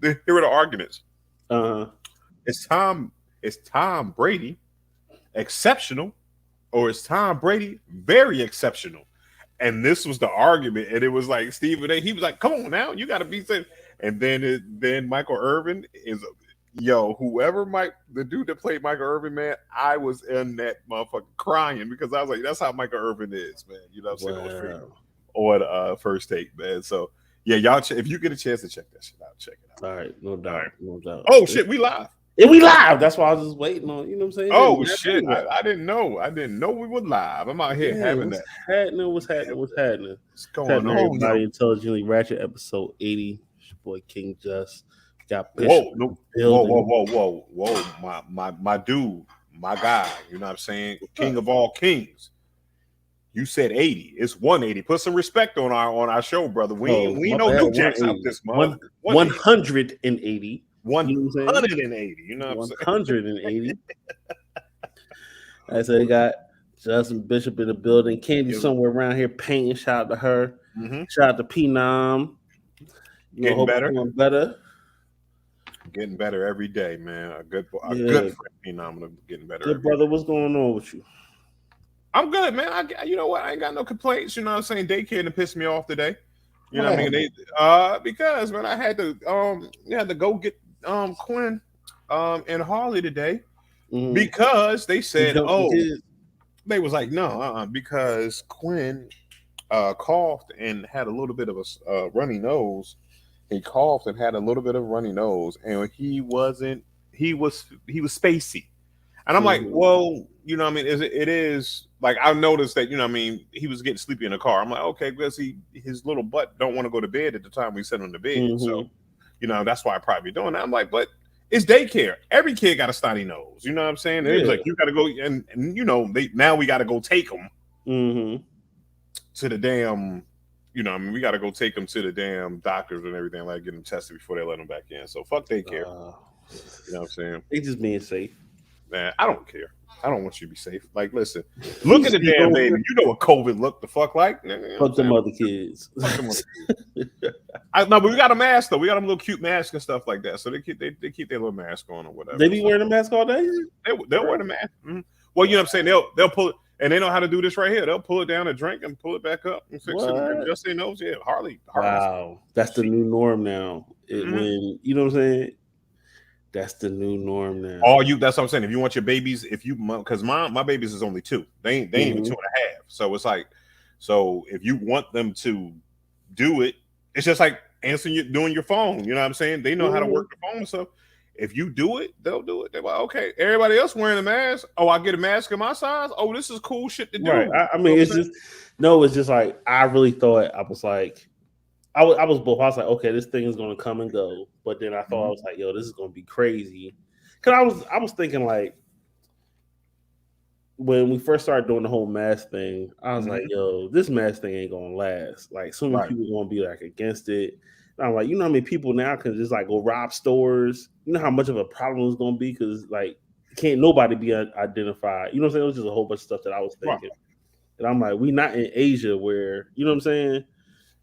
Here are the arguments. Uh-huh. Is Tom Brady exceptional, or is Tom Brady very exceptional? And this was the argument, and it was like Stephen A. He was like, "Come on now, you got to be safe." And then Michael Irvin is, yo, whoever Mike, the dude that played Michael Irvin, man, I was in that motherfucker crying because I was like, that's how Michael Irvin is, man. You know what I'm saying? Wow. On First Take, man. So yeah, y'all, if you get a chance to check that shit out, check it out. All right, no All doubt, right. no doubt. Oh shit, we live. And we live. That's why I was just waiting on. You know what I'm saying? Oh Didn't shit, happen. I didn't know. I didn't know we were live. I'm out here Yeah, having what's that. happening? What's happening? What's happening? What's What's going happening, on, everybody? yo? Intelligently Ratchet, episode 80. It's your boy King Just. Got Bishop Whoa, in the no, building. whoa, my dude, my guy. You know what I'm saying? What's King up? of all kings. You said 80. It's 180. Put some respect on our show, brother. Oh, We my ain't no bad. New Jacks out 180. this month. 180. 180. You know what I'm saying? 180. You know what I'm saying? 180. I said, got Justin Bishop in the building. Candy somewhere around here painting. Shout out to her. Mm-hmm. Shout out to P Nom. You know, Getting hope better. you're doing better. Getting better every day, man. A Yeah. good friend phenomenal getting better Good every day. brother. What's going on with you? I'm good, man. You know what? I ain't got no complaints. You know what I'm saying? Daycare didn't piss me off today. You know What what I mean? happened? Because man, I had to go get Quinn and Harley today Mm-hmm. because they You said, jumped the oh, kids. they was like, no, because Quinn coughed and had a little bit of a runny nose. He coughed and had a little bit of runny nose, and he was spacey. And I'm like, Mm-hmm. well, you know, what I mean, it is like I noticed that, you know, what I mean, he was getting sleepy in the car. I'm like, okay, because his little butt don't want to go to bed at the time we sit on the bed, so Mm-hmm. you know that's why I probably doing that. I'm like, but it's daycare. Every kid got a snotty nose. You know what I'm saying? And it was Yeah. like you got to go, and you know we got to go take them Mm-hmm. to the damn. You know, I mean, we got to go take them to the damn doctors and everything, like get them tested before they let them back in. So fuck daycare. Uh, You know what I'm saying? they just being safe. Man, I don't care. I don't want you to be safe. Like, listen, look at He's the damn baby. You know what COVID looked the fuck like. You know what I'm fuck them saying? other kids. Fuck them other kids. No, but we got a mask though. We got them little cute masks and stuff like that. So they keep their little mask on or whatever. They be So wearing a mask all day. they'll wear the mask. Mhm. Well, you know what I'm saying? They'll pull it, and they know how to do this right here. They'll pull it down a drink and pull it back up and fix it and What? adjust their nose. Yeah, Harley's. Wow, that's the She, new norm now. mhm. When you know what I'm saying, that's the new norm now. All you. That's what I'm saying. If you want your babies, if you because my babies is only 2. They ain't even Mm-hmm. 2.5. So it's like, so if you want them to do it, it's just like answering doing your phone. You know what I'm saying? They know how to Mm-hmm. work the phone. So if you do it, they'll do it. They're like, okay, everybody else wearing a mask. Oh, I get a mask in my size. Oh, this is cool shit to do. Right. You I know what mean, I'm it's saying? just no. It's just like I really thought I was like I was both. I was like, okay, this thing is gonna come and go. But then I thought I Mhm. was like, yo, this is gonna be crazy. Cause I was thinking like when we first started doing the whole mask thing, I was like, Mhm. yo, this mask thing ain't gonna last. Like so many Right. people gonna be like against it. And I'm like, you know how many people now can just like go rob stores? You know how much of a problem it's gonna be? Cause like can't nobody be identified. You know what I'm saying? It was just a whole bunch of stuff that I was Right. thinking. And I'm like, we not in Asia where, you know what I'm saying?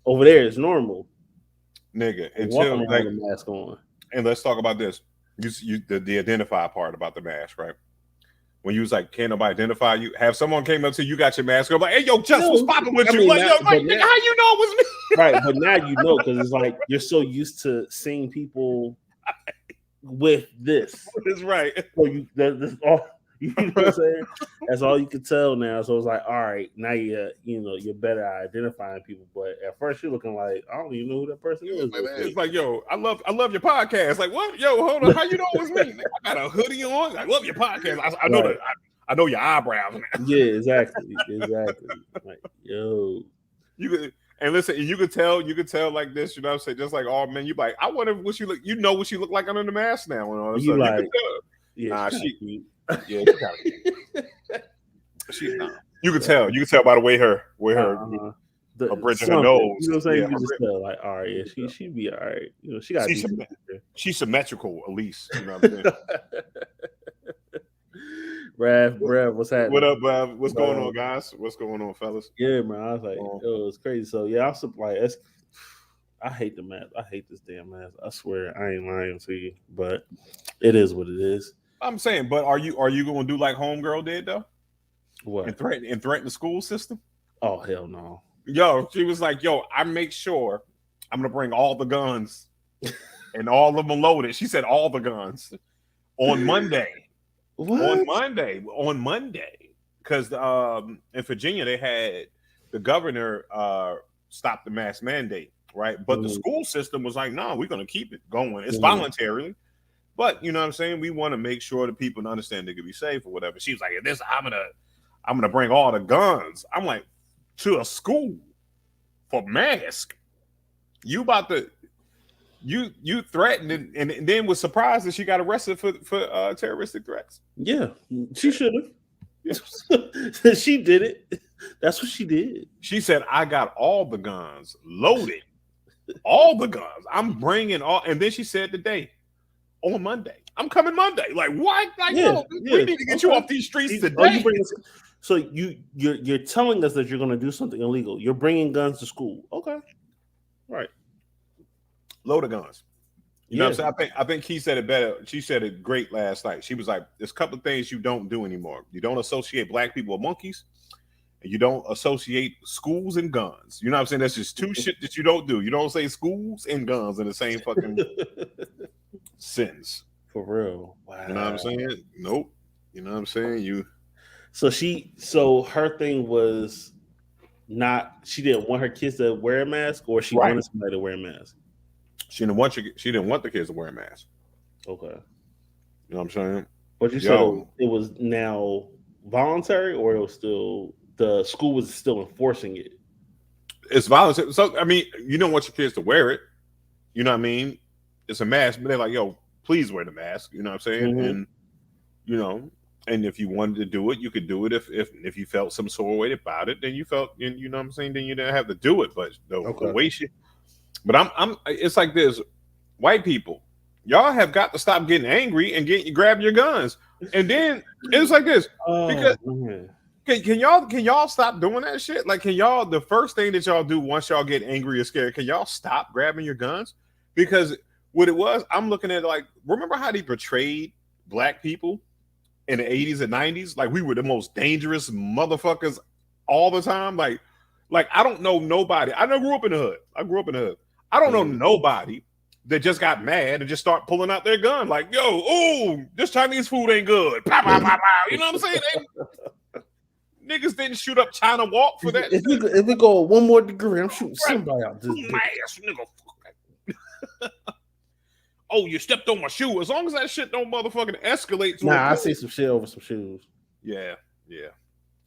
Over there it's normal. Nigga. Walking Until around like, with a mask on. and let's talk about this. The identify part about the mask, right? When you was like, can't nobody identify you, have someone came up to you, you got your mask on, like, hey, yo, Just, what's No, popping with I you? mean, Like, yo, not, like, but nigga, now, how you know it was me? right, but now you know because it's like you're so used to seeing people with this. That's right. So that's all you know what I'm saying. That's all you can tell now. So it's like, all right, now you're better at identifying people. But at first you're looking like I don't even know who that person is. Real It's quick. like, yo, I love your podcast. Like, what? Yo, hold on. How you know it was me? I got a hoodie on. I love your podcast. I know Right. that. I know your eyebrows. Yeah. Exactly. Exactly. Like, yo. You could and listen, you could tell like this. You know what I'm saying? Just like all men, you like, I wonder what she look. You know what she look like under the mask now and all that You stuff. You could like, tell. yeah, she Nah, kind of she, cute. yeah, she kind of she. Nah. You could tell. You could tell by the way Uh-huh. her The bridge of her something, you nose. know what I'm saying? Yeah, You her can just rib. tell, like, all right, You yeah, could tell. she be all right. You know, she got a She's decent she's symmetrical at least. You know what I'm saying? picture. Brav, what's What happening? up, What's going Uh, on, guys? What's going on, fellas? yeah, man. I was like, Um, oh, it's crazy. So yeah, I was like, I hate the mask. I hate this damn mask. I swear, I ain't lying to you, but it is what it is. I'm saying, but are you going to do like Homegirl did though, What? and threaten the school system? Oh hell no. Yo, she was like, "Yo, I make sure I'm gonna bring all the guns, and all of them loaded." She said all the guns on Monday. What? On Monday, because in Virginia they had the governor stop the mask mandate, right? But the school system was like, "No, we're gonna keep it going. It's voluntarily." But you know what I'm saying? We want to make sure that people understand they could be safe or whatever. She was like, "This, I'm gonna bring all the guns." I'm like, to a school for mask? You about to you threatened and then was surprised that she got arrested for terroristic threats. Yeah, she should have. She did it. That's what she did. She said, "I got all the guns loaded, all the guns. I'm bringing all." And then she said today, on Monday, "I'm coming Monday." Like what? Like no, we need to get you off these streets today. So you're telling us that you're going to do something illegal. You're bringing guns to school. Okay, right. Load of guns. You know what I'm saying? I think he said it better. She said it great last night. She was like, "There's a couple of things you don't do anymore. You don't associate black people with monkeys, and you don't associate schools and guns." You know what I'm saying? That's just two shit that you don't do. You don't say schools and guns in the same fucking sentence. For real. Wow. You know what I'm saying? Nope. You know what I'm saying? So her thing was not, she didn't want her kids to wear a mask, or she wanted somebody to wear a mask. She didn't want the kids to wear a mask. Okay. You know what I'm saying? But you said it was now voluntary, or it was still, the school was still enforcing it? It's voluntary. So I mean, you don't want your kids to wear it. You know what I mean? It's a mask, but they're like, "Yo, please wear the mask." You know what I'm saying? And you know, and if you wanted to do it, you could do it. If you felt some sort of way about it, then you felt, you know what I'm saying, then you didn't have to do it. But the way she, but I'm it's like this, white people, y'all have got to stop getting angry and grab your guns. And then it's like this, because can y'all stop doing that shit? Like, can y'all, the first thing that y'all do once y'all get angry or scared, can y'all stop grabbing your guns? Because what it was, I'm looking at it like, remember how they portrayed black people in the 80s and 90s? Like we were the most dangerous motherfuckers all the time. Like I don't know nobody. I grew up in the hood. I don't know nobody that just got mad and just start pulling out their gun. Like, yo, this Chinese food ain't good. Pow, pow, pow, pow. You know what I'm saying? Niggas didn't shoot up China Walk for that. If we go one more degree, I'm shooting somebody out. Ass, nigga. Oh, you stepped on my shoe. As long as that shit don't motherfucking escalate. I see some shit over some shoes. Yeah.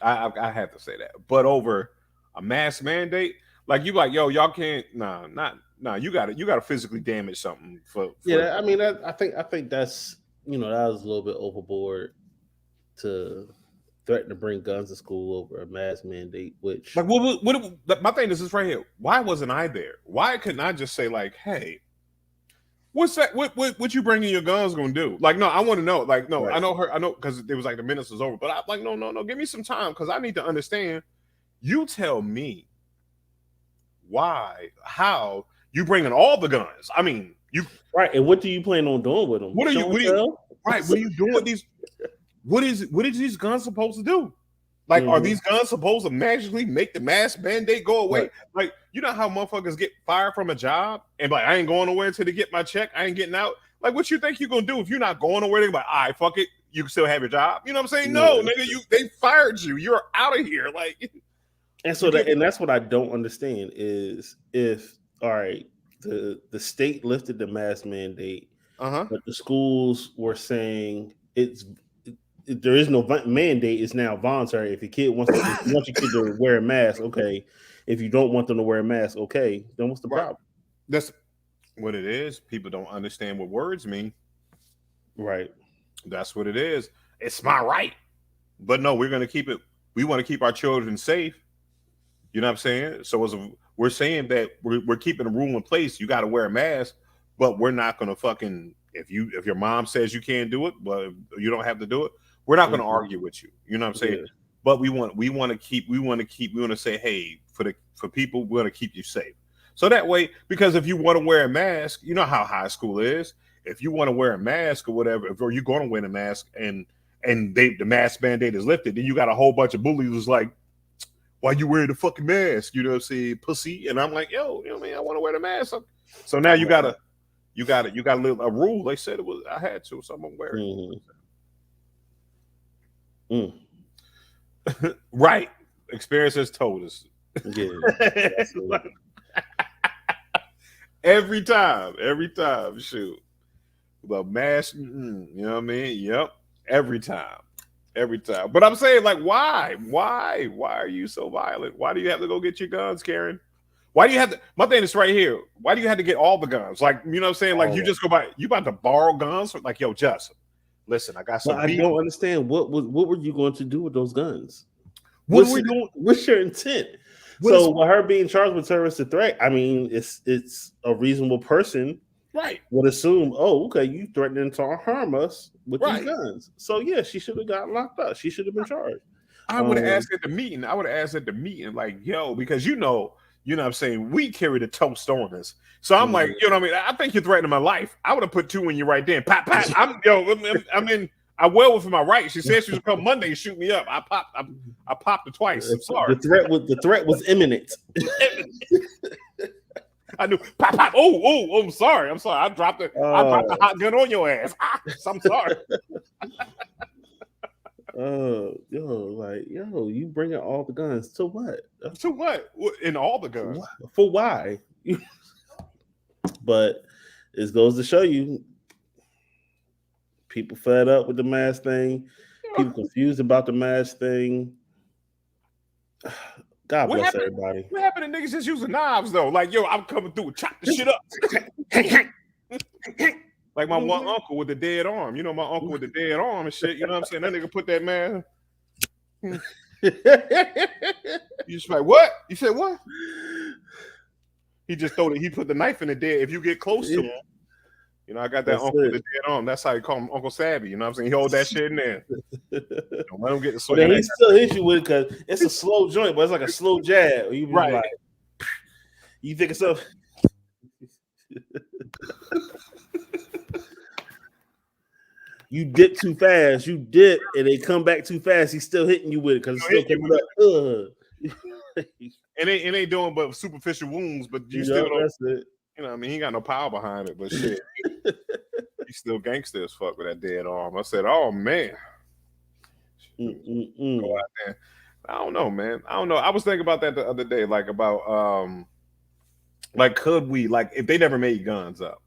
I have to say that. But over a mask mandate, like you like, yo, y'all can't. You got to physically damage something for I mean, I think that's, that was a little bit overboard to threaten to bring guns to school over a mask mandate. Which, like, what my thing is this right here. Why wasn't I there? Why couldn't I just say like, hey, what's that? What you bringing your guns gonna do? Like, no, I want to know. Like, no, right. I know because it was like the minutes was over. But I'm like, no, give me some time because I need to understand. You tell me why, how you bringing all the guns? I mean, you right. And what do you plan on doing with them? What are you doing with these? What is these guns supposed to do? Like, are these guns supposed to magically make the mask mandate go away? Right. Like, you know how motherfuckers get fired from a job and like, I ain't going nowhere until they get my check. I ain't getting out. Like, what you think you're gonna do if you're not going nowhere? They're like, all right, fuck it. You can still have your job. You know what I'm saying? No, nigga, they fired you. You're out of here. Like, and so that's what I don't understand is if, all right, the state lifted the mask mandate, but the schools were saying there is no mandate. It's now voluntary. If your kid wants your kid to wear a mask, okay. If you don't want them to wear a mask, okay. Then what's the problem? That's what it is. People don't understand what words mean. Right. That's what it is. It's my right. But no, we're going to keep it. We want to keep our children safe. You know what I'm saying? So we're saying that we're keeping a rule in place. You got to wear a mask, but we're not going to fucking, if your mom says you can't do it, but you don't have to do it. We're not going to argue with you. You know what I'm saying? Yeah. But we want to say, hey, for people, we want to keep you safe. So that way, because if you want to wear a mask, you know how high school is. If you want to wear a mask or whatever, or you're going to wear a mask and the mask mandate is lifted, then you got a whole bunch of bullies who's like, why you wearing the fucking mask? You know what I'm saying? Pussy. And I'm like, yo, you know what I mean? I want to wear the mask. So now you got a rule. They said I had to, so I'm gonna wear it. Right. Experience has told us. Yeah. every time, shoot. The mask, you know what I mean? Yep. Every time. But I'm saying, like, why? Why are you so violent? Why do you have to go get your guns, Karen? Why do you have to? My thing is right here. Why do you have to get all the guns? Like, you know what I'm saying? Like, you just go by. You about to borrow guns? Like, yo, Justin, listen, I got some. I don't understand. What were you going to do with those guns? What's your intent? With her being charged with terrorist threat, I mean, it's a reasonable person, right? Would assume, oh, okay, you threatening to harm us with these guns. So yeah, she should have got locked up. She should have been charged. I would have asked at the meeting. Like, yo, because you know what I'm saying? We carry the toast on us. So I'm like, you know what I mean? I think you're threatening my life. I would have put 2 in you right then. Pop. I well within my right. She said she was come Monday and shoot me up. I popped it twice. I'm sorry. The threat was imminent. I knew. Pop. Oh, I'm sorry. I dropped the hot gun on your ass. I'm sorry. You bringing all the guns to what? To what? In all the guns for why? But it goes to show you, people fed up with the mask thing. People confused about the mask thing. God bless everybody. What happened to niggas just using knives though? Like, yo, I'm coming through and chop the shit up. Like my one uncle with the dead arm. You know, my uncle with the dead arm and shit. You know what I'm saying? That nigga put that man. You just like, what? You said what? He just he put the knife in the dead. If you get close to him, you know, I got that uncle with the dead arm. That's how you call him Uncle Savvy. You know what I'm saying? He hold that shit in there. Don't let him get the swing. He still hits you with it because it's a slow joint, but it's like a slow jab. You right. Like, you think it's up. You dip too fast. You dip and they come back too fast. He's still hitting you with it because it's still coming up. And they doing but superficial wounds, but you still don't. That's it. You know what I mean? He got no power behind it, but shit. He's still gangster as fuck with that dead arm. I said, oh, man. Go out there. I don't know, man. I don't know. I was thinking about that the other day, like about, like, could we, like, if they never made guns up,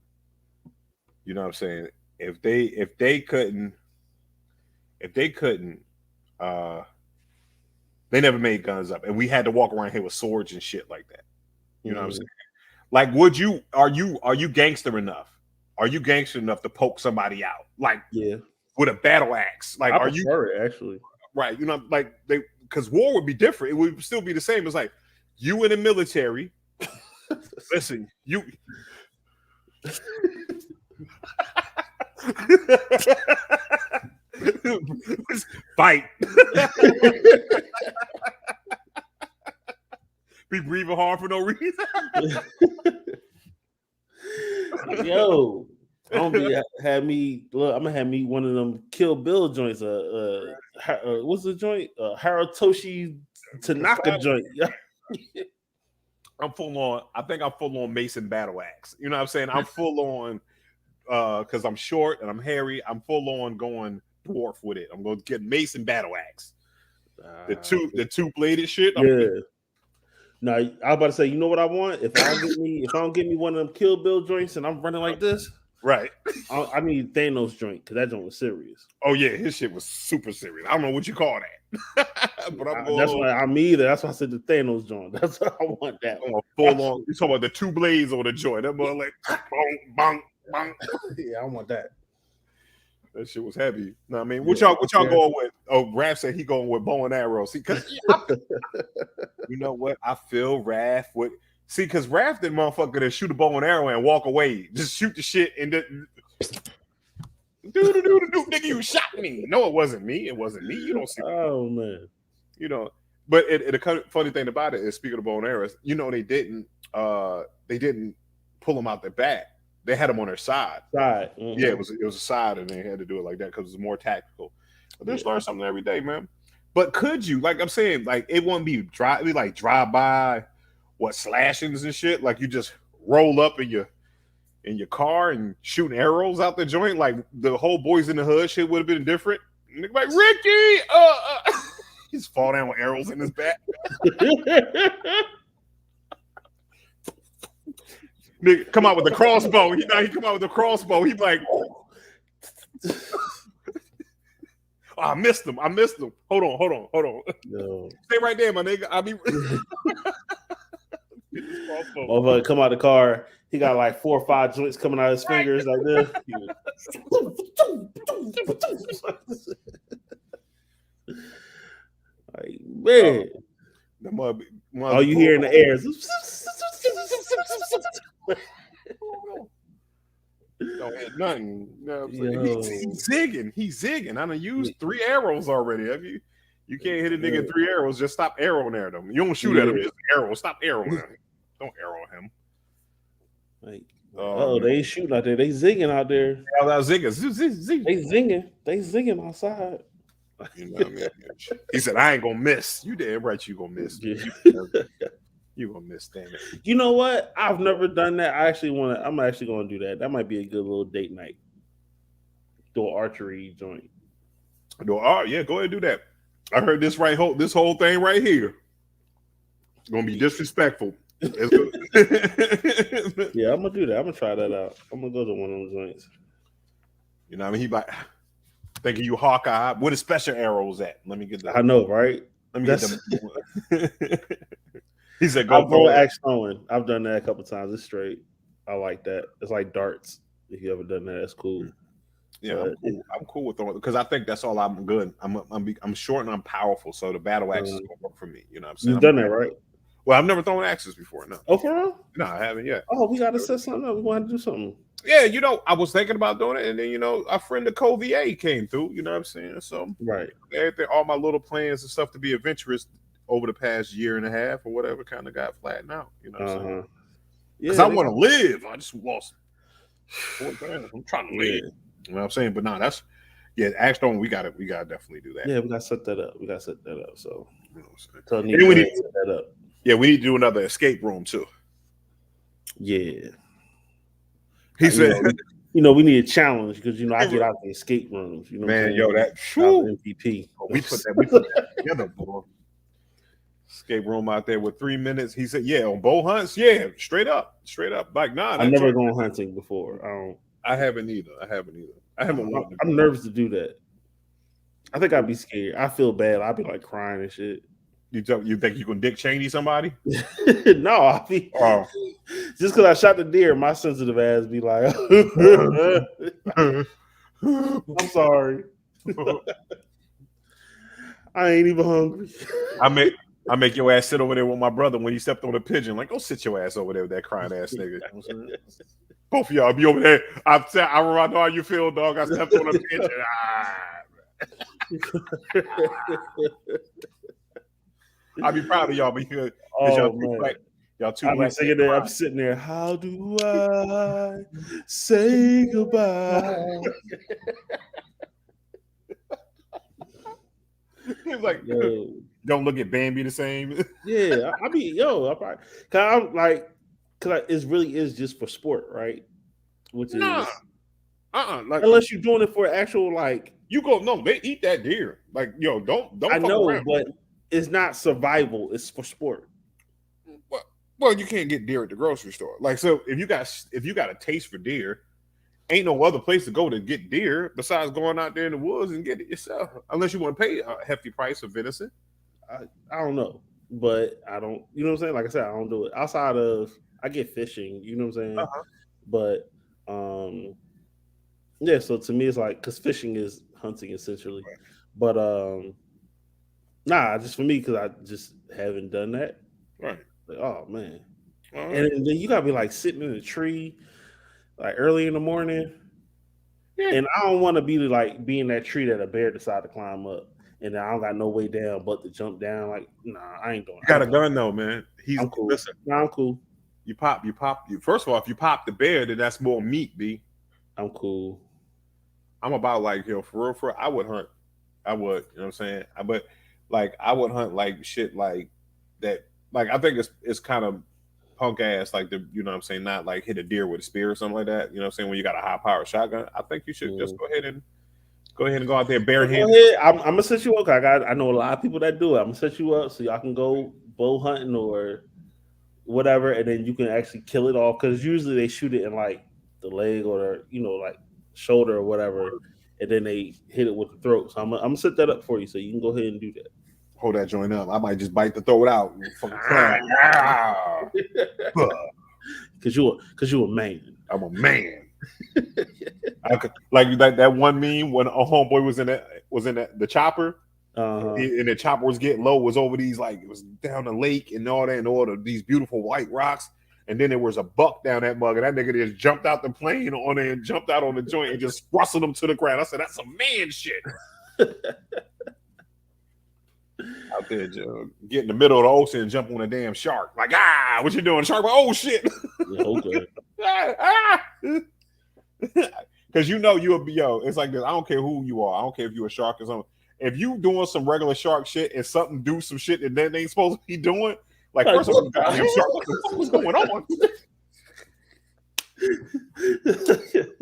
you know what I'm saying? If they couldn't, they never made guns up, and we had to walk around here with swords and shit like that. You know what I'm saying? Like, are you gangster enough? Are you gangster enough to poke somebody out? Like, with a battle axe? Like, I prefer it, actually. Right. You know, like because war would be different. It would still be the same. It's like you in the military. Listen, you fight. Be breathing hard for no reason. Yo, I'm gonna have me one of them Kill Bill joints. What's the joint? Harutoshi Tanaka joint. I'm full on. I think I'm full on Mason battle axe. You know what I'm saying? I'm full on because I'm short and I'm hairy. I'm full on going dwarf with it. I'm gonna get Mason battle axe. The two bladed shit. No, I was about to say, you know what I want? If I don't get me one of them Kill Bill joints and I'm running like this, right? I need Thanos joint because that joint was serious. Oh yeah, his shit was super serious. I don't know what you call that, but that's why I'm either. That's why I said the Thanos joint. That's why I want that. Full on. You talking about the two blades on the joint? That boy like bong bong bong. Yeah, I want that. That shit was heavy. No, I mean, what y'all going with? Oh, Raph said he going with bow and arrow. See, because you know what? I feel Raph would see because Raph did motherfucker to shoot a bow and arrow and walk away, just shoot the shit and then nigga, you shot me. No, it wasn't me. You don't see. Oh man, you know But the funny thing about it is, speaking of bow and arrows, they didn't pull them out their back. They had them on their side. Mm-hmm. Yeah, it was a side, and they had to do it like that because it's more tactical. But just learn something every day, man. But could you, like I'm saying, like it wouldn't be like drive by, slashings and shit. Like you just roll up in your car and shooting arrows out the joint. Like the whole Boys in the Hood shit would have been different. Like Ricky, he's fall down with arrows in his back. Nigga, come out with the crossbow. He come out with the crossbow. He like, I missed him. Hold on. No. Stay right there, my nigga. I'll be. Motherfucker come out the car. He got like 4 or 5 joints coming out of his fingers like this. Like, man. All you hear in the air is don't hit nothing. He's zigging. I done used 3 arrows already. You can't hit a nigga 3 arrows. Just stop arrowing at him. You don't shoot at him. Just arrow. Stop arrowing him. Don't arrow him. Like, they ain't shooting out there. They zigging out there. Zigging. They zigging outside. You know what I mean? He said, "I ain't gonna miss." You damn right, you gonna miss. You gonna miss, damn it. You know what? I've never done that. I'm actually gonna do that. That might be a good little date night. Do an archery joint. Yeah, go ahead and do that. I heard this whole thing right here. It's gonna be disrespectful. Yeah, I'm gonna do that. I'm gonna try that out. I'm gonna go to one of those joints. You know what I mean? He like thinking you Hawkeye. Where the special arrows at? Let me get that. I know, right? Let me get them. He said, "Go for axe throwing." I've done that a couple times. It's straight. I like that. It's like darts. If you ever done that, that's cool. Yeah, I'm cool with throwing because I think that's all I'm good. I'm short and I'm powerful, so the battle axe is gonna work for me. You know what I'm saying? You've done that, right? Well, I've never thrown axes before. No. Oh, for real? No, I haven't yet. Oh, we got to set something up. We want to do something. Yeah, I was thinking about doing it, and then our friend the Covier came through. You know what I'm saying? So right, everything, all my little plans and stuff to be adventurous over the past year and a half or whatever kind of got flattened out. You know what I'm saying? Because I want to live. I just lost 4 grand. I'm trying to live. You know what I'm saying? But no, that's axe throwing. We gotta definitely do that. Yeah, we gotta set that up. So you know what I'm saying? We need to set that up. Yeah, we need to do another escape room too. Yeah. He said, we need a challenge because I get out the escape rooms. Man, that MVP. We put that together, boy. Escape room out there with 3 minutes. He said, "Yeah, on bow hunts, straight up. Like, nah." I've never gone hunting before. I haven't either. I'm nervous to do that. I think I'd be scared. I feel bad. I'd be like crying and shit. You think you can Dick Cheney somebody? No, I'll be just because I shot the deer, my sensitive ass be like, I'm sorry. I ain't even hungry. I make your ass sit over there with my brother when he stepped on a pigeon. Like, go sit your ass over there with that crying ass nigga. Both of y'all be over there. I know how you feel, dog. I stepped on a pigeon. I'll be proud of y'all because y'all too I'm singing there. I'm sitting there. How do I say goodbye? He's like, don't look at Bambi the same. Yeah, I mean, because it really is just for sport, right? Which is like, unless you're doing it for actual they eat that deer. Like, don't. I know, around. But it's not survival. It's for sport. Well, you can't get deer at the grocery store. Like, so if you got a taste for deer, ain't no other place to go to get deer besides going out there in the woods and get it yourself. Unless you want to pay a hefty price for venison. I don't know, but I don't. You know what I'm saying? Like I said, I don't do it outside of. I get fishing. You know what I'm saying? But so to me, it's like because fishing is hunting essentially. Right. But just for me because I just haven't done that. Right. Like, oh man, and then you gotta be like sitting in a tree, like early in the morning. Yeah. And I don't want to be like being that tree that a bear decided to climb up. and I don't got no way down but to jump down. Like, nah, I ain't doing. You got a gun though, man. I'm cool. Listen. Nah, I'm cool. You first of all, if you pop the bear, then that's more meat, B. I'm cool. I'm about like, for real, I would hunt. I would, you know what I'm saying? But like I would hunt like shit like that. Like I think it's kind of punk ass, like you know what I'm saying, not like hit a deer with a spear or something like that. You know what I'm saying? When you got a high powered shotgun, I think you should just go ahead and go out there barehanded. I'm gonna set you up. I know a lot of people that do it. I'm gonna set you up so y'all can go bow hunting or whatever, and then you can actually kill it off, because usually they shoot it in like the leg or like shoulder or whatever, and then they hit it with the throat. So I'm gonna set that up for you so you can go ahead and do that. Hold that joint up. I might just bite the throat out. Cause you're a man. I'm a man. Like that one meme when a homeboy was in the chopper. And the chopper was getting low, was over these, like, it was down the lake and all that, and all of these beautiful white rocks, and then there was a buck down that mug, and that nigga just jumped out the plane on it and jumped out on the joint and just rustled him to the ground. I said, that's some man shit. Out there, get in the middle of the ocean and jump on a damn shark. Like, what you doing, shark? Oh shit. Yeah, okay. Because you'll be, it's like this. I don't care who you are. I don't care if you're a shark or something. If you doing some regular shark shit and something do some shit that they ain't supposed to be doing, like, first of all, goddamn shark, what the fuck was going on?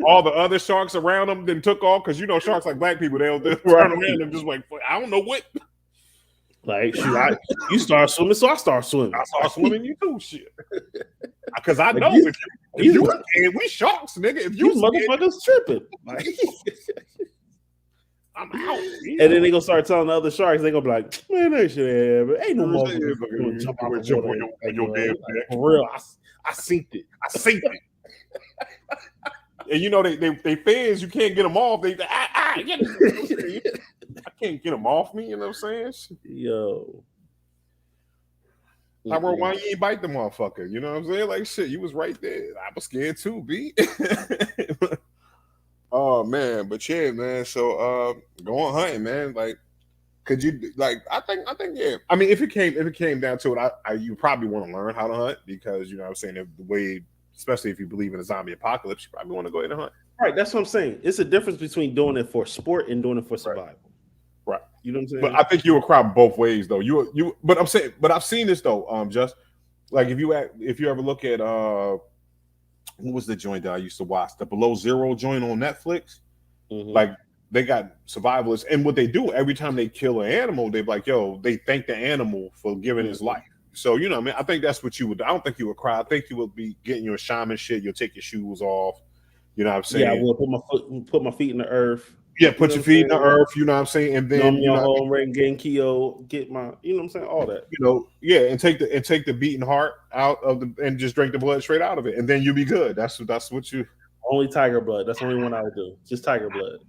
All the other sharks around them then took off, because sharks like black people, they'll turn around and just like, I don't know what. Like, shoot, you start swimming, so I start swimming. I start swimming, you do shit. Because I know if you scared, we sharks, nigga. If you motherfuckers tripping, like, I'm out. Yeah. And then they gonna start telling the other sharks, they gonna be like, man, that shit happen. Ain't no motherfucker jump on your damn neck. For real, I synced it. And they fans, you can't get them off. I can't get them off me. You know what I'm saying? Yo. Why you ain't bite the motherfucker? You know what I'm saying? Like, shit, you was right there. I was scared too, B. Oh man, but yeah, man. So going hunting, man. Like, could you I think yeah. I mean, if it came down to it, you probably want to learn how to hunt, because what I'm saying, the way, especially if you believe in a zombie apocalypse, you probably want to go ahead and hunt. Right, that's what I'm saying. It's a difference between doing it for sport and doing it for survival. Right. You know what I'm saying? But I think you will crop both ways though. But I'm saying, but I've seen this though. Just like if you ever look at what was the joint that I used to watch? The Below Zero joint on Netflix. Mm-hmm. Like, they got survivalists, and what they do every time they kill an animal, they're like, they thank the animal for giving his life. So, I mean, I think that's what you would do. I don't think you would cry. I think you would be getting your shaman shit. You'll take your shoes off. You know what I'm saying? Yeah, I will put my feet in the earth. Yeah, put your feet in the earth, you know what I'm saying? And then home ring, get my, you know what I'm saying, all that. And take the beating heart out of and just drink the blood straight out of it, and then you'll be good. That's what you only tiger blood. That's the only one I would do. Just tiger blood.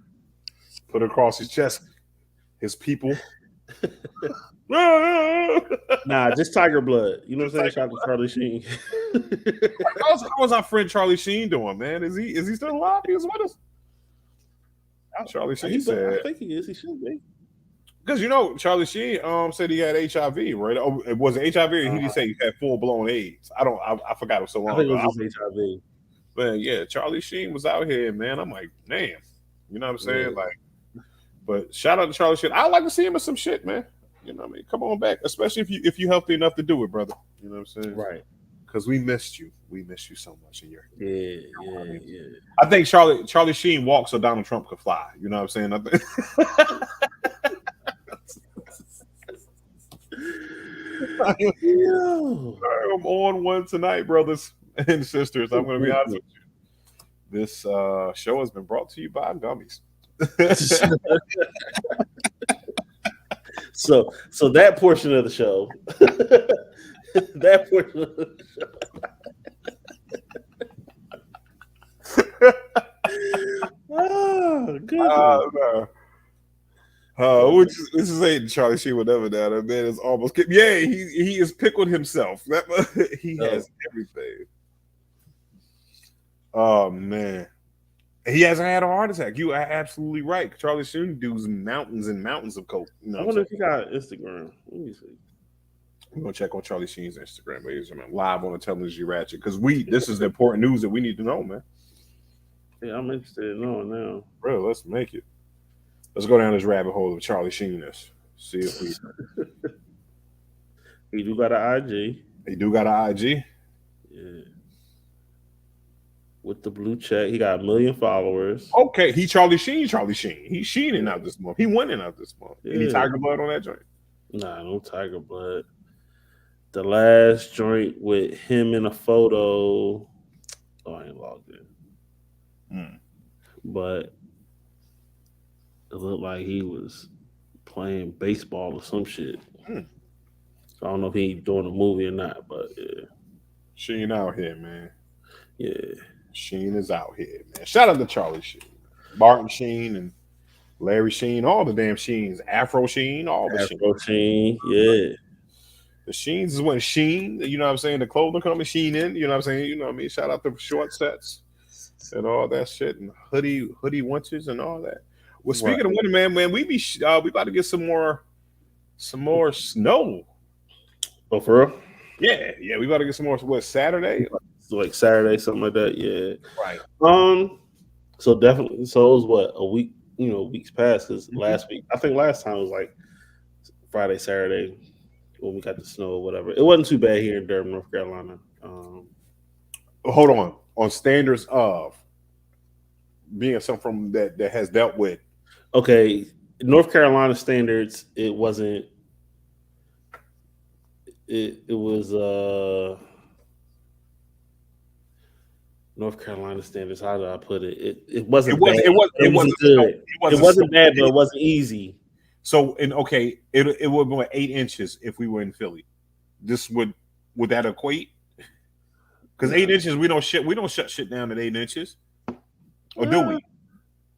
Put it across his chest. His people. Nah, just tiger blood. You know what I'm saying? Shout out to Charlie Sheen. How's our friend Charlie Sheen doing, man? Is he still alive? He was with us. Charlie Sheen said, I think he is. He should be. Because Charlie Sheen said he had HIV, right? Oh, it was HIV, or he just say he had full blown AIDS. I forgot it was so long. I think it was just HIV. But yeah, Charlie Sheen was out here, man. I'm like, damn. You know what I'm saying? Yeah. Like, but shout out to Charlie Sheen. I'd like to see him in some shit, man. You know what I mean? Come on back, especially if you healthy enough to do it, brother. You know what I'm saying? Right. Because we missed you. We missed you so much in your. Yeah. I think Charlie Sheen walks so Donald Trump could fly. You know what I'm saying? I'm on one tonight, brothers and sisters. I'm going to be honest with you. This show has been brought to you by Gummies. So that portion of the show. That portion of the show. Good. This is ain't Charlie Sheen would never die. That man is almost. Yeah, he is pickled himself. He has everything. Oh man. He hasn't had a heart attack. You are absolutely right. Charlie Sheen does mountains and mountains of coke. You know I wonder if he got Instagram. Let me see. I'm gonna check on Charlie Sheen's Instagram, ladies and gentlemen, live on the Television Ratchet, because this is the important news that we need to know, man. Yeah, I'm interested in knowing now. Bro, let's make it. Let's go down this rabbit hole of Charlie Sheen. See if we. He do got an IG. He do got an IG. Yeah. With the blue check, he got 1 million followers. Okay, he Charlie Sheen. He's Sheening out this month. He winning out this month. Yeah. Any Tiger Blood on that joint? Nah, no Tiger Blood. The last joint with him in a photo. Oh, I ain't logged in. But it looked like he was playing baseball or some shit. So I don't know if he's doing a movie or not, but yeah. Sheen out here, man. Yeah. Sheen is out here, man. Shout out to Charlie Sheen. Martin Sheen and Larry Sheen, all the damn Sheens. Afro Sheen, all the Afro Sheen, yeah. The Sheens is when Sheen, you know what I'm saying? The clothing company Sheen in, you know what I'm saying? You know what I mean? Shout out to short sets and all that shit and hoodie winters and all that. Well, speaking of winter, man, we about to get some more snow. Oh, for real? Yeah, we about to get some more. What, Saturday? Like Saturday, something like that. Yeah. Right. So definitely. So it was what, a week? You know, weeks past, because last week, I think last time was like Friday, Saturday when we got the snow or whatever. It wasn't too bad here in Durham, North Carolina. Hold on standards of being something from that has dealt with. Okay, North Carolina standards, it wasn't. It was North Carolina standards. How do I put it? It wasn't bad. It wasn't good. It wasn't bad, but it wasn't easy. So, it would be 8 inches if we were in Philly. This would that equate? Because 8 inches, we don't shut shit down at 8 inches, or do we?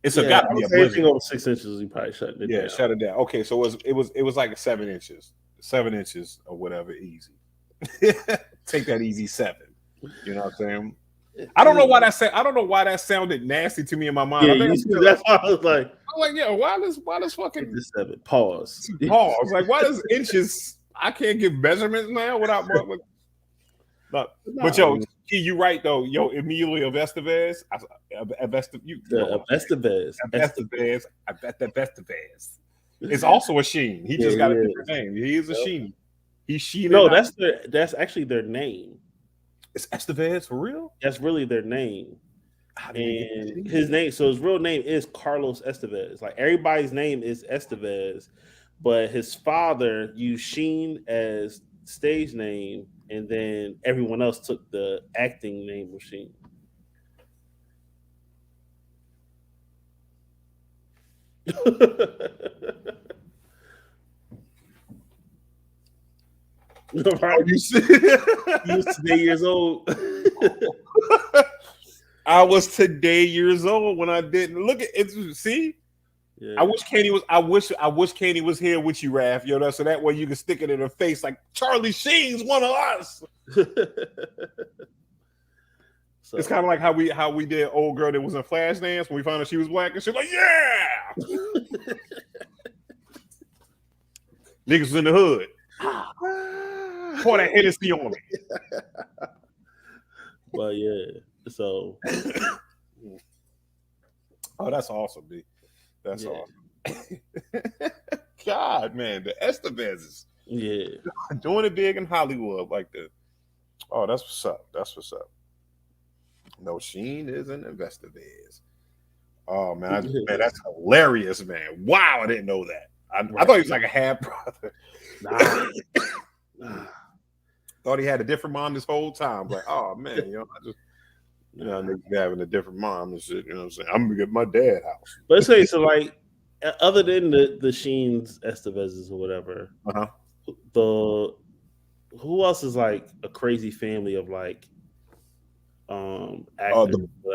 It's got to be a anything over 6 inches. We probably shut it down. Yeah, shut it down. Okay, so it was like 7 inches, 7 inches or whatever, easy. Take that easy 7. You know what I'm saying? I don't know why that sounded nasty to me in my mind. Yeah, that's why I was like, why does fucking 7? Pause. Like, why does inches? I can't give measurements now without. But yo, you right though. Yo, Emilio Estevez. It's also a Sheen. He just got a different name. He is a Sheen. He's Sheen. No, that's actually their name. It's Estevez for real? That's really their name. And his name, so his real name is Carlos Estevez. Like, everybody's name is Estevez, but his father used Sheen as stage name, and then everyone else took the acting name of Sheen. Right. You was today years old. I was today years old when I didn't look at it. See, yeah. I wish Katie was here with you, Raph. Yo, so that way you can stick it in her face like Charlie Sheen's one of us. So, it's kind of like how we did old girl that was in Flashdance when we found out she was black and she's like, yeah. Niggas was in the hood. Pour that Hennessy on me. But yeah, so. Oh, that's awesome, B. That's awesome. God, man, the Estevezes. Yeah. Doing it big in Hollywood like that. Oh, that's what's up. That's what's up. No, Sheen is an Estevez. Oh, man, that's hilarious, man. Wow, I didn't know that. I thought he was like a half brother. Nah. Thought he had a different mom this whole time. Like, oh man, niggas having a different mom and shit. You know what I'm saying? I'm gonna get my dad house. But let's say, so like, other than the Sheens, Estevezes, or whatever, who else is like a crazy family of like actors?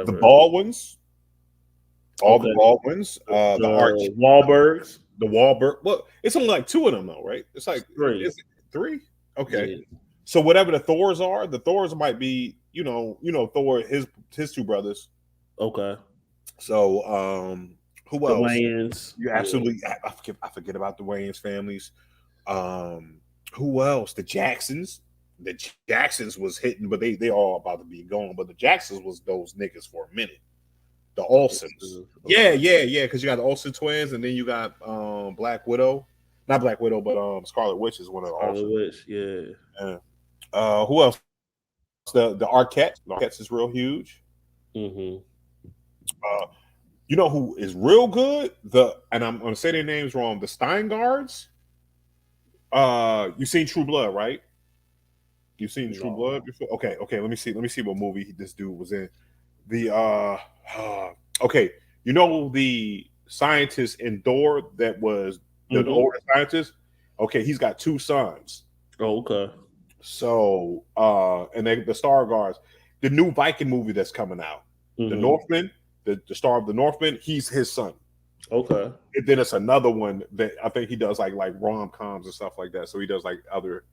The Baldwins. The Baldwins. The Wahlbergs. The Wahlberg. Well, it's only like 2 of them though, right? It's like 3. Is it 3? Okay. Yeah. So whatever the Thors are, the Thors might be, Thor, his 2 brothers. Okay. So, who The else? Wayans. You absolutely. I forget about the Wayans families. Who else? The Jacksons. The Jacksons was hitting, but they all about to be gone. But the Jacksons was those niggas for a minute. The Olsons. Okay. Yeah. Because you got the Olsen twins, and then you got Black Widow. Not Black Widow, but Scarlet Witch is one of the Scarlet Witch, yeah. Who else? The Arquette. The Arquettes is real huge. Mm-hmm. You know who is real good? And I'm gonna say their names wrong. The Steingards. You seen True Blood, right? You seen True Blood before? Okay. Let me see what movie this dude was in. Okay, you know the scientist in Thor that was the older scientist. Okay, he's got 2 sons. Oh, okay. So, and the Stargards, the new Viking movie that's coming out, the Northman, the star of the Northman, he's his son. Okay. And then it's another one that I think he does like rom-coms and stuff like that. So he does like other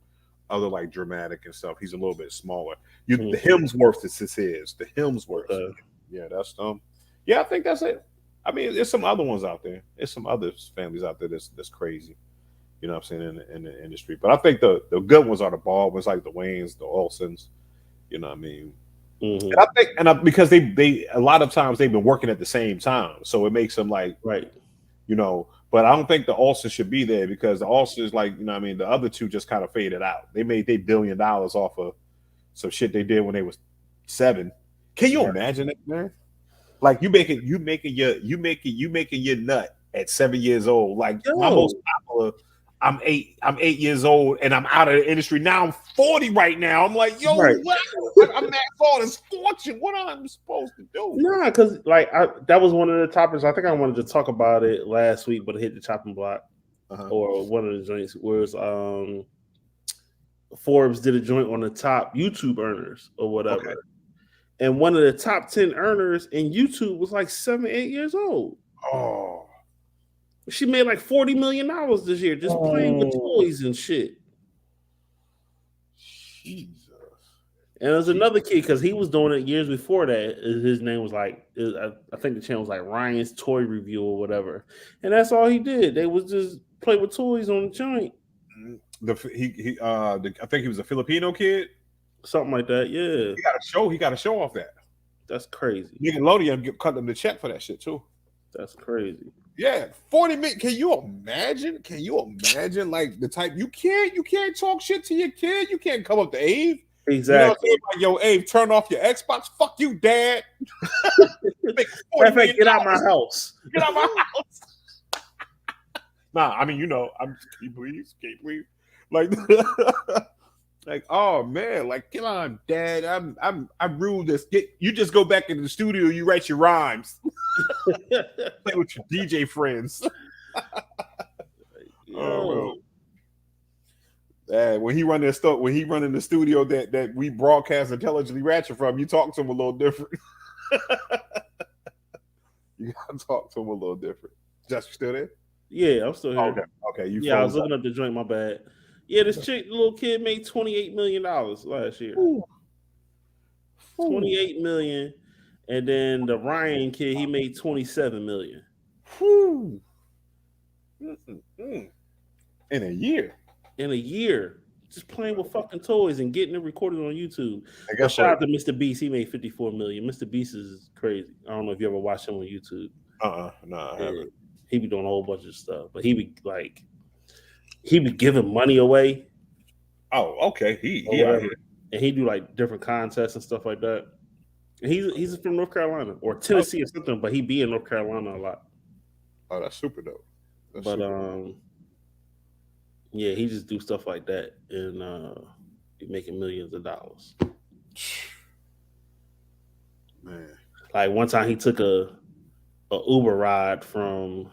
like dramatic and stuff. He's a little bit smaller. The Hemsworth is his. The Hemsworth. Yeah, that's yeah, I think that's it. I mean, there's some other ones out there. There's some other families out there that's crazy. You know what I'm saying, in the industry. But I think the good ones are the Baldwins, like the Wayans, the Olsons. You know what I mean? And I think, because they a lot of times they've been working at the same time, so it makes them like, right. You know, but I don't think the Olsons should be there because the Olsons, like, you know what I mean, the other two just kind of faded out. They made $1 billion off of some shit they did when they was 7. Can you imagine it, man? Like you making your nut at 7 years old. Like my most popular, I'm 8 years old and I'm out of the industry. Now I'm 40 right now. I'm like, yo, wow, I'm at all this fortune. What am I supposed to do? Nah, because like that was one of the topics. I think I wanted to talk about it last week, but it hit the chopping block. Or one of the joints where Forbes did a joint on the top YouTube earners or whatever. Okay. And one of the top 10 earners in YouTube was like 7, 8 years old. Oh. She made like $40 million this year just playing with toys and shit. Jesus. And there's another kid because he was doing it years before that. His name was like, I think the channel was like Ryan's Toy Review or whatever. And that's all he did. They was just play with toys on the joint. I think he was a Filipino kid. Something like that, yeah. He got to show off that. That's crazy. Nickelodeon cut them the check for that shit too. That's crazy. Yeah, 40 minutes. Can you imagine? Like the type you can't talk shit to your kid. You can't come up to Abe. Exactly. You know like, yo, Abe, turn off your Xbox. Fuck you, Dad. Get out my house. Get out my house. Nah, I mean, I'm can't believe. Like like, oh man, like, come on, Dad. I rule this. You just go back into the studio, you write your rhymes. Play with your DJ friends. Oh, when he run in the studio that we broadcast Intelligently Ratchet from, you talk to him a little different. You gotta talk to him a little different. Just still there? Yeah, I'm still here. Okay. I was looking up the joint. My bad. Yeah, this little kid made $28 million last year. Ooh. 28 million, and then the Ryan kid, he made 27 million. In a year, just playing with fucking toys and getting it recorded on YouTube. Shout out to Mr. Beast. He made 54 million. Mr. Beast is crazy. I don't know if you ever watched him on YouTube. No, I haven't. He be doing a whole bunch of stuff, but he be giving money away. Oh, okay. And he do like different contests and stuff like that. And he's from North Carolina or Tennessee or something, but he be in North Carolina a lot. Oh, that's super dope. Yeah, he just do stuff like that and be making millions of dollars. Man, like one time he took a Uber ride from,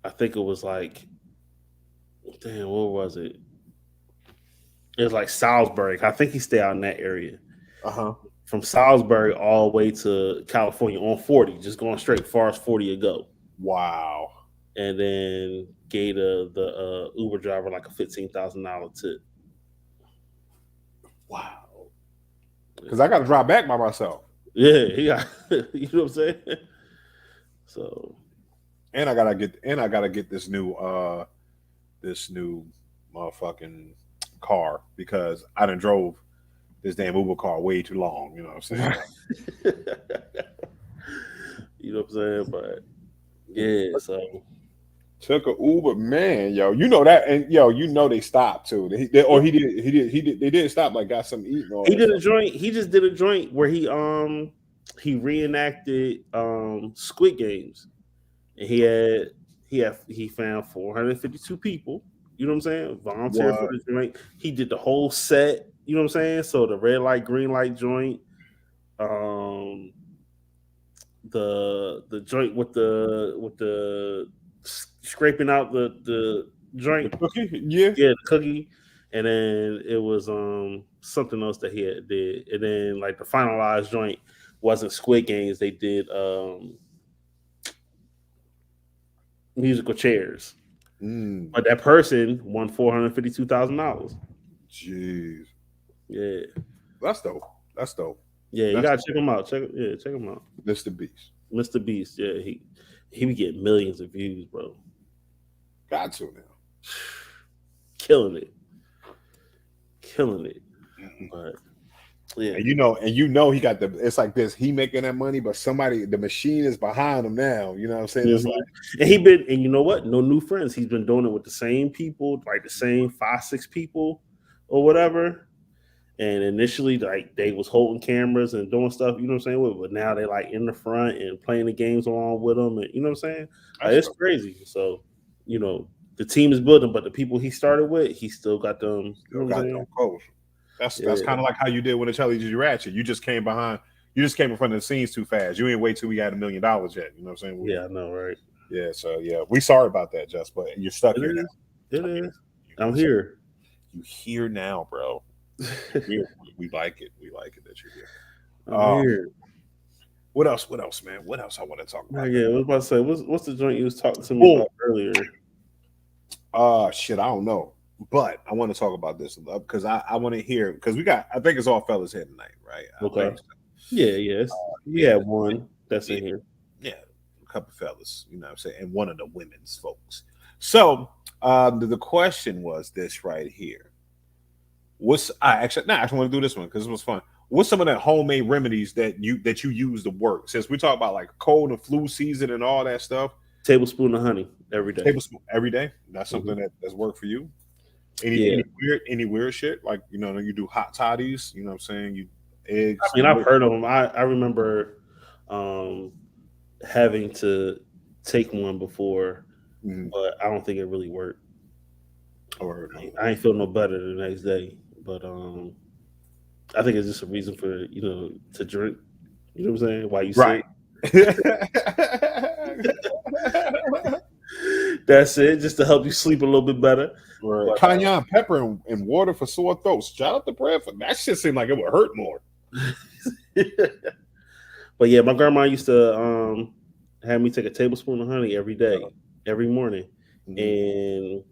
I think it was like, damn, what was it? It was like Salisbury. I think he stayed out in that area. From Salisbury all the way to California on 40, just going straight far as 40 to go. Wow. And then gave the Uber driver like a $15,000 tip. Wow. Because I got to drive back by myself. Yeah, he got. You know what I'm saying? So, and I gotta get this new motherfucking car because I done drove this damn Uber car way too long. You know what I'm saying? you know what I'm saying? But yeah, so took a Uber, man, yo. You know that, and yo, you know they stopped too. He did. They didn't stop. Like got something eating. All he that did stuff. a joint. He just did a joint where he reenacted Squid Games, and he found 452 people. You know what I'm saying? Volunteer for the joint. He did the whole set. You know what I'm saying? So the red light, green light joint. The joint with the scraping out the joint. The cookie, yeah, the cookie, and then it was something else that he had did, and then like the finalized joint wasn't Squid Games. They did musical chairs, but that person won $452,000. Jeez, yeah, that's dope. That's dope. Yeah, you gotta check him out. Check him out. Mr. Beast. Mr. Beast. Yeah, he be getting millions of views, bro. Got to now. Killing it. But yeah, and you know he got the. It's like this. He making that money, but the machine is behind him now. You know what I'm saying? It's like, and you know what? No new friends. He's been doing it with the same people, like the same 5-6 people, or whatever. And initially, like they was holding cameras and doing stuff, you know what I'm saying? But now they like in the front and playing the games along with them, and you know what I'm saying? Like, it's crazy. So, the team is building, but the people he started with, he still got them. You know got them close. That's kind of like how you did when the Charlie G. Ratchet. You just came behind. You just came in front of the scenes too fast. You ain't wait till we had $1 million yet. You know what I'm saying? Yeah, I know, right? Yeah. So yeah, we sorry about that, Just. But you're stuck here now. It is. I'm here. You here now, bro. we like it. We like it that you're here. I'm here. What else, man? What else I want to talk about? Yeah, I was about to say, what's the joint you was talking to me about earlier? Shit, I don't know. But I want to talk about this because I want to hear, because I think it's all fellas here tonight, right? Okay. Yes. We have one that's in here. Yeah, a couple fellas, you know what I'm saying, and one of the women's folks. So the question was this right here. I actually want to do this one because it was fun. What's some of that homemade remedies that you use to work? Since we talk about like cold and flu season and all that stuff. Tablespoon of honey every day. Tablespoon every day. That's something that's worked for you. Any weird shit, like you do hot toddies. You know what I'm saying? You eggs. I mean, I've heard of them. I remember having to take one before, but I don't think it really worked. I ain't feel no better the next day. But I think it's just a reason for to drink. You know what I'm saying? Why you right? That's it, just to help you sleep a little bit better. Cayenne pepper and water for sore throats. Shout out to Bradford. That shit seemed like it would hurt more. But yeah, my grandma used to have me take a tablespoon of honey every day, every morning, and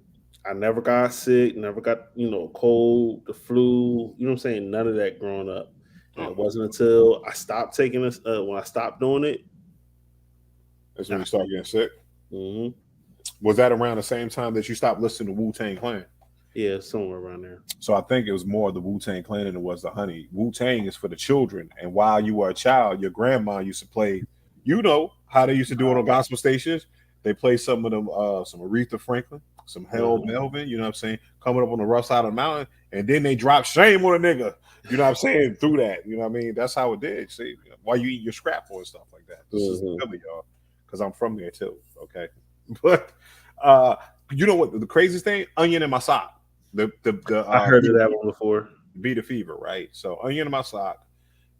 I never got sick, never got, cold, the flu, you know what I'm saying? None of that growing up. And it wasn't until I stopped taking this, when I stopped doing it. That's when you start getting sick? Mm-hmm. Was that around the same time that you stopped listening to Wu-Tang Clan? Yeah, somewhere around there. So I think it was more the Wu-Tang Clan than it was the honey. Wu-Tang is for the children. And while you were a child, your grandma used to play, how they used to do it on gospel stations. They play some of them, some Aretha Franklin, some Harold Melvin, you know what I'm saying, coming up on the rough side of the mountain, and then they drop shame on a nigga, you know what I'm saying, through that, you know what I mean? That's how it did. See, while you eat your scrap and stuff like that. This is Philly, y'all, because I'm from there too, okay? But you know what the craziest thing? Onion in my sock. I heard of that one before. Beat the fever, right? So onion in my sock,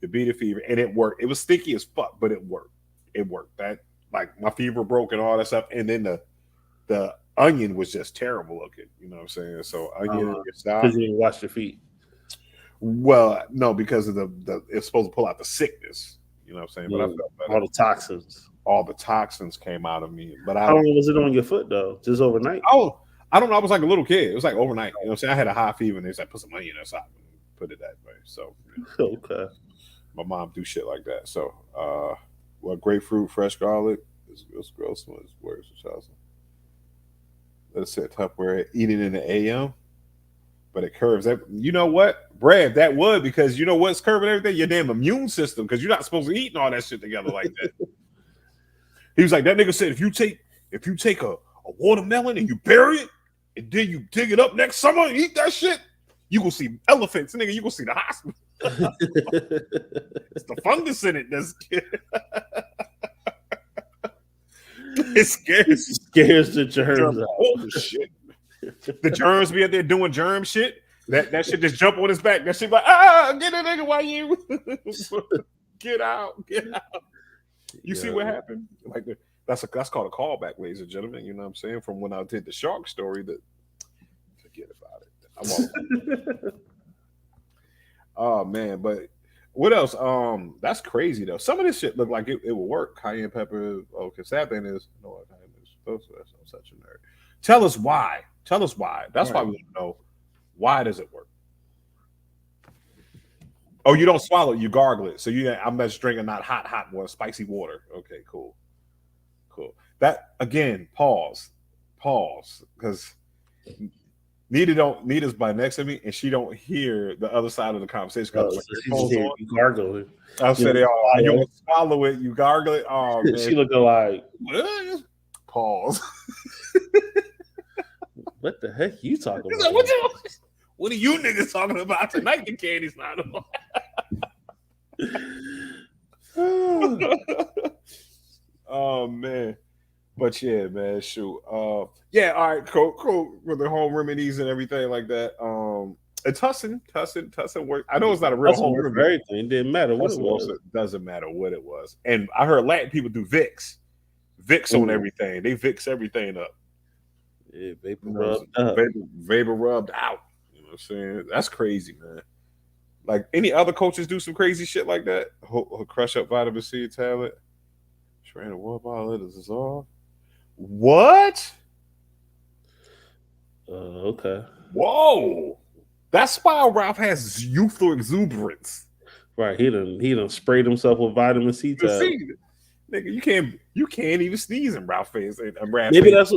the beat the fever, and it worked. It was sticky as fuck, but it worked. It worked. That, like, my fever broke and all that stuff, and then the onion was just terrible looking. You know what I'm saying? So onion in your sock. Because you didn't wash your feet. Well, no, because of the it's supposed to pull out the sickness. You know what I'm saying? But I felt better. All the toxins. All the toxins came out of me. But how long was it on your foot though? Just overnight? Oh, I don't know. I was like a little kid. It was like overnight. You know what I'm saying? I had a high fever, and they said put some onion in the sock and put it that way. So okay. My mom do shit like that. So, grapefruit, fresh garlic. It's gross when it's worse. Let's say Tupperware. Eat it in the AM, but it curves. You know what, Brad? That would, because you know what's curving everything? Your damn immune system, because you're not supposed to eat all that shit together like that. He was like, that nigga said, if you take a watermelon and you bury it, and then you dig it up next summer and eat that shit, you gonna see elephants, nigga. You gonna see the hospital. It's the fungus in it that's it scares the germs out. Oh shit. The germs be out there doing germ shit. That shit just jump on his back. That shit like, get a nigga, why you get out. You see what happened? Like that's called a callback, ladies and gentlemen. You know what I'm saying? From when I did the shark story, that forget about it. Oh man, but what else? That's crazy though. Some of this shit look like it will work. Cayenne pepper. Okay, sad thing is, no, I'm such a nerd. Tell us why. That's why we want to know. Why does it work? Oh, you don't swallow it, you gargle it. So I'm just drinking not hot water, spicy water. Okay, cool. That again, pause, because Nita's by next to me, and she don't hear the other side of the conversation. You gargle it. I said, you don't swallow it, you gargle it. Oh man, she look like pause. What the heck you talking about? What are you niggas talking about tonight? The candy's not on. Oh man. But yeah, man, shoot. Yeah, all right, cool with the home remedies and everything like that. And Tussin worked. I know it's not a real home remedy. Everything. It didn't matter what it was. It doesn't matter what it was. And I heard Latin people do Vicks on everything. They Vicks everything up. Yeah, vapor rubbed up. Vapor rubbed out. You know what I'm saying? That's crazy, man. Like any other coaches do some crazy shit like that. He'll crush up vitamin C tablet. Strain a water bottle, let it dissolve. What? Okay. Whoa. That's why Ralph has youthful exuberance. Right. He done sprayed himself with vitamin C tablet. Nigga, you can't even sneeze in Ralph face. Maybe that's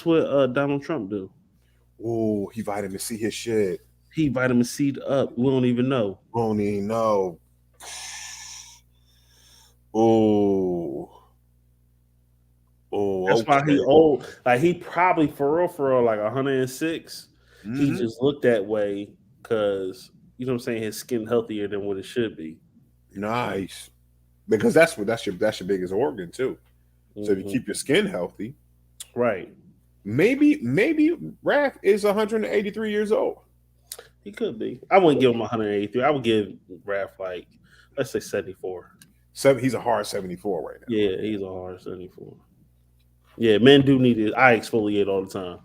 what Donald Trump do. Oh, he vitamin C his shit. He vitamin C'd up. We don't even know. Oh, that's why he's old. Like he probably for real, like 106. Mm-hmm. He just looked that way because you know what I'm saying. His skin healthier than what it should be. Nice, because that's your biggest organ too. Mm-hmm. So if you keep your skin healthy, right? Maybe Raph is 183 years old. He could be. I wouldn't give him 183. I would give Raph like let's say 74. He's a hard 74 right now. Yeah, he's a hard 74. Yeah, men do need it. I exfoliate all the time.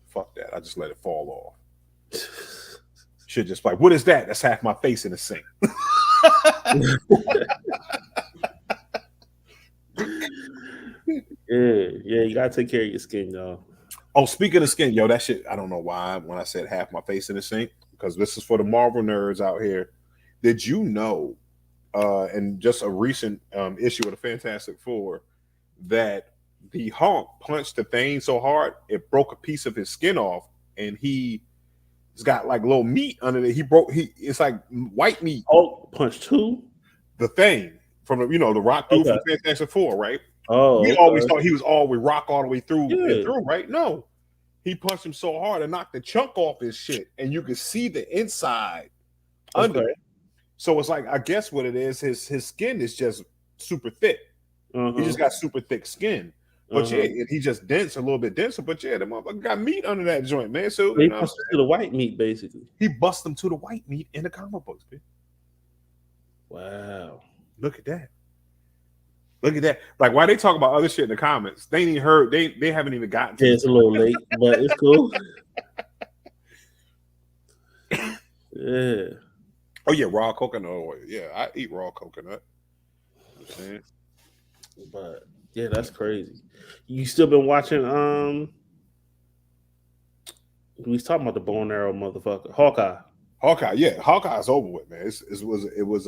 Fuck that. I just let it fall off. Should just like, what is that? That's half my face in the sink. Yeah, you gotta take care of your skin, y'all. Oh, speaking of skin, that shit, I don't know why when I said half my face in the sink, because this is for the Marvel nerds out here. Did you know, in just a recent issue of the Fantastic Four, that the Hulk punched the Thing so hard it broke a piece of his skin off, and he's got like little meat under it. It's like white meat. Hulk punched who? The Thing from the Rock dude from Fantastic Four, right? Oh, we always thought he was all with Rock all the way through and through, right? No, he punched him so hard and knocked the chunk off his shit, and you could see the inside under it. So it's like, I guess what it is, his skin is just super thick. He just got super thick skin. But he just dense, a little bit denser. But yeah, the motherfucker got meat under that joint, man. So he bust him to the white meat, basically. He bust them to the white meat in the comic books, man. Wow. Look at that. Like, why they talk about other shit in the comments? They ain't even heard. They haven't even gotten to it. It's a little late, but it's cool. Yeah. Oh yeah, raw coconut oil. Yeah, I eat raw coconut. But yeah, that's crazy. You still been watching? We was talking about the bow and arrow motherfucker, Hawkeye. Hawkeye, yeah, Hawkeye's over with, man. It was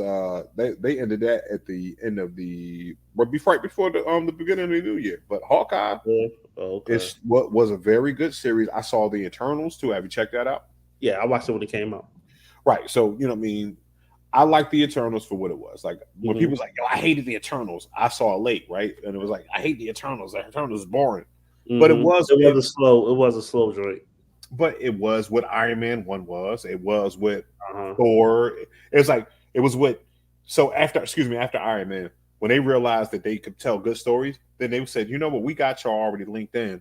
they ended that at the end of the right before the beginning of the new year. But Hawkeye is what was a very good series. I saw the Eternals too. Have you checked that out? Yeah, I watched it when it came out. Right. So you know what I mean. I like the Eternals for what it was. Like when people was like, "Yo, I hated the Eternals," I saw it late, right? And it was like, "I hate the Eternals. The Eternals is boring." But it was a slow joint. But it was what Iron Man 1 was. It was what Thor. It was like it was what. So after Iron Man, when they realized that they could tell good stories, then they said, "You know what? We got y'all already linked in.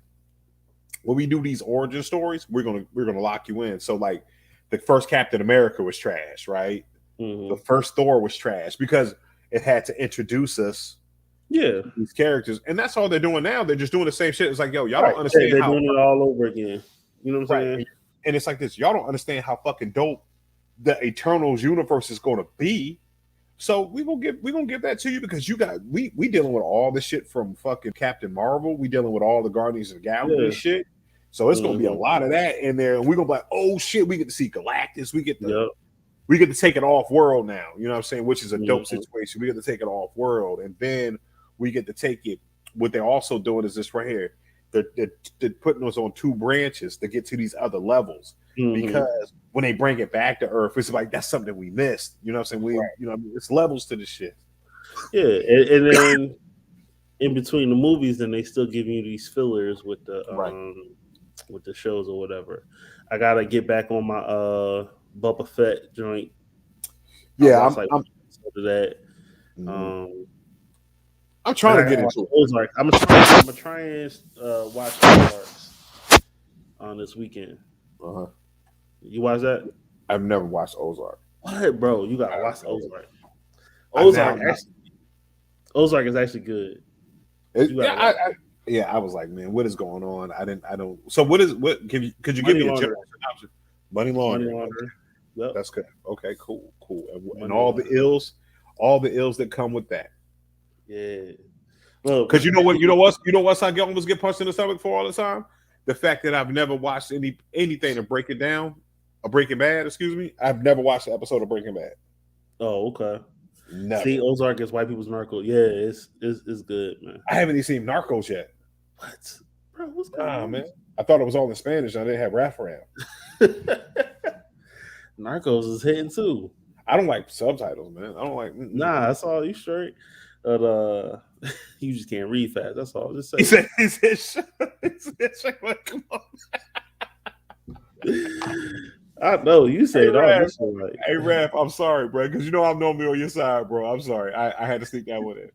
When we do these origin stories, we're gonna lock you in." So like the first Captain America was trash, right? The first Thor was trash because it had to introduce us. Yeah, these characters, and that's all they're doing now. They're just doing the same shit. It's like, yo, y'all don't understand. They're doing it all over again. You know what I'm saying? And it's like this. Y'all don't understand how fucking dope the Eternals universe is going to be. So we gonna give that to you because we dealing with all the shit from fucking Captain Marvel. We dealing with all the Guardians of the Galaxy shit. So it's gonna be a lot of that in there, and we're gonna be like, oh shit, we get to see Galactus. We get to take it off world now. You know what I'm saying? Which is a dope situation. We get to take it off world, and then we get to take it. What they're also doing is this right here. They're putting us on two branches to get to these other levels because when they bring it back to Earth, it's like that's something we missed. You know what I'm saying? You know, it's levels to the shit. Yeah, and then in between the movies, then they still giving you these fillers with the shows or whatever. I gotta get back on my Boba Fett joint. Yeah, I'm that. I'm trying to get into Ozark. I'm gonna try and watch Ozark on this weekend. You watch that? I've never watched Ozark. What, bro? You gotta watch Ozark. Ozark is actually good. I was like, man, what is going on? I don't. So what could you give me a general synopsis? Money laundering. Yep. That's good. Okay, cool. And all the ills that come with that. Yeah. Because you know what I almost get punched in the stomach for all the time? The fact that I've never watched anything to break it down, Breaking Bad, excuse me. I've never watched an episode of Breaking Bad. Oh, okay. Never. See, Ozark is white people's Narcos. Yeah, it's good, man. I haven't even seen Narcos yet. What? Bro, what's going on? Man. I thought it was all in Spanish. I didn't have wraparound. Narcos is hitting too. I don't like subtitles, man. I don't like. Nah, that's all. You straight. But you just can't read fast. That's all. Just say. He said, come on. I know you say it all. Right. Hey, Raph, I'm sorry, bro, because you know I'm normally on your side, bro. I'm sorry. I had to sneak that one in.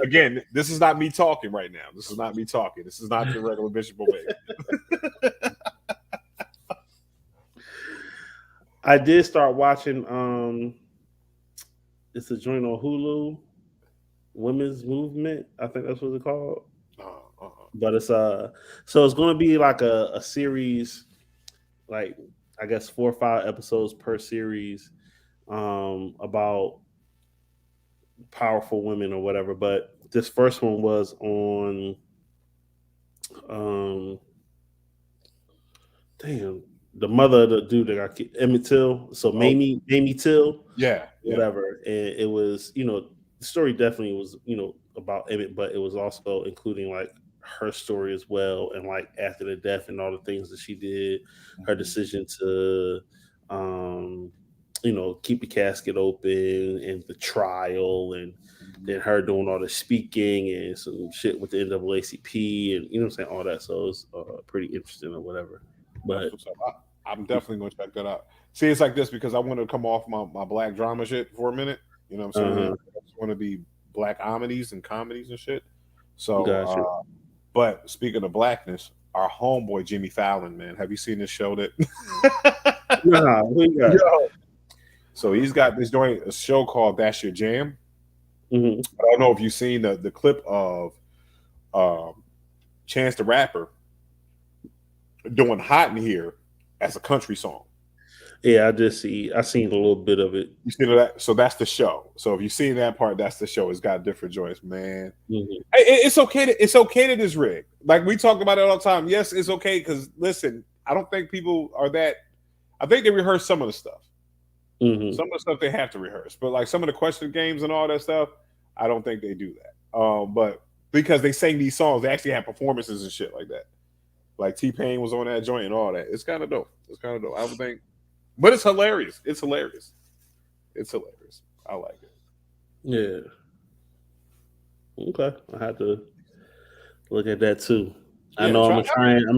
Again, this is not me talking right now. This is not me talking. This is not the regular Bishop Omega. I did start watching. It's a joint on Hulu, Women's Movement. I think that's what it's called. But it's so it's going to be like a series, like I guess 4 or 5 episodes per series, about powerful women or whatever. But this first one was on, the mother of the dude that got Emmett Till. So Mamie Till, whatever. And it was, the story definitely was, about Emmett, but it was also including like her story as well, and like after the death and all the things that she did, her decision to keep the casket open and the trial, and then her doing all the speaking and some shit with the NAACP and all that. So it was pretty interesting or whatever. But I'm definitely going to check that out. See, it's like this because I want to come off my black drama shit for a minute. You know what I'm saying? I just want to be black comedies and shit. So, but speaking of blackness, our homeboy Jimmy Fallon, man, have you seen this show that? So he's got this doing a show called That's Your Jam. I don't know if you've seen the clip of Chance the Rapper doing Hot in Here as a country song. Yeah, I seen a little bit of it. You see that? So that's the show. So if you've seen that part, that's the show. It's got different joints, man. It's okay that it's rigged. Like we talk about it all the time. Yes, it's okay because listen, I don't think people are that. I think they rehearse some of the stuff. Mm-hmm. Some of the stuff they have to rehearse, but like some of the question games and all that stuff, I don't think they do that. But because they sing these songs, they actually have performances and shit like that. Like T-Pain was on that joint and all that. It's kind of dope. I would think, but it's hilarious. It's hilarious. I like it. Yeah. Okay, I have to look at that too. Yeah, I know I'm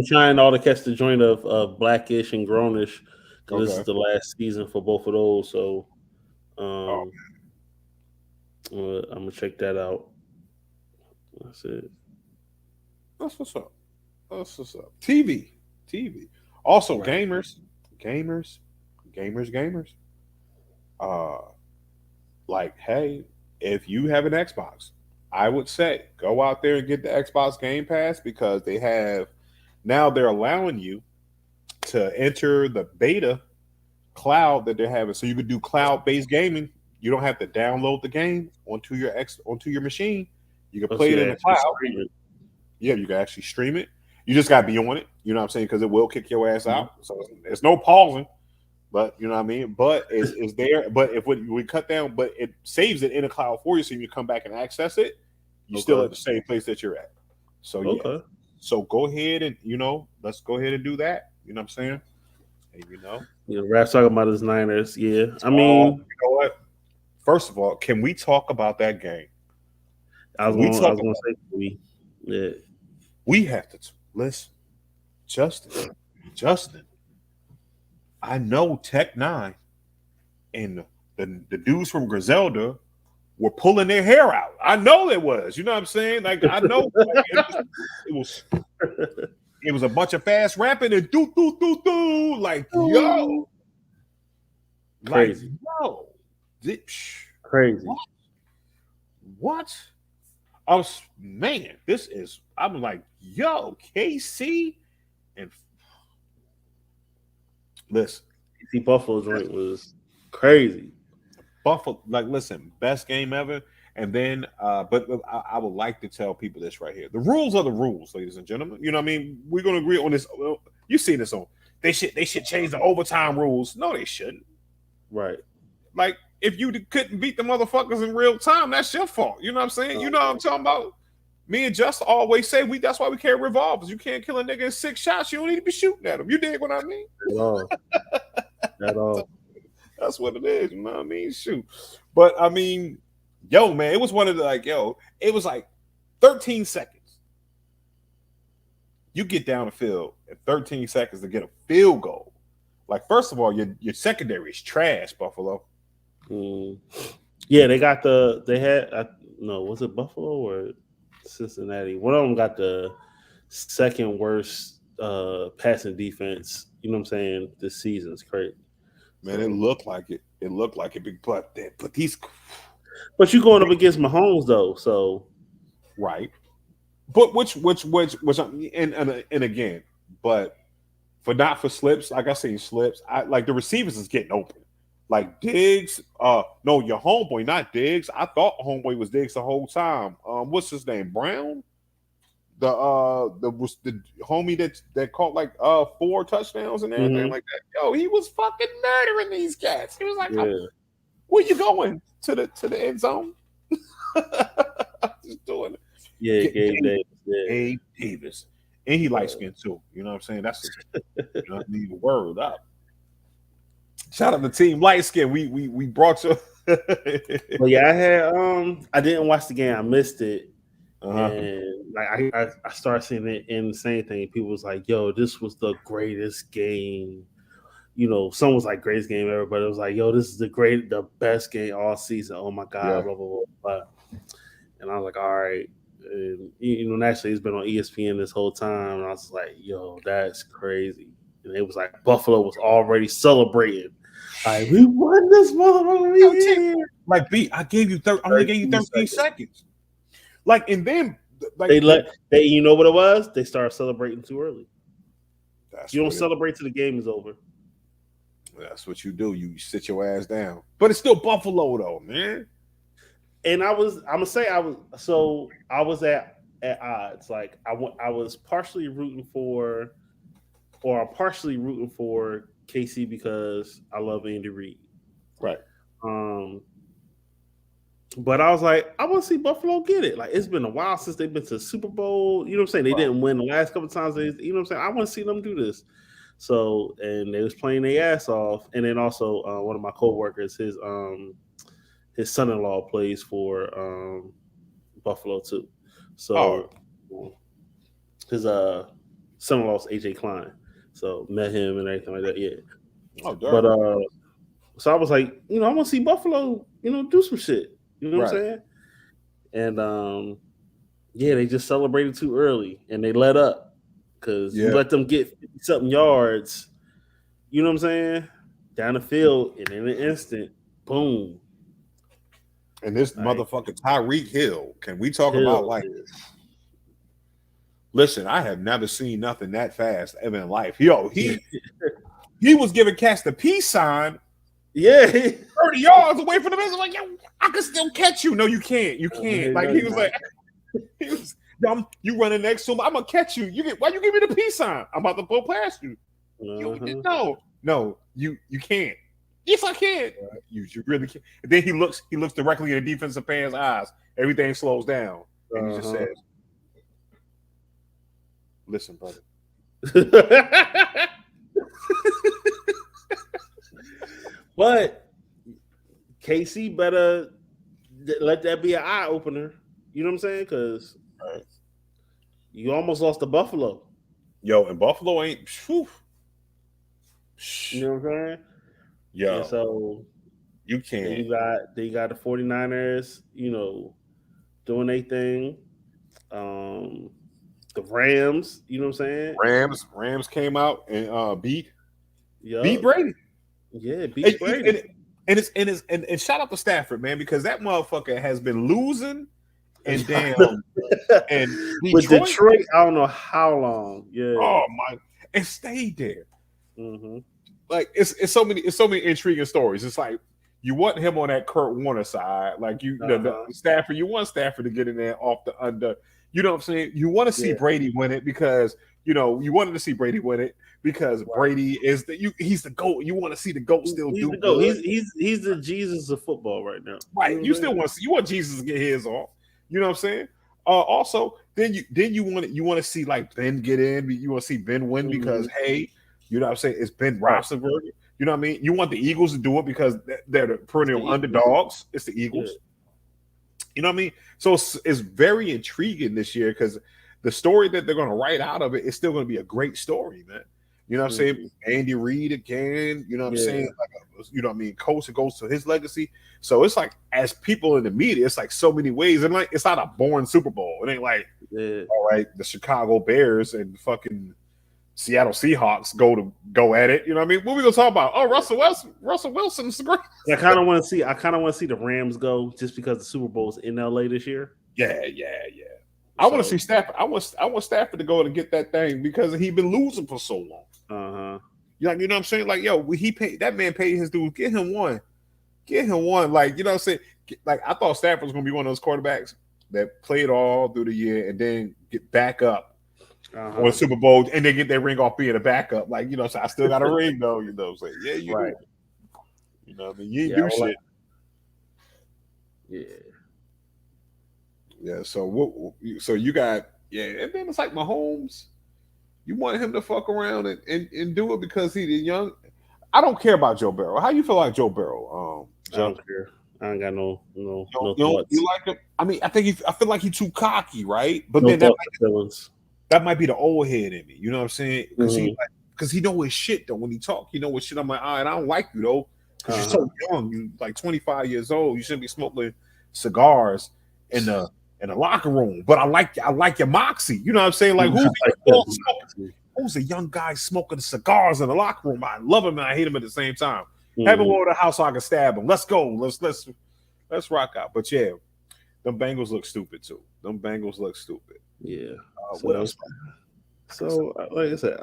trying all to catch the joint of Blackish and Grownish because this is the last season for both of those. So, I'm gonna check that out. That's it. That's what's up. TV. Also, right. gamers. Like, hey, if you have an Xbox, I would say go out there and get the Xbox Game Pass because they're allowing you to enter the beta cloud that they're having, so you could do cloud-based gaming. You don't have to download the game onto your machine. You can play it in the cloud. Yeah, you can actually stream it. You just gotta be on it. You know what I'm saying? Because it will kick your ass out. So there's no pausing. But you know what I mean? But it's there. But if we cut down, but it saves it in the cloud for you, so you come back and access it, you're still at the same place that you're at. So yeah. So go ahead and let's go ahead and do that. You know what I'm saying? And, Rap's talking about his Niners. Yeah, I mean, you know what? First of all, can we talk about that game? I was going to say we have to listen, Justin. I know Tech-9 and the dudes from Griselda were pulling their hair out. I know it was. You know what I'm saying? Like I know it was a bunch of fast rapping and do. Like yo, crazy. Like, yo, crazy. What? I'm like, yo, KC and listen, KC Buffalo joint was crazy. Buffalo, like, listen, best game ever. And then, but I would like to tell people this right here. The rules are the rules, ladies and gentlemen. You know what I mean? We're going to agree on this. You've seen this on. They should change the overtime rules. No, they shouldn't. Right. Like, if you couldn't beat the motherfuckers in real time, that's your fault. You know what I'm saying? You know what I'm talking about? Me and Just always say that's why we carry revolvers. You can't kill a nigga in 6 shots. You don't need to be shooting at him. You dig what I mean? At all. That's what it is. You know what I mean? Shoot. But I mean, yo, man, it was one of the it was like 13 seconds. You get down the field in 13 seconds to get a field goal. Like, first of all, your secondary is trash, Buffalo. Yeah, was it Buffalo or Cincinnati? One of them got the second worst passing defense. You know what I'm saying? This season is crazy. Man, it looked like it. It looked like it, but these. But you're going up against Mahomes though, so right. But which and again, but for slips, like I seen slips. I like the receivers is getting open. Like Diggs, no, your homeboy, not Diggs. I thought homeboy was Diggs the whole time. What's his name? Brown? The homie that caught like 4 touchdowns and everything like that. Yo, he was fucking murdering these cats. He was like, where you going? To the end zone? Just doing it. Yeah, Gabe Davis. And he light skinned too. You know what I'm saying? That's need a word up. Shout out to Team Light Skin. We brought you. Well, yeah, I didn't watch the game. I missed it. And like I started seeing it in the same thing. People was like, yo, this was the greatest game. You know, some was like greatest game ever, but it was like, yo, this is the best game all season. Oh my God, blah, blah, blah, blah. And I was like, all right. And, naturally it's been on ESPN this whole time. And I was like, yo, that's crazy. And it was like Buffalo was already celebrating. Like, we won this motherfucker. Like B, I gave you 13 seconds. Like, and then like they you know what it was? They started celebrating too early. You don't celebrate till the game is over. That's what you do. You sit your ass down. But it's still Buffalo though, man. And I was at odds. Like I was partially rooting for KC because I love Andy Reid. Right. But I was like, I want to see Buffalo get it. Like, it's been a while since they've been to the Super Bowl. You know what I'm saying? They didn't win the last couple of times. You know what I'm saying? I want to see them do this. So, and they was playing their ass off. And then also, one of my coworkers, his son-in-law plays for Buffalo too. So, his son-in-law's AJ Klein. So met him and everything like that. Yeah. But so I was like, I want to see Buffalo, do some shit. You know what I'm saying? And they just celebrated too early and they let up because you let them get 50-something yards. You know what I'm saying? Down the field, and in an instant, boom. And this motherfucker Tyreek Hill, can we talk about like? Listen, I have never seen nothing that fast ever in life. He was giving cats the peace sign. Yeah, 30 yards away from the base. Like, yo, I can still catch you. No, you can't. You can't. Like he was like, you running next to him. I'm gonna catch you. Why you give me the peace sign? I'm about to pull past you. No, you can't. Yes, I can. You really can't. And then he looks directly in the defensive fan's eyes. Everything slows down, and he just says, "Listen, brother." But KC better let that be an eye opener. You know what I'm saying? Because you almost lost to Buffalo. Yo, and Buffalo ain't. Whew. You know what I'm saying? Yo, and so you can't. You got the 49ers, doing their thing. The Rams, you know what I'm saying? Rams came out and beat Brady. Yeah, beat Brady. And shout out to Stafford, man, because that motherfucker has been losing and damn and with Detroit, I don't know how long. Yeah. Oh my, and stayed there. Mm-hmm. Like it's so many intriguing stories. It's like you want him on that Kurt Warner side, like the Stafford. You want Stafford to get in there off the under. You know what I'm saying? You want to see Brady win it because you wanted to see Brady win it because Brady is he's the GOAT. You want to see the GOAT still do the GOAT. He's the Jesus of football right now. Right. You still want Jesus to get his off. You know what I'm saying? Also, then you want to see like Ben get in. You want to see Ben win because hey, you know what I'm saying? It's Ben Roethlisberger. You know what I mean? You want the Eagles to do it because they're the perennial underdogs. It's the Eagles. Yeah. You know what I mean? So it's very intriguing this year because the story that they're going to write out of it is still going to be a great story, man. You know what I'm saying? Andy Reid again. You know what I'm saying? Like you know what I mean? Coach that goes to his legacy. So it's like as people in the media, it's like so many ways, and like it's not a boring Super Bowl. It ain't like all right, the Chicago Bears and fucking Seattle Seahawks go at it. You know what I mean? What we gonna talk about? Oh, Russell Wilson's great. I kind of want to see the Rams go just because the Super Bowl's in LA this year. Yeah. I want to see Stafford. I want Stafford to go and get that thing because he's been losing for so long. You know what I'm saying? Like, yo, that man paid his dues. Get him one. Like, you know what I'm saying? Like, I thought Stafford was gonna be one of those quarterbacks that played all through the year and then get back up on the Super Bowl and then get their ring off being a backup. Like, you know, so I still got a ring though. You know what I'm saying? Yeah, you right. Do. You know what I mean? You do shit. Yeah. So you got and then it's like Mahomes. You want him to fuck around and do it because he's young. I don't care about Joe Burrow. How you feel like Joe Burrow? I don't care. I ain't got no thoughts. You like him? I mean, I feel like he's too cocky, right? But then that might be the old head in me. You know what I'm saying? Because he know his shit though. When he talk, he know his shit. I'm like, all right, I don't like you though. Because you're so young. You like 25 years old. You shouldn't be smoking cigars in the locker room. But I like your moxie. You know what I'm saying? Like who's a young guy smoking cigars in the locker room? I love him and I hate him at the same time. Have him over the house so I can stab him. Let's go. Let's rock out. But yeah, them Bengals look stupid too. Yeah. What else? So like I said,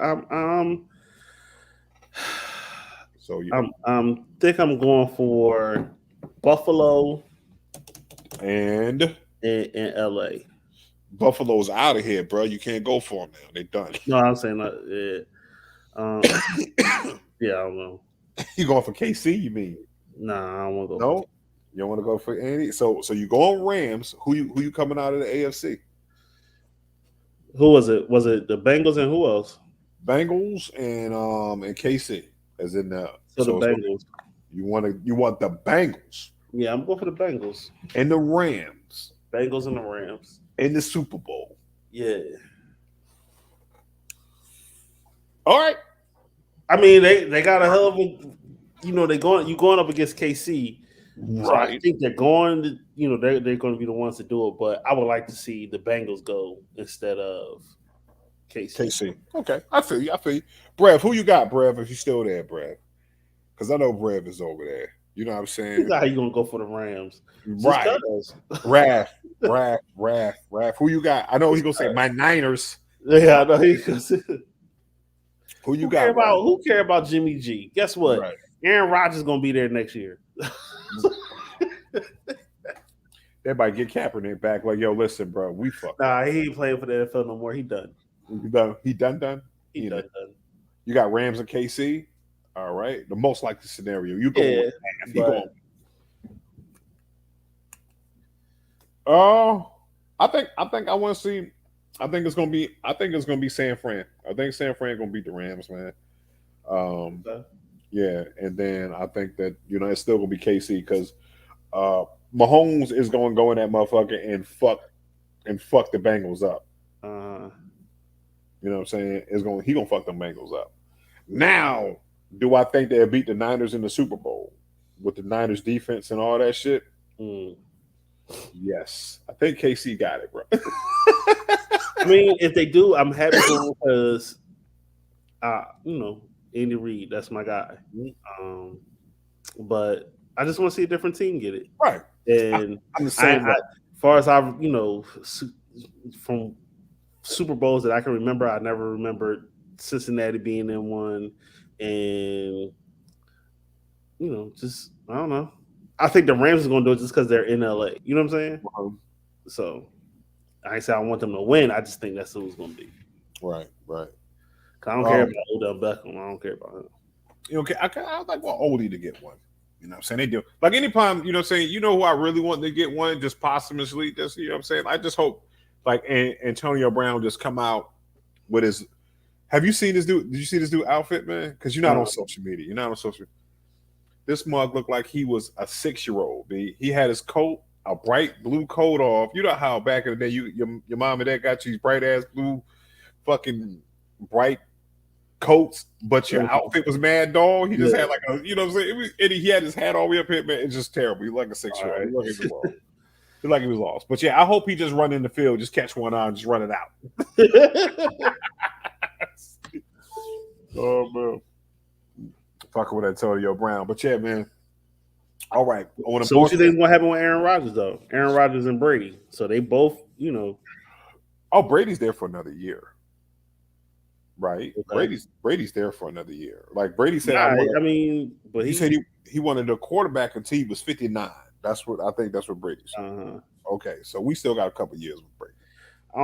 think I'm going for Buffalo and LA. Buffalo's out of here, bro. You can't go for them now. They're done. No, I'm saying yeah, I don't know. You going for KC? You mean? Nah, I don't want to go. No, you don't want to go for any. So you go on Rams. Who you coming out of the AFC? Who was it? Was it the Bengals and who else? Bengals and KC as in the Bengals. You want the Bengals? Yeah, I'm going for the Bengals and the Rams. Bengals and the Rams in the Super Bowl. Yeah. All right. I mean, they got a hell of a, you going up against KC. Right. So I think they're going to, they're going to be the ones to do it. But I would like to see the Bengals go instead of KC. Okay, I feel you. Brev, who you got, Brev? If you still there, Brev? Because I know Brev is over there. You know what I'm saying? How you gonna go for the Rams? Right. Raph. Who you got? I know he's gonna say my Niners. Yeah, I know he's gonna say. Who you got? Who care about Jimmy G? Guess what? Right. Aaron Rodgers is gonna be there next year. Everybody get Kaepernick back. Like, yo, listen, bro, we fuck. Nah, he ain't playing for the NFL no more. He done. He done. He done. You got Rams and KC. All right, the most likely scenario. You go. Yeah, he going. Oh, I think I want to see. I think it's gonna be San Fran. I think San Fran gonna beat the Rams, man. Yeah, and then I think that it's still gonna be KC because Mahomes is gonna go in that motherfucker and fuck the Bengals up. You know what I'm saying? He gonna fuck them Bengals up. Now, do I think they'll beat the Niners in the Super Bowl with the Niners defense and all that shit? Yes, I think KC got it, bro. I mean, if they do, I'm happy because, Andy Reid, that's my guy. But I just want to see a different team get it. Right. And I'm the same. As far as from Super Bowls that I can remember, I never remembered Cincinnati being in one. And, just, I don't know. I think the Rams is going to do it just because they're in LA. You know what I'm saying? So, I ain't say I want them to win. I just think that's who it's going to be. Right. I don't care about Odell Beckham. I don't care about him. Okay, I like want Odie to get one. You know what I'm saying? They do. Like anytime, you know what I'm saying, who I really want to get one, just posthumously, just, you know what I'm saying? I just hope, like, Antonio Brown just come out with his. Have you seen this dude? Did you see this dude outfit, man? Because you're not on social media. You're not on social media. This mug looked like he was a 6-year-old. He had his coat, a bright blue coat off. You know how back in the day, your mom and dad got you these bright ass blue, fucking bright coats, but your outfit was mad dog. He just had like a, you know what I'm saying? And he had his hat all the way up here, man. It's just terrible. He's like a 6-year-old. Right. He like he was lost. But yeah, I hope he just run in the field, just catch one eye and just run it out. Oh man. Fucking with Antonio Brown. But yeah, man. All right. So what you think what happened with Aaron Rodgers though? Aaron Rodgers and Brady. So they both, Oh, Brady's there for another year. Right? Okay. Brady's there for another year. Like Brady said, but he said he wanted a quarterback until he was 59. That's what Brady said. Okay, so we still got a couple years with Brady. I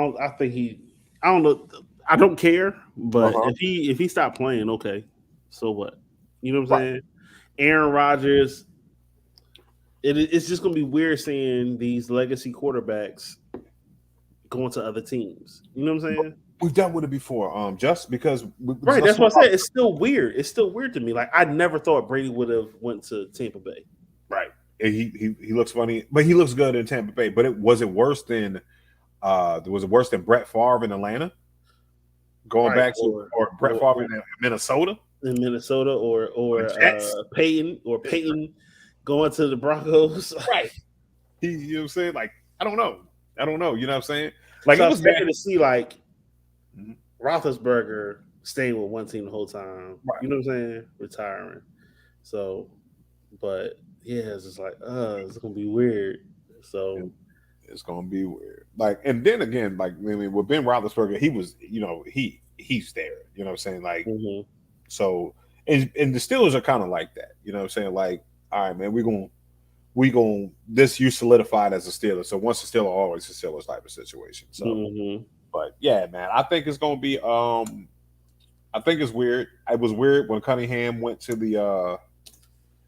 don't know. I don't care, but if he stopped playing, okay. So what? You know what I'm saying? Aaron Rodgers. It's just gonna be weird seeing these legacy quarterbacks going to other teams. You know what I'm saying? We've dealt with it before, just because. Right, that's what I said. It's still weird. It's still weird to me. Like I never thought Brady would have went to Tampa Bay. Right, and he looks funny, but he looks good in Tampa Bay. But was it worse than Brett Favre in Atlanta? Going back to or Brett Favre in Minnesota? In Minnesota, or Peyton going to the Broncos. Right. You know what I'm saying? Like I don't know. You know what I'm saying? Like so it was better to see like Roethlisberger staying with one team the whole time. Right. You know what I'm saying? Retiring. So, but yeah, it's just like, it's gonna be weird. So it's gonna be weird. Like, and then again, like with Ben Roethlisberger, he was, he's there. You know what I'm saying? Like, so and the Steelers are kind of like that. You know what I'm saying? Like, all right, man, we going this you solidified as a Steeler. So once a Steeler, always a Steelers type of situation. So, but yeah, man, I think it's gonna be. I think it's weird. It was weird when Cunningham went to the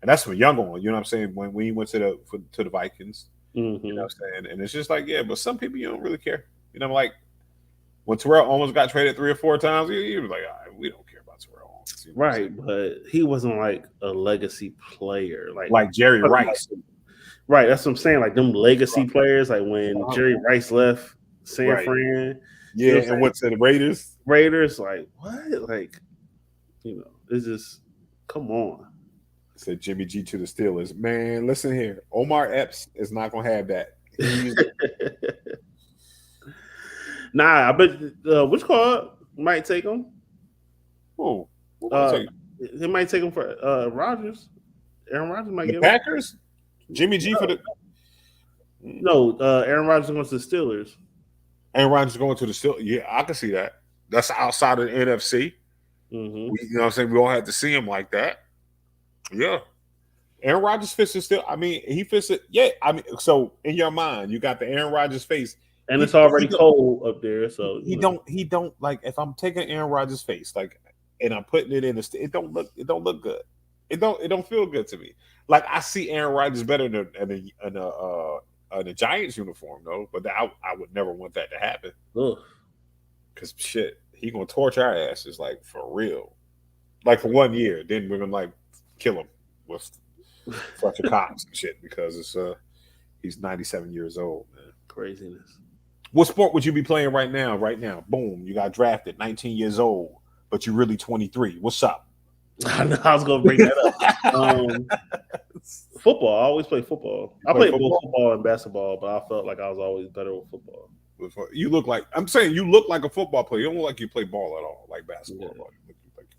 And that's when Young on, you know what I'm saying? When he went to the Vikings, mm-hmm. You know what I'm saying? And it's just like, yeah, but some people you don't really care. You know, like when Terrell almost got traded 3 or 4 times, you was like, all right, we don't care about Terrell Owens. You know right, but he wasn't like a legacy player, like Jerry Rice. Right, that's what I'm saying. Like them legacy players, like when Jerry Rice left San Fran, yeah, you know and went to the Raiders. Like what? Like, you know, it's just come on. Said Jimmy G to the Steelers. Man, listen here. Omar Epps is not gonna have that. Nah, I bet which call might take him. Oh, he might take him for Rodgers. Aaron Rodgers might get Packers. Jimmy G for the Aaron Rodgers going to the Steelers. Aaron Rodgers going to the Steelers. Yeah, I can see that. That's outside of the NFC. Mm-hmm. You know what I'm saying? We all had to see him like that. Yeah. Aaron Rodgers fits it still. I mean, he fits it. Yeah. I mean, so in your mind, you got the Aaron Rodgers face. And it's already cold up there. So he don't like if I'm taking Aaron Rodgers' face, like, and I'm putting it in the it don't look good. It don't feel good to me. Like I see Aaron Rodgers better in a Giants uniform though, but I would never want that to happen. Because shit, he gonna torch our asses like for real, like for 1 year. Then we're gonna like kill him with a bunch of cops and shit because it's he's 97 years old, man. Craziness. What sport would you be playing right now? Right now, boom, you got drafted, 19 years old, but you're really 23. What's up? I was gonna bring that up. Football. I always play football. I played both football and basketball, but I felt like I was always better with football. You look like you look like a football player. You don't look like you play ball at all, like basketball. Yeah.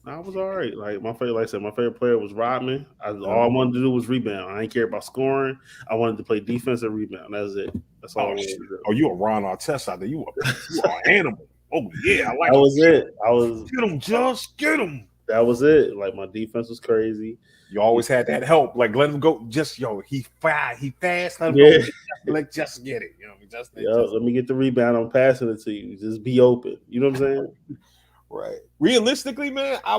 I was all right. Like my favorite player was Rodman. All I wanted to do was rebound. I didn't care about scoring. I wanted to play defense and rebound. That's it. That's all I wanted to do. Oh, you a Ron Artest out there? You an animal. Oh yeah, I like. That was it. I was get him, just get him. That was it. Like my defense was crazy. You always had that help. Like let him go. Just he fast. Let him go. Like just get it. You know, let me get the rebound. I'm passing it to you. Just be open. You know what I'm saying? Right. Realistically, man, I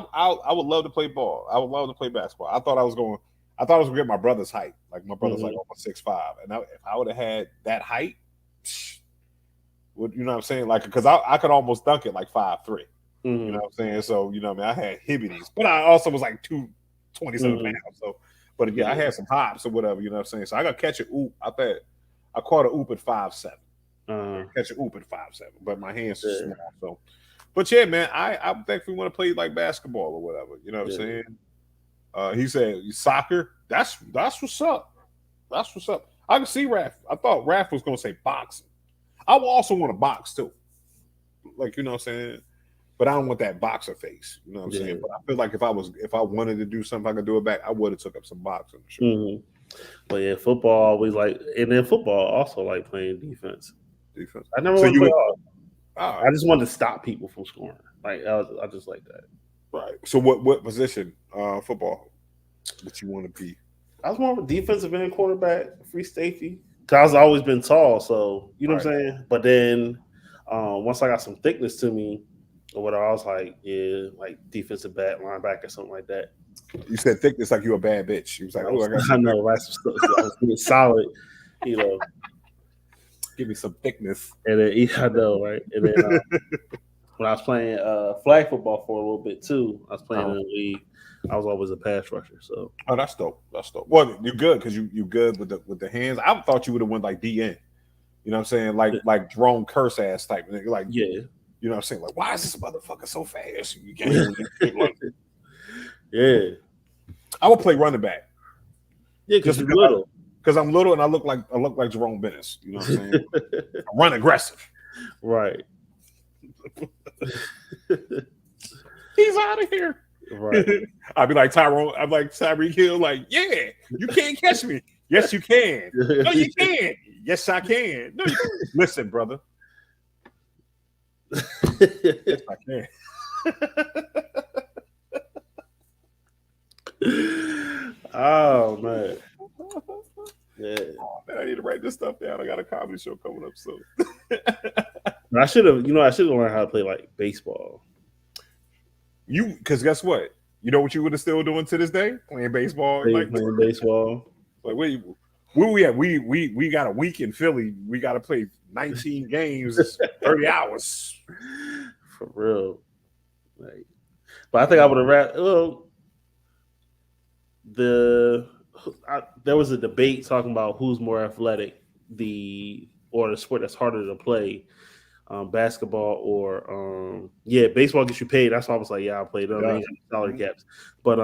would love to play ball. I would love to play basketball. I thought I was going to get my brother's height. Like my brother's like almost 6'5", and if I would have had that height, you know what I'm saying? Like because I could almost dunk it like 5'3". You know what I'm saying? So you know, I had hibbities, but I also was like 227 pounds. So, but again, I had some hops or whatever. You know what I'm saying? So I got catch an oop. I caught an oop at 5'7". Catch an oop at 5'7", but my hands are small. So, but yeah, man, I think we want to play like basketball or whatever. You know what I'm saying? He said soccer. That's what's up. That's what's up. I can see Raph. I thought Raph was gonna say boxing. I would also want to box too. Like you know what I'm saying? But I don't want that boxer face. You know what I'm saying? But I feel like if I wanted to do something, I could do it back. I would have took up some boxing. Sure. But yeah, football always like, and then football also like playing defense. I never want to play I just wanted to stop people from scoring. Like I just like that. Right. So what position football would you want to be? I was more of a defensive end, quarterback, free safety. Cause I've always been tall, so you know what I'm saying. But then once I got some thickness to me, or whatever, I was like, like defensive back, linebacker, something like that. You said thickness like you a bad bitch. You was like, I know, right? So I was getting solid, you know. Give me some thickness. And then I know, right? And then when I was playing flag football for a little bit too, I was playing in the league. I was always a pass rusher. So that's dope. That's dope. Well, you're good because you good with the hands. I thought you would have went like DN. You know what I'm saying? Like Jerome Curse ass type. Like you know what I'm saying? Like, why is this motherfucker so fast? You can't yeah. I would play running back. Yeah, because you're little. Because I'm little and I look like Jerome Bettis. You know what I'm saying? I run aggressive. Right. He's out of here. Right. I'd be like Tyrone. I'm like Tyreek Hill. Like, yeah, you can't catch me. Yes, you can. No, you can. Yes, I can. No, you can. Listen, brother. Yes, I can. Oh man. Yeah. Oh, man, I need to write this stuff down. I got a comedy show coming up soon. I should have learned how to play like baseball. Because guess what? You know what you would have still doing to this day? Playing baseball. Playing baseball. Like where we at? We got a week in Philly. We got to play 19 games, 30 hours. For real. Like, but I think I would have rather. There was a debate talking about who's more athletic, the sport that's harder to play, basketball or baseball gets you paid. That's why I was like, I'll play them. Salary caps, but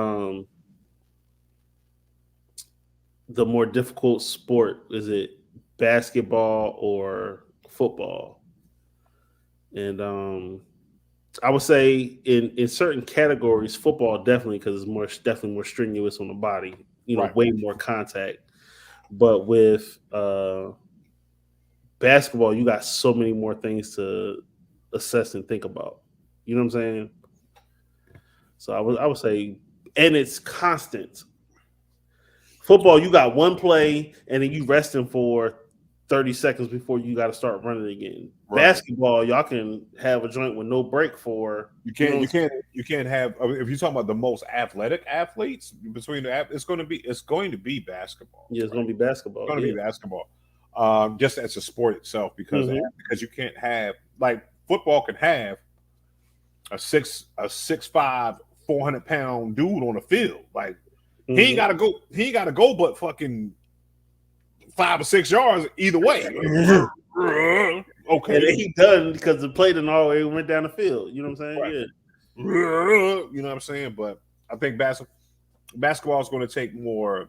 the more difficult sport, is it basketball or football? And I would say in certain categories, football definitely, because it's definitely more strenuous on the body. Way more contact. But with basketball, you got so many more things to assess and think about. You know what I'm saying? So I would say, and it's constant. Football, you got one play, and then you resting for 30 seconds before you got to start running again. Right. Basketball, y'all can have a joint with no break for. You can't have. If you're talking about the most athletic athletes between it's going to be basketball. Yeah, it's going to be basketball. It's going to be basketball. Just as a sport itself, because you can't have, like, football can have a 6'5", 400-pound dude on the field. Like, he ain't got to go but fucking 5 or 6 yards either way. Okay, and he done because the play didn't always went down the field. You know what I'm saying? Right. Yeah. You know what I'm saying? But I think basketball is going to take more.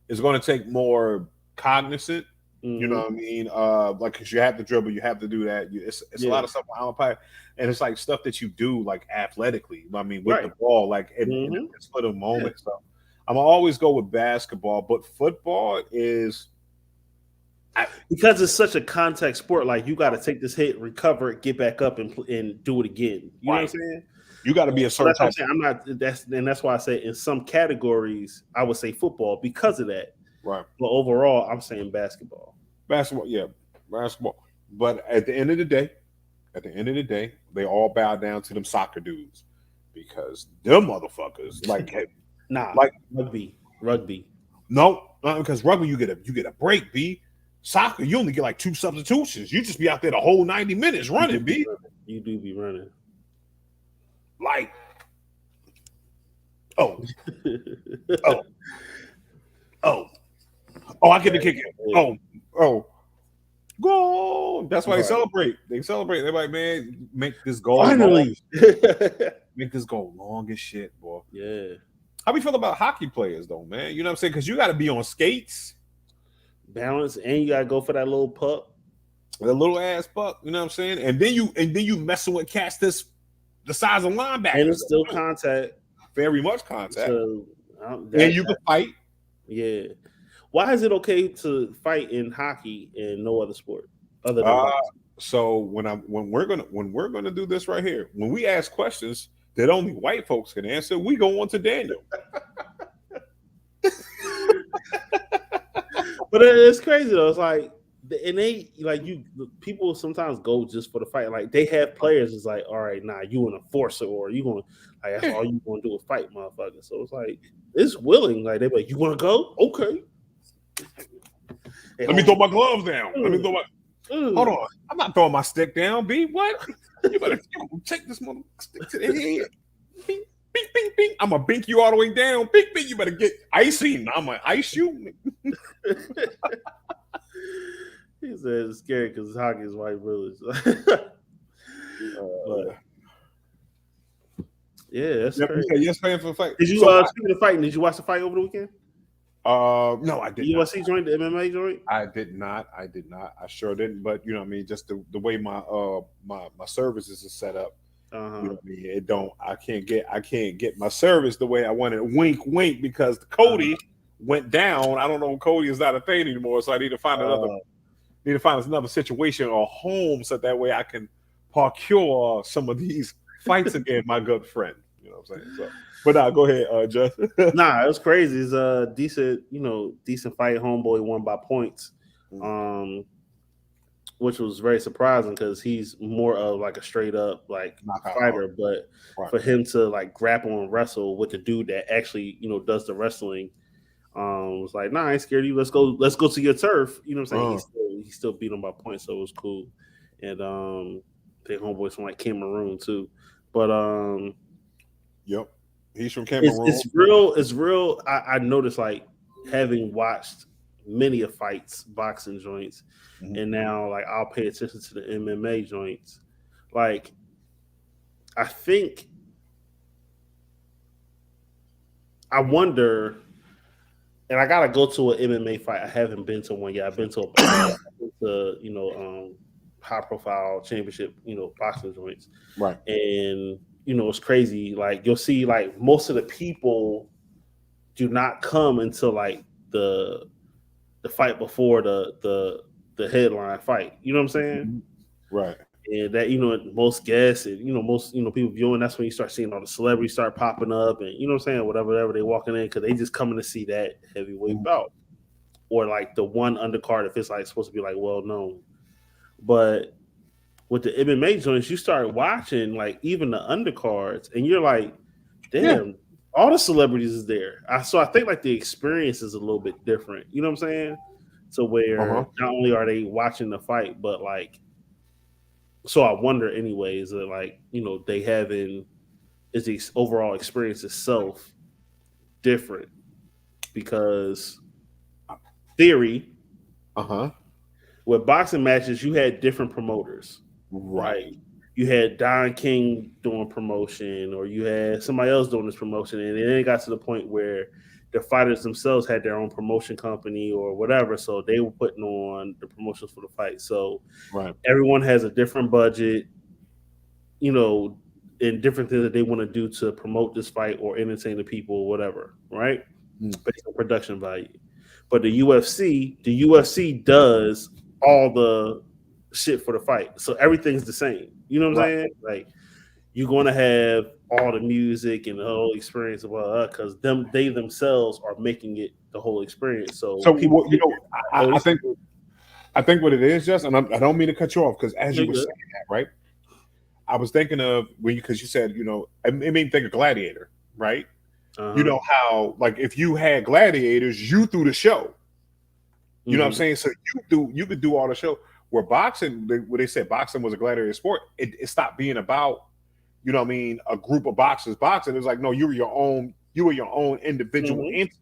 It's going to take more cognizant. You know what I mean? Like, because you have to dribble, you have to do that. It's a lot of stuff on iPad, and it's like stuff that you do like athletically. I mean, with the ball, like in a split of moment. Yeah. So I'm gonna always go with basketball, but football is because it's such a contact sport. Like, you got to take this hit, recover it, get back up, and do it again. You know what I'm saying? You got to be a certain type. I'm not. That's why I say in some categories I would say football because of that. Right. But overall, I'm saying basketball. Basketball. But at the end of the day, they all bow down to them soccer dudes because them motherfuckers like rugby. No, because rugby you get a break, B. Soccer, you only get like 2 substitutions. You just be out there the whole 90 minutes running, B. You do be running. Like, I get the kick in. Goal. That's why they celebrate. They're like, man, make this goal. Finally. Make this goal long as shit, boy. Yeah. How we feel about hockey players, though, man? You know what I'm saying? Because you got to be on skates. Balance, and you got to go for that little puck. That little ass puck, you know what I'm saying? And then you messing with cats the size of linebackers. And it's still contact. Very much contact. So, and you can fight. Yeah. Why is it okay to fight in hockey and no other sport other than so when we're gonna do this right here, when we ask questions that only white folks can answer, we go on to Daniel. But it's crazy though. It's like, and they like people sometimes go just for the fight. Like, they have players. It's like, all right, nah, you an enforcer, or you gonna like that's all you gonna do is fight, motherfucker. So it's like it's willing. Like, they're like, you want to go? Okay. Let me throw my gloves down. Hold on. I'm not throwing my stick down, B. What? You better take this mother stick to the head. Bing, bing, bing, bing. I'm gonna bink you all the way down. Bing, bing. You better get icy. I'm gonna ice you. He said it's scary because hockey is white village. Yeah, that's crazy. Yes, paying for the fight. Did you speaking of fighting? Did you watch the fight over the weekend? No, I didn't. UFC joint, the MMA joint? I did not. I sure didn't. But you know what I mean, just the way my services are set up. You know what I mean? It don't. I can't get my service the way I want it. Wink, wink, because Cody went down. I don't know. Cody is not a thing anymore, so I need to find another situation or home so that way I can procure some of these fights again. My good friend, you know what I'm saying. So, but now go ahead, Jeff. Nah, it was crazy. It's a decent fight. Homeboy won by points. which was very surprising because he's more of like a straight up like fighter. But for him to like grapple and wrestle with the dude that actually does the wrestling, was like, nah, I ain't scared of you. Let's go to your turf. You know what I'm saying? He still beat him by points, so it was cool. And they homeboys from like Cameroon too. But yep, he's from Cameroon. It's real. I noticed, like, having watched many of fights, boxing joints, and now like I'll pay attention to the MMA joints. Like, I wonder, and I gotta go to an MMA fight. I haven't been to one yet. I've been to high profile championship, boxing joints. Right. And it's crazy. Like, you'll see like most of the people do not come until like the fight before the headline fight. You know what I'm saying? Right. And that, most guests and most people viewing, that's when you start seeing all the celebrities start popping up, and what I'm saying, whatever they walking in, because they just coming to see that heavyweight bout, or like the one undercard if it's like supposed to be like well known. But with the MMA joints, you start watching like even the undercards, and you're like, damn, all the celebrities is there. So I think like the experience is a little bit different. You know what I'm saying? So where not only are they watching the fight, but like, so I wonder anyway, is it like, they having, is the overall experience itself different? Because theory, with boxing matches, you had different promoters, right? You had Don King doing promotion, or you had somebody else doing this promotion, and then it got to the point where the fighters themselves had their own promotion company or whatever, so they were putting on the promotions for the fight. So everyone has a different budget, and different things that they want to do to promote this fight or entertain the people or whatever, right? Based on production value. But the UFC does all the shit for the fight, so everything's the same. You know what I'm saying? Like, you're going to have all the music and the whole experience of because they themselves are making it the whole experience. So people, I think what it is, just, and I don't mean to cut you off, because as you were saying that, right, I was thinking of because you said, it made me think of Gladiator, right? You know how, like, if you had gladiators, you threw the show. You know what I'm saying? So you could do all the show. Where boxing, where they said boxing was a gladiator sport, it stopped being about, a group of boxers boxing. It was like, no, you were your own individual entity.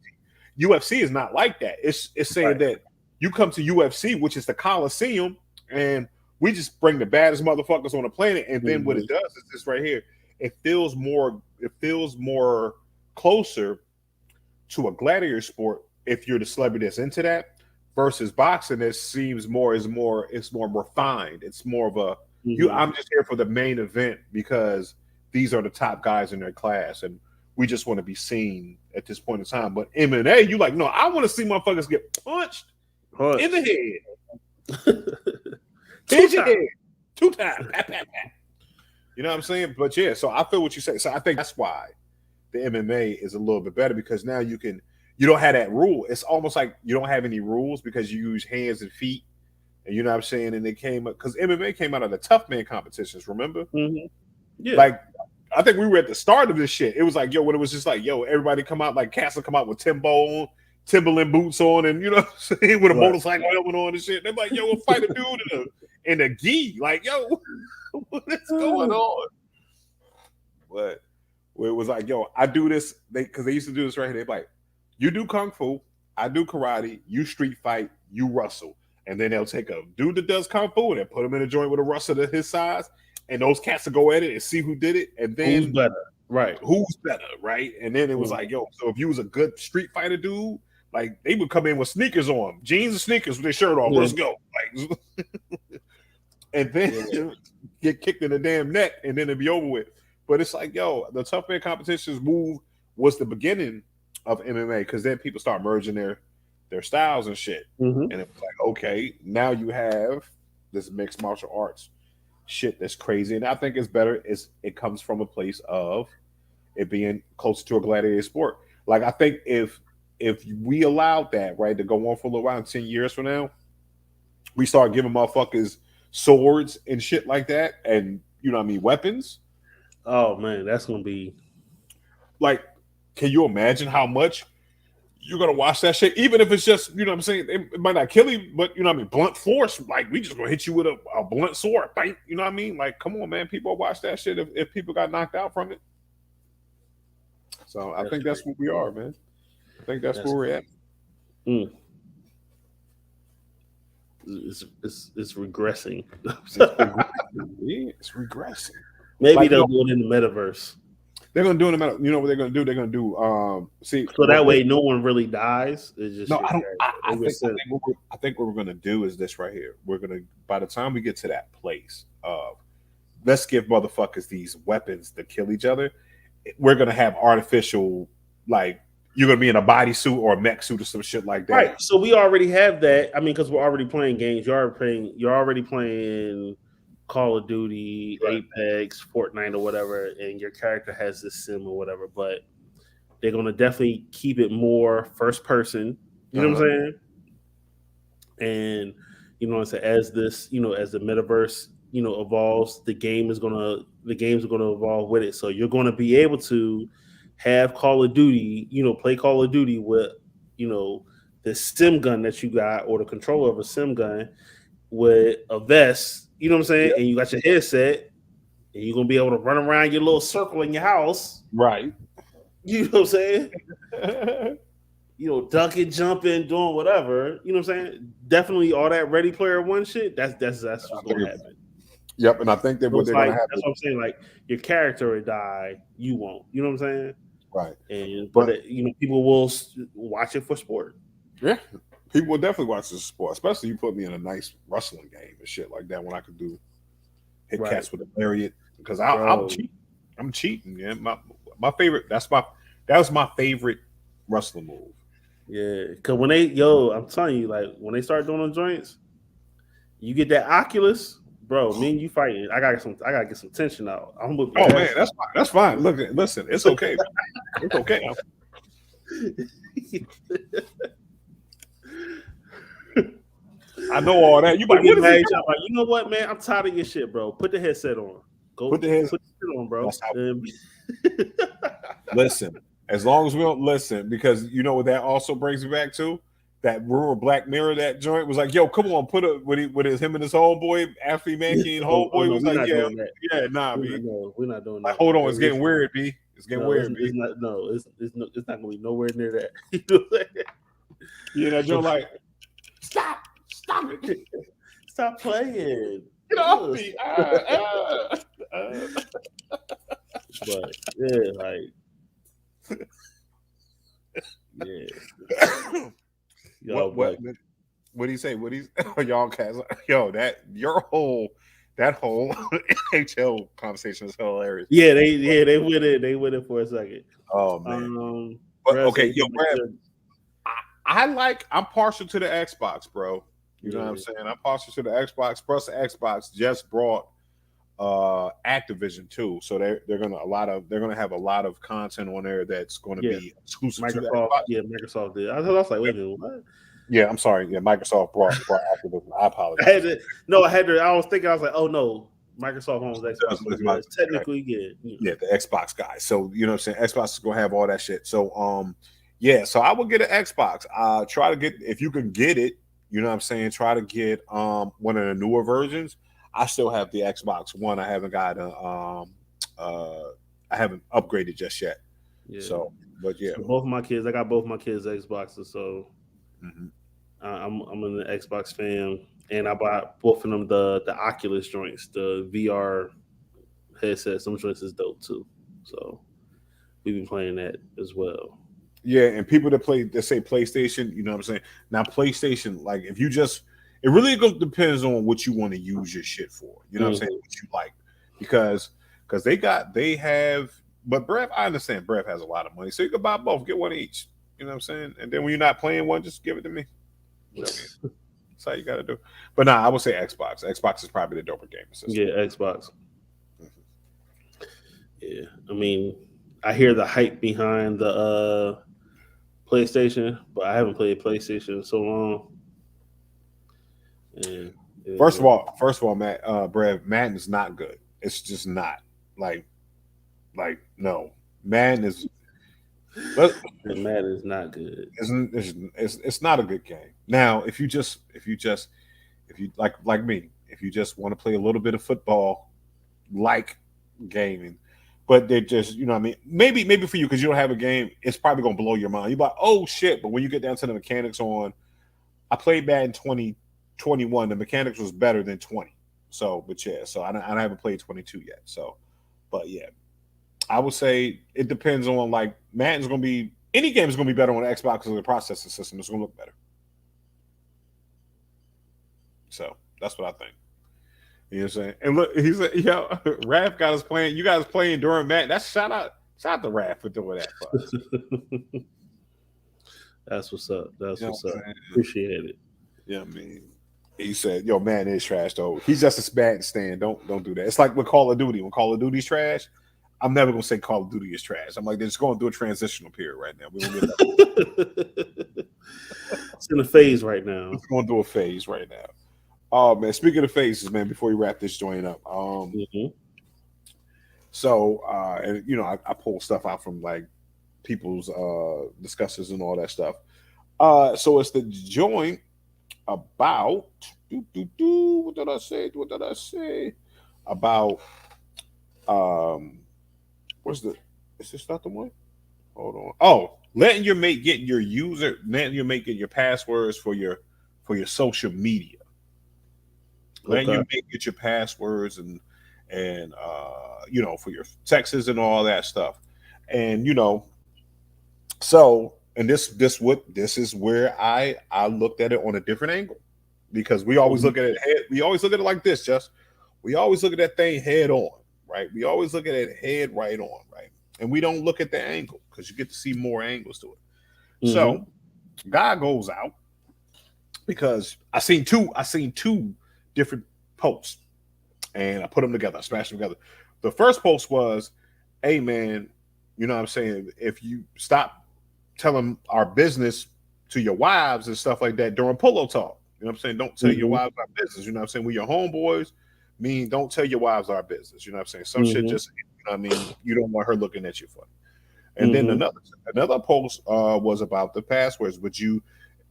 UFC is not like that. It's saying that you come to UFC, which is the Coliseum, and we just bring the baddest motherfuckers on the planet. And then what it does is this right here. It feels more closer to a gladiator sport if you're the celebrity that's into that, versus boxing that seems it's more refined. It's more of a I'm just here for the main event because these are the top guys in their class, and we just want to be seen at this point in time. But MMA, you like, no, I want to see motherfuckers get punched in the head. Two times. You know what I'm saying? But yeah, so I feel what you say. So I think that's why the MMA is a little bit better, because now you don't have that rule. It's almost like you don't have any rules because you use hands and feet. And you know what I'm saying? And they came up because MMA came out of the tough man competitions, remember? Yeah. Like, I think we were at the start of this shit. It was like, when it was just like, everybody come out, like Castle come out with Timberland boots on, and with a motorcycle helmet on and shit. They're like, we'll fight a dude in a gi. Like, what's going on? But it was like, I do this, because they used to do this right here. They're like, you do kung fu, I do karate, you street fight, you wrestle. And then they'll take a dude that does kung fu and they'll put him in a joint with a wrestler his size, and those cats will go at it and see who did it. And then who's better, right? And then it was like, so if you was a good street fighter dude, like, they would come in with sneakers on, jeans and sneakers with their shirt off. Let's go. Like, and then get kicked in the damn neck, and then it'd be over with. But it's like, the tough man competitions move was the beginning of MMA, because then people start merging their styles and shit. And it was like, okay, now you have this mixed martial arts shit that's crazy. And I think it's better. It comes from a place of it being closer to a gladiator sport. Like, I think if we allowed that, right, to go on for a little while, 10 years from now, we start giving motherfuckers swords and shit like that, and you know what I mean, weapons. Oh man, that's gonna be like. Can you imagine how much you're gonna watch that shit? Even if it's just, you know what I'm saying, it might not kill you, but you know what I mean, blunt force. Like we just gonna hit you with a blunt sword, bang. You know what I mean? Like, come on, man, people watch that shit if people got knocked out from it. So I think that's what we are, man. I think that's where we're at. It's regressing. It's regressing. Maybe like, they'll do it in the metaverse. They're gonna do it in the metaverse. You know what they're gonna do? They're gonna do see. So that way, no one really dies. It's just no. I think what we're gonna do is this right here. We're gonna, by the time we get to that place of let's give motherfuckers these weapons to kill each other, we're gonna have artificial, like you're gonna be in a bodysuit or a mech suit or some shit like that. Right. So we already have that. I mean, because we're already playing games. You're already playing Call of Duty, right. Apex, Fortnite, or whatever, and your character has this sim or whatever. But they're gonna definitely keep it more first person. You know what I'm saying? And you know, as this, you know, as the metaverse, you know, evolves, the games are gonna evolve with it. So you're gonna be able to have Call of Duty, you know, play Call of Duty with, you know, the sim gun that you got or the controller of a sim gun with a vest, you know what I'm saying? Yep. And you got your headset and you're going to be able to run around your little circle in your house. Right. You know what I'm saying? You know, ducking, jumping, doing whatever. You know what I'm saying? Definitely all that Ready Player One shit, that's what's going to happen. Yep, and I think that what they're going to happen. That's what I'm saying. Like, your character will die, you won't. You know what I'm saying? Right. And but you know, people will watch it for sport. Yeah, people will definitely watch this sport, especially you put me in a nice wrestling game and shit like that when I could hit cats with a lariat because I'm cheating. I'm cheating. Yeah, my favorite. That was my favorite wrestling move. Yeah, because when I'm telling you, like when they start doing them joints, you get that Oculus. Bro, me and you fighting. I gotta get some tension out. I'm with man, that's fine. That's fine. Look, listen, it's okay. It's okay. I know all that. You know what, man? I'm tired of your shit, bro. Put the headset on. Put the headset on, bro. Listen, as long as we don't listen, because you know what that also brings me back to. That rumor Black Mirror, that joint was like, yo, come on, put it with him and his homeboy, Anthony Mackie and homeboy was like, we're not doing that. Like, hold on, it's getting weird, B. It's getting weird, B. It's not gonna be nowhere near that. You know what I'm saying? Yeah, that joint like, stop it, stop playing. Get off me. But yeah, like, yeah. Yo, what do you say? What do you y'all cats? Yo, that whole NHL conversation is hilarious. Yeah, they went it for a second. Oh man. But okay, yo, Brad, I'm partial to the Xbox, bro. You know what I'm saying? I'm partial to the Xbox. Plus, the Xbox just brought Activision too, so they're gonna have a lot of content on there that's going to be exclusive Microsoft, to the Xbox. Yeah, Microsoft did. I was like, wait a minute, what? Yeah, I'm sorry. Yeah, Microsoft brought Activision. I apologize. I was thinking, I was like, oh no, Microsoft owns Xbox. Technically, yeah, the Xbox guys. So you know what I'm saying? Xbox is gonna have all that shit. So yeah, so I will get an Xbox. Try to get, if you can get it, you know what I'm saying, try to get one of the newer versions. I still have the Xbox One. I haven't got I haven't upgraded just yet. Yeah. So, but yeah, I got both my kids Xboxes, so I'm an Xbox fan, and I bought both of them the Oculus joints, the VR headset. Some joints is dope too, so we've been playing that as well. Yeah, and people that say PlayStation, you know what I'm saying? Now PlayStation, like if you just, it really depends on what you want to use your shit for. You know what I'm saying? What you like, because they have. But Brev, I understand Brev has a lot of money, so you can buy both, get one each. You know what I'm saying? And then when you're not playing one, just give it to me. You know what I mean? That's how you got to do. But I would say Xbox. Xbox is probably the doper game system. Yeah, Xbox. Yeah, I mean, I hear the hype behind the PlayStation, but I haven't played PlayStation in so long. And First of all, Matt, Brad, Madden is not good. It's just not like no. Madden is not good. It's not a good game. Now, if you like me, if you just want to play a little bit of football, like gaming, but they just, you know what I mean? Maybe for you, because you don't have a game, it's probably gonna blow your mind. You're like, oh shit, but when you get down to the mechanics on, I played Madden 2021, the mechanics was better than 20. So, but yeah, so I haven't played 22 yet. So, but yeah, I would say it depends on, like, Madden's gonna be, any game is gonna be better on the Xbox because of the processing system. It's gonna look better. So that's what I think. You know what I'm saying? And look, he said, yo, Raph got us playing. You guys playing during Madden. That's shout out to Raph for doing that for us. That's what's up. That's what's up. Appreciate it. Yeah, I mean, he said, yo, man is trash though. He's just a Madden stand. Don't do that. It's like with Call of Duty. When Call of Duty's trash, I'm never gonna say Call of Duty is trash. I'm like, they're just going through a transitional period right now. We don't get that. It's in a phase right now. It's going through a phase right now. Oh man, speaking of phases, man, before we wrap this joint up, so and you know, I pull stuff out from like people's discussions and all that stuff. So it's the joint about what did I say? About what's the, is this not the one? Hold on. Oh, letting your mate get your passwords for your social media. Letting your mate get your passwords and you know, for your texts and all that stuff. And you know, so, and this is where I looked at it on a different angle, because we always look at it like this, just we always look at that thing head on, right? We always look at it head right on, right? And we don't look at the angle, because you get to see more angles to it. So guy goes out, because I seen two different posts, and I put them together, I smashed them together. The first post was, hey man, you know what I'm saying, if you stop telling our business to your wives and stuff like that during Polo Talk, you know what I'm saying, don't tell your wives our business, you know what I'm saying, we your homeboys, mean don't tell your wives our business, you know what I'm saying, some shit just, you know what I mean, you don't want her looking at you funny. And then another post was about the passwords. Would you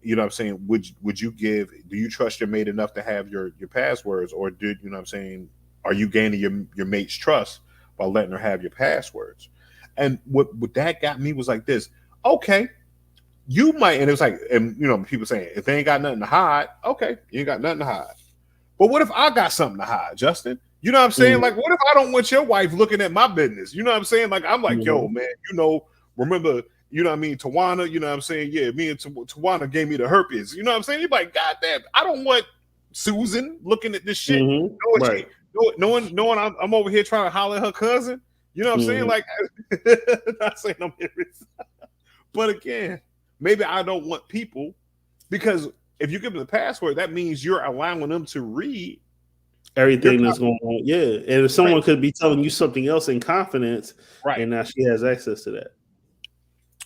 know what I'm saying, would you do you trust your mate enough to have your passwords, or did, you know what I'm saying, are you gaining your mate's trust by letting her have your passwords? And what that got me was like this, okay, you might, and it was like, and you know, people saying, if they ain't got nothing to hide, okay, you ain't got nothing to hide. But what if I got something to hide, Justin? You know what I'm saying? Like, what if I don't want your wife looking at my business? You know what I'm saying? Like, I'm like, yo, man, you know, remember, you know what I mean, Tawana, you know what I'm saying? Yeah, me and Tawana gave me the herpes. You know what I'm saying? You're like, God damn, I don't want Susan looking at this shit. Knowing I'm over here trying to holler at her cousin. You know what I'm saying? Like, not saying I'm here. But again, maybe I don't want people, because if you give them the password, that means you're allowing them to read everything that's going on. Yeah. And if someone could be telling you something else in confidence, and now she has access to that.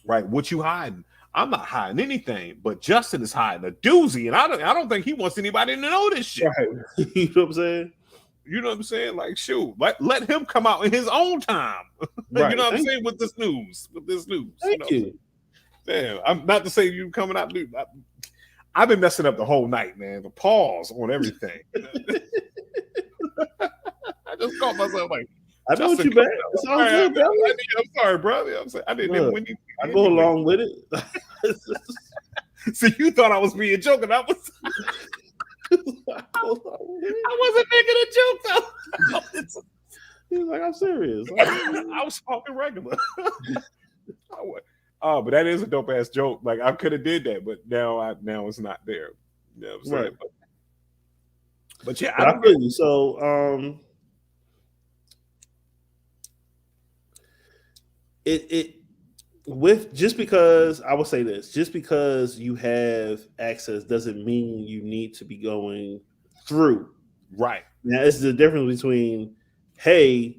Right. What you hiding? I'm not hiding anything, but Justin is hiding a doozy, and I don't think he wants anybody to know this shit. Right. You know what I'm saying? You know what I'm saying? Like, shoot, let him come out in his own time. Right. You know what I'm saying? With this news. Thank you. Damn, I'm not to say you coming out, dude. I've been messing up the whole night, man. The pause on everything. I just caught myself like, I know what you back. It's all good, brother. I'm sorry, brother. I'm saying I didn't. Look, I go along with it. So you thought I was being joking? I was. I wasn't making a joke though. He's like, I'm serious. I was talking regular. Oh, but that is a dope ass joke. Like, I could have did that, but now it's not there. You know what I'm saying? Right. But yeah, I feel you. So it with, just because I would say this, just because you have access doesn't mean you need to be going through. Right. Now, it's the difference between, hey,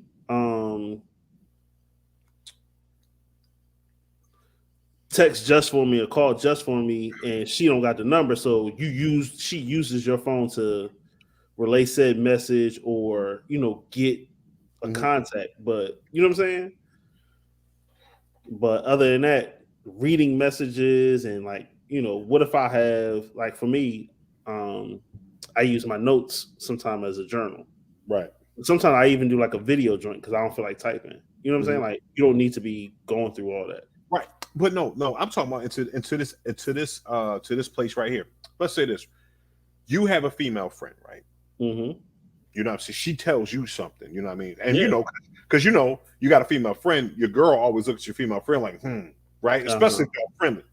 text just for me or call just for me, and she don't got the number, so she uses your phone to relay said message or, get a contact. But you know what I'm saying? But other than that, reading messages and what if I have, like, for me, I use my notes sometime as a journal. Right. Sometimes I even do like a video joint because I don't feel like typing. You know what I'm saying? Like, you don't need to be going through all that. Right. But no, I'm talking about into this place right here. Let's say this. You have a female friend, right? Mm-hmm. You know what I'm saying? She tells you something, you know what I mean? And because you got a female friend, your girl always looks at your female friend like, right? Especially if you're friendly.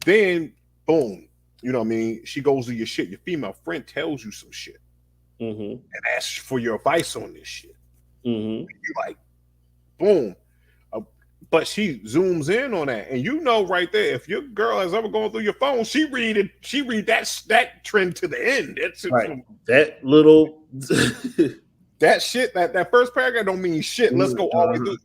Then boom, you know what I mean? She goes to your shit. Your female friend tells you some shit. And asks for your advice on this shit. And you're like, boom. But she zooms in on that, and right there, if your girl has ever gone through your phone, she read that trend to the end. That's right. That little that shit, that first paragraph don't mean shit. Let's go all the way through.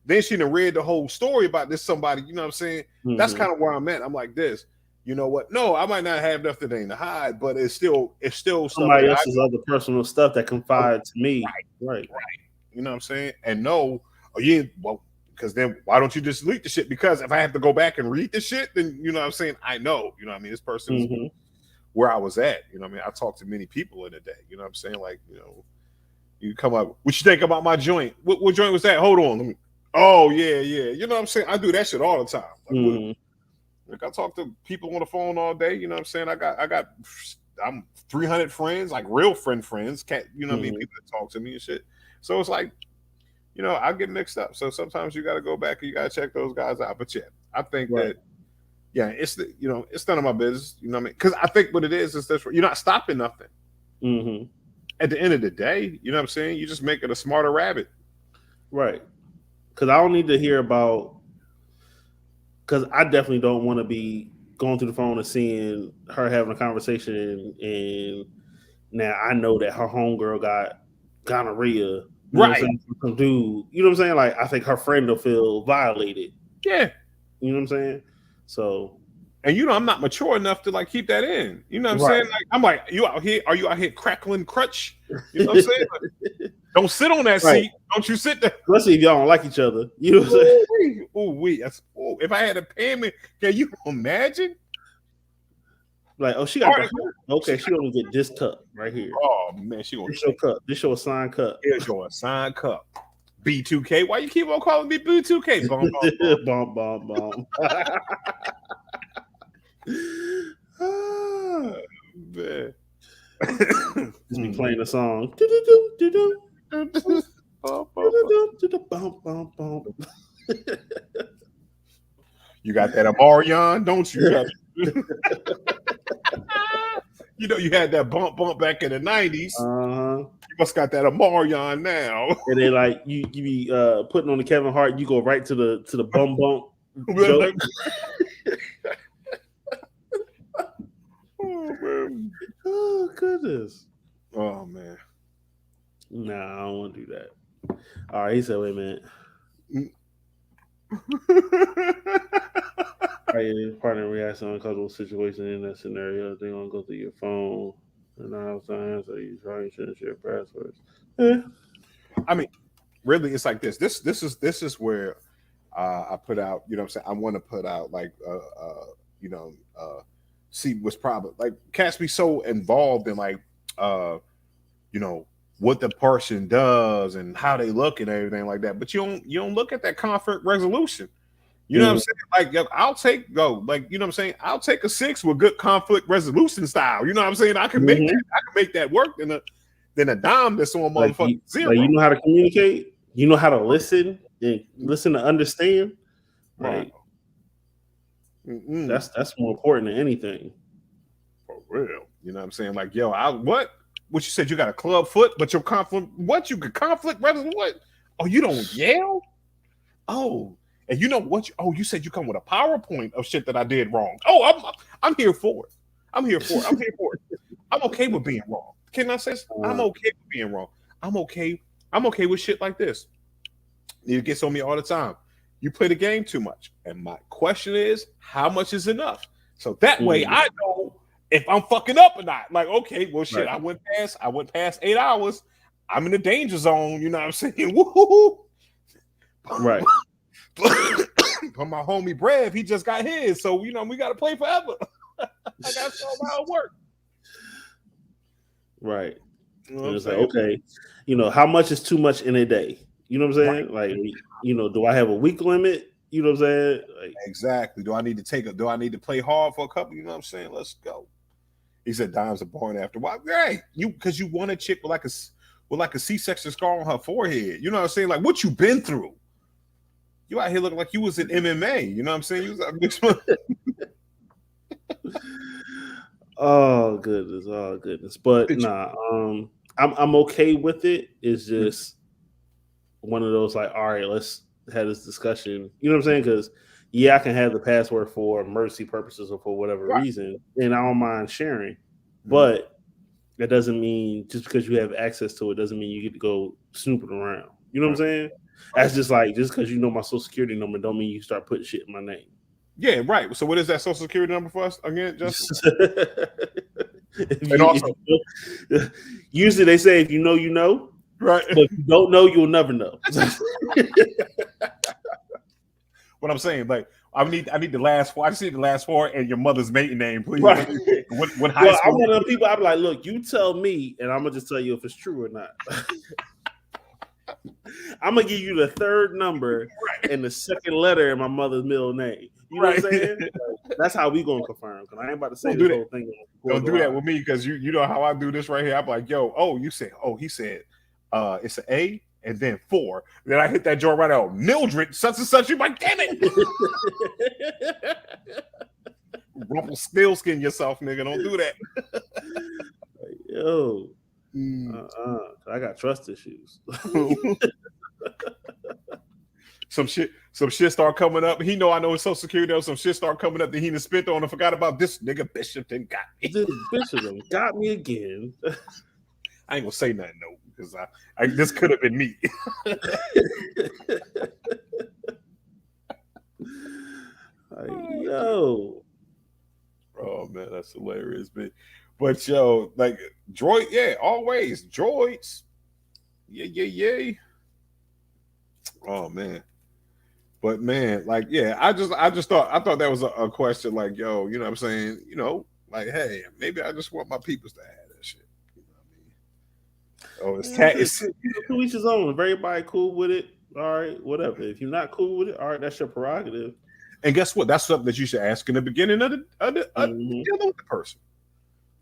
Then she done read the whole story about this somebody, you know what I'm saying? That's kind of where I'm at. I'm like this. You know what? No, I might not have nothing to hide, but it's still somebody else's other personal stuff that confide to me. Right. You know what I'm saying? And because then why don't you just delete the shit? Because if I have to go back and read the shit, then you know what I'm saying? I know, you know what I mean? This person where I was at, you know what I mean? I talked to many people in the day, you know what I'm saying? Like, you come up, what you think about my joint? What joint was that? Hold on. Oh, yeah. You know what I'm saying? I do that shit all the time. Like, I talk to people on the phone all day, you know what I'm saying? I'm 300 friends, like real friends, you know what I mean? People that talk to me and shit. So it's like, I get mixed up. So sometimes you got to go back and you got to check those guys out. But yeah, I think that, it's it's none of my business. You know what I mean? Because I think what it is that you're not stopping nothing. At the end of the day, you know what I'm saying? You just make it a smarter rabbit. Right. Because I don't need to hear about, because I definitely don't want to be going through the phone and seeing her having a conversation and now I know that her homegirl got gonorrhea. Right. Some dude, you know what I'm saying? Like, I think her friend will feel violated. Yeah. You know what I'm saying? So, and I'm not mature enough to like keep that in. You know what I'm saying? Like, I'm like, are you out here crackling crutch? You know what I'm saying? Like, don't sit on that seat. Don't you sit there. Let's see if y'all don't like each other. You know what I'm saying? If I had a payment, can you imagine? Like, she got okay, she only get this cup right here. Oh man, she gonna this your cup. This your assigned cup. Here's your assigned cup. B2K. Why you keep on calling me B2K? Bomb, bomb, bomb. Man. Just be playing the song. You got that Amarion, don't you? You had that bump back in the 90s. You must got that Amarion now. And then like you be putting on the Kevin Hart, you go right to the bump joke. Oh man. Oh goodness. Oh man. Nah, I don't want to do that. All right, he said, wait a minute. Your partner reacts to an uncomfortable situation in that scenario. They're gonna go through your phone and I have to answer. You probably shouldn't share passwords. I mean, really, it's like this. This is where I put out. You know what I'm saying? I want to put out like see what's probably like cats be so involved in like what the person does and how they look and everything like that, but you don't look at that conflict resolution. You know what I'm saying? Like, I'll take I'll take a 6 with good conflict resolution style. You know what I'm saying? I can make that. I can make that work than a dime that's on motherfucking zero. Like, you know how to communicate. You know how to listen and listen to understand. Right. That's more important than anything. For real. You know what I'm saying? Like, yo, what you said? You got a club foot, but your conflict. What you could conflict resolution? What? Oh, you don't yell? Oh. And you know what? You said you come with a PowerPoint of shit that I did wrong. Oh, I'm here for it. I'm here for it. I'm okay with being wrong. Can I say I'm okay with being wrong? I'm okay with shit like this. It gets on me all the time. You play the game too much. And my question is, how much is enough? So that way I know if I'm fucking up or not. Like, okay, well, shit, Right. I went past 8 hours. I'm in the danger zone. You know what I'm saying? Woo-hoo-hoo. Right. But my homie Brev, he just got his. So, you know, we got to play forever. I got to show him how it works. Right. You know and it's like, okay, you know, how much is too much in a day? You know what I'm saying? Right. Like, you know, do I have a week limit? You know what I'm saying? Like, exactly. Do I need to play hard for a couple? You know what I'm saying? Let's go. He said dimes are born after a while. Hey, because you want a chick with like a C-section scar on her forehead. You know what I'm saying? Like, what you been through? You out here looking like you was in MMA. You know what I'm saying? You was like mixed. oh goodness. But nah, I'm okay with it. It's just one of those like, all right, let's have this discussion. You know what I'm saying? Because I can have the password for emergency purposes or for whatever reason, and I don't mind sharing. But that doesn't mean just because you have access to it doesn't mean you get to go snooping around. You know what I'm saying? That's just like, just because you know my social security number don't mean you start putting shit in my name. Yeah, right. So what is that social security number for us again, Justin? And also, usually they say if you know, you know. Right. But if you don't know, you'll never know. What I'm saying, like, I need the last four. I just need the last four and your mother's maiden name, please. Right. What high school? I'm one of the people. I'm like, look, you tell me, and I'm gonna just tell you if it's true or not. I'm gonna give you the third number and the second letter in my mother's middle name. You know what I'm saying? Like, that's how we gonna confirm. Because I ain't about to say this whole thing. Don't do that with me, because you know how I do this right here. I'm like, yo, he said, it's an A and then 4. Then I hit that joint right out. Mildred, such and such. You're like, damn it. Rumpelstiltskin yourself, nigga. Don't do that. Yo. I got trust issues. Some shit start coming up. He know I know his social security. Some shit start coming up that he done spent on and forgot about. This nigga Bishop done got me. This Bishop done got me again. I ain't gonna say nothing though, because I this could have been me. Yo. Oh man, that's hilarious, but yo, like droid, yeah, always droids. Yeah. Oh man. But man, like, yeah, I thought that was a question, like, yo, you know what I'm saying? You know, like, hey, maybe I just want my peoples to have that shit. You know what I mean? Oh, it's to each his own. If everybody cool with it, all right, whatever. If you're not cool with it, all right, that's your prerogative. And guess what? That's something that you should ask in the beginning of the dealing with the person.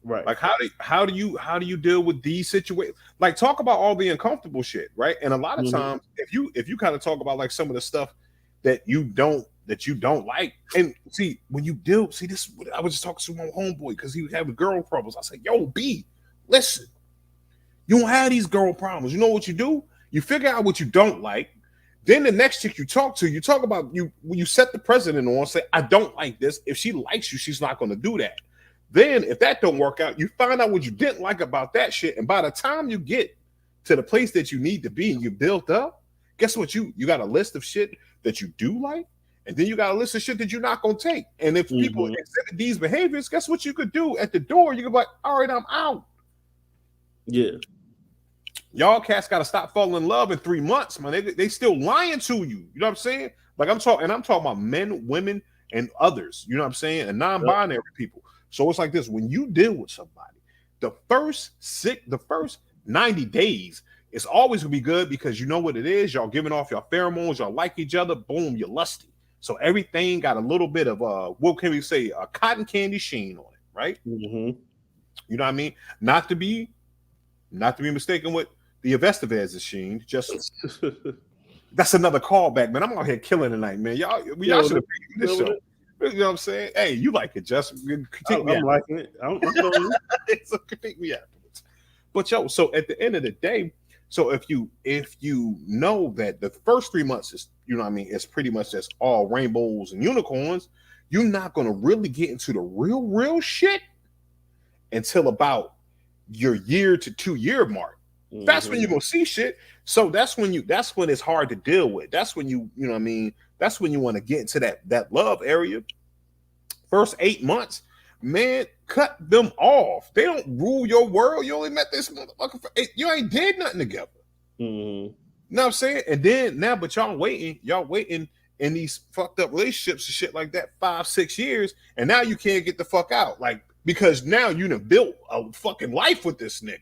Right. Like, how do you deal with these situations? Like, talk about all the uncomfortable shit, right? And a lot of times, if you kind of talk about like some of the stuff that you don't like, and see when you deal, this, I was just talking to my homeboy because he was having girl problems. I said, yo, B, listen, you don't have these girl problems. You know what you do? You figure out what you don't like. Then the next chick you talk about when you set the precedent on, say, I don't like this. If she likes you, she's not going to do that. Then if that don't work out, you find out what you didn't like about that shit. And by the time you get to the place that you need to be and you built up, guess what? You got a list of shit that you do like, and then you got a list of shit that you're not going to take. And if people exhibit these behaviors, guess what you could do at the door? You could be like, all right, I'm out. Yeah. Y'all cats got to stop falling in love in 3 months, man. They still lying to you. You know what I'm saying? Like, I'm talking about men, women, and others. You know what I'm saying? And non-binary people. So it's like this: when you deal with somebody, the first 90 days, it's always gonna be good because you know what it is. Y'all giving off your pheromones, y'all like each other, boom, you're lusty. So everything got a little bit of what can we say, a cotton candy sheen on it, right? You know what I mean? Not to be mistaken with the Avestivez sheen. Just that's another callback, man. I'm out here killing tonight, man. Y'all should have been this show. You know what I'm saying? Hey, you like it, Justin. I'm liking it. I'm so critique me afterwards. But yo, so at the end of the day, so if you know that the first 3 months is, you know what I mean, it's pretty much just all rainbows and unicorns, you're not gonna really get into the real shit until about your year to 2 year mark. That's when you're gonna see shit. So that's when it's hard to deal with. That's when you know what I mean, that's when you want to get into that love area. First 8 months, man, cut them off. They don't rule your world. You only met this motherfucker. You ain't did nothing together. Mm-hmm. You know what I'm saying? And then now, but y'all waiting in these fucked up relationships and shit like that 5-6 years, and now you can't get the fuck out, like, because now you done built a fucking life with this nigga.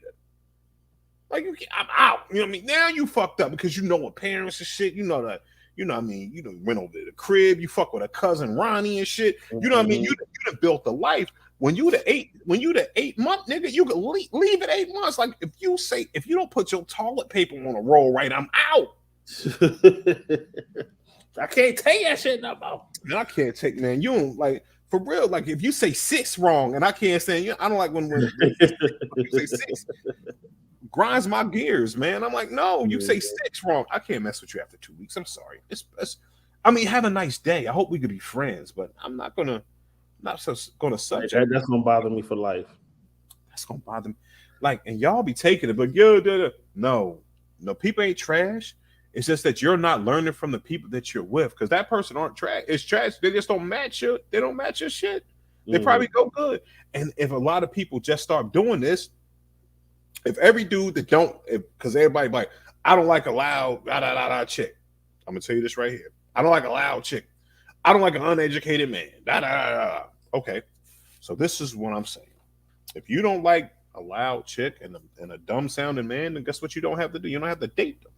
Like, I'm out. You know what I mean? Now you fucked up because you know what parents and shit. You know that. You know what I mean? You done went over to the crib. You fuck with a cousin Ronnie and shit. You know what I mean? You done built a life. When you the 8 month nigga, you can leave at 8 months. Like, if you don't put your toilet paper on a roll right, I'm out. I can't take that shit no more. Man, I can't take, man. You don't, like, for real. Like, if you say 6 wrong and I can't say, I don't like when you say 6. Grinds my gears, man. I'm like, no, you say 6 wrong. I can't mess with you after 2 weeks. I'm sorry. I mean, have a nice day. I hope we could be friends, but I'm not gonna subject. That's gonna bother me for life. That's gonna bother me. Like, and y'all be taking it, but no, people ain't trash. It's just that you're not learning from the people that you're with, because that person aren't trash. It's trash. They just don't match you. They don't match your shit. They probably go good. And if a lot of people just start doing this, if every dude that because everybody like, I don't like a loud chick. I'm gonna tell you this right here. I don't like a loud chick. I don't like an uneducated man. Okay, so this is what I'm saying. If you don't like a loud chick and a dumb sounding man, then guess what you don't have to do? You don't have to date them.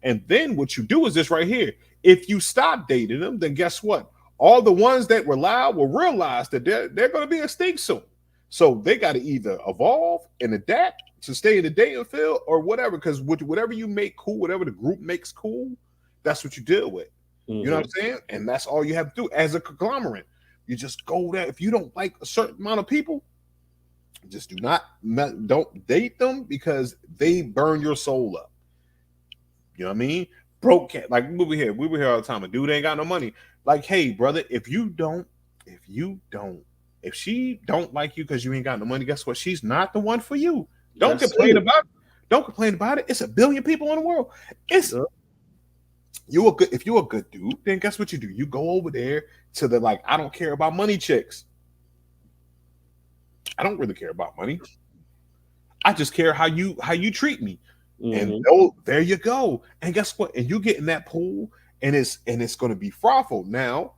And then what you do is this right here. If you stop dating them, then guess what? All the ones that were loud will realize that they're going to be extinct soon. So they got to either evolve and adapt to stay in the dating field or whatever, because whatever you make cool, whatever the group makes cool, that's what you deal with. You know what I'm saying? And that's all you have to do as a conglomerate. You just go there. If you don't like a certain amount of people, just don't date them, because they burn your soul up. You know what I mean? Broke cat. Like, we were here all the time. A dude ain't got no money. Like, hey, brother, if she don't like you because you ain't got no money, guess what? She's not the one for you. Don't complain about it. It's a billion people in the world. If you're a good dude, then guess what you do? You go over there to the, like, I don't care about money chicks. I don't really care about money. I just care how you treat me. And there you go. And guess what? And you get in that pool, and it's going to be frothful. Now,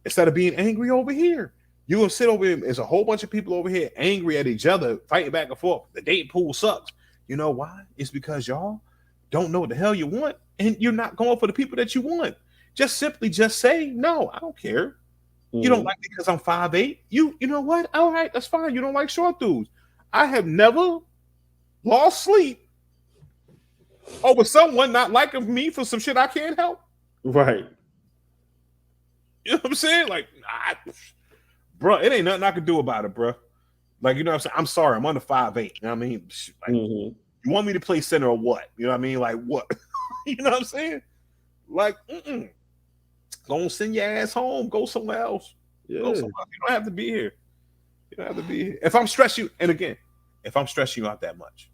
instead of being angry over here, you're going to sit over here. There's a whole bunch of people over here angry at each other, fighting back and forth. The dating pool sucks. You know why? It's because y'all don't know what the hell you want, and you're not going for the people that you want. Just simply say, no, I don't care. You don't like me because I'm 5'8". You know what? All right, that's fine. You don't like short dudes. I have never lost sleep over someone not liking me for some shit I can't help. Right. You know what I'm saying? Like, bro, it ain't nothing I can do about it, bro. Like, you know what I'm saying? I'm sorry, I'm under 5'8". You know what I mean? Like, you want me to play center or what? You know what I mean? Like, what? You know what I'm saying? Like, go send your ass home. Go somewhere else. Yeah. Go somewhere else. You don't have to be here. You don't have to be here. If I'm stressing you, and again, if I'm stressing you out that much,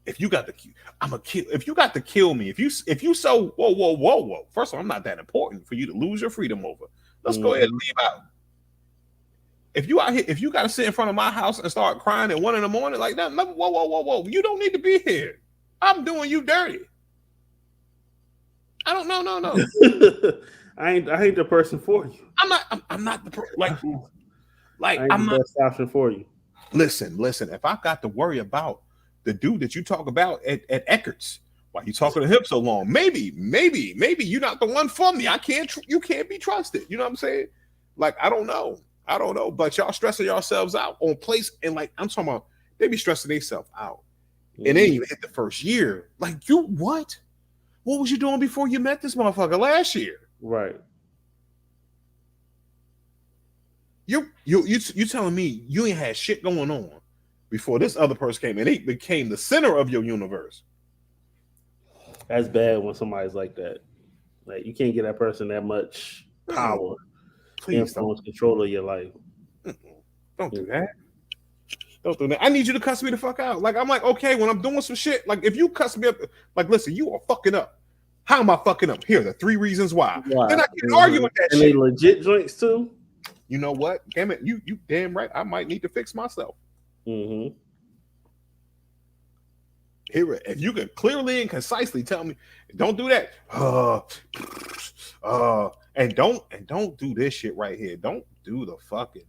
if you got to kill, if you got to kill me, if you so whoa. First of all, I'm not that important for you to lose your freedom over. Let's go ahead and leave out. If you out here, if you got to sit in front of my house and start crying at 1 a.m, like that, whoa, you don't need to be here. I'm doing you dirty. I don't know. No. I ain't the person for you. I'm not the person. Like I'm the best option for you. Listen. If I got to worry about the dude that you talk about at Eckert's, why you talking to him so long? Maybe you're not the one for me. You can't be trusted. You know what I'm saying? Like, I don't know. But y'all stressing yourselves out on place, and like, I'm talking about, they be stressing themselves out, and they ain't even hit the first year. Like, you what? What was you doing before you met this motherfucker last year? Right. You telling me you ain't had shit going on before this other person came and they became the center of your universe? That's bad when somebody's like that. Like, you can't get that person that much power, influence, control of your life. Don't do that. Don't do that. I need you to cuss me the fuck out. Like, I'm like, okay, when I'm doing some shit, like, if you cuss me up, like, listen, you are fucking up. How am I fucking up? Here are the 3 reasons why. And I can argue with that and shit. And they legit joints too. You know what? Damn it. You damn right. I might need to fix myself. Mm-hmm. Here, if you can clearly and concisely tell me, don't do that. And don't do this shit right here. Don't do the fucking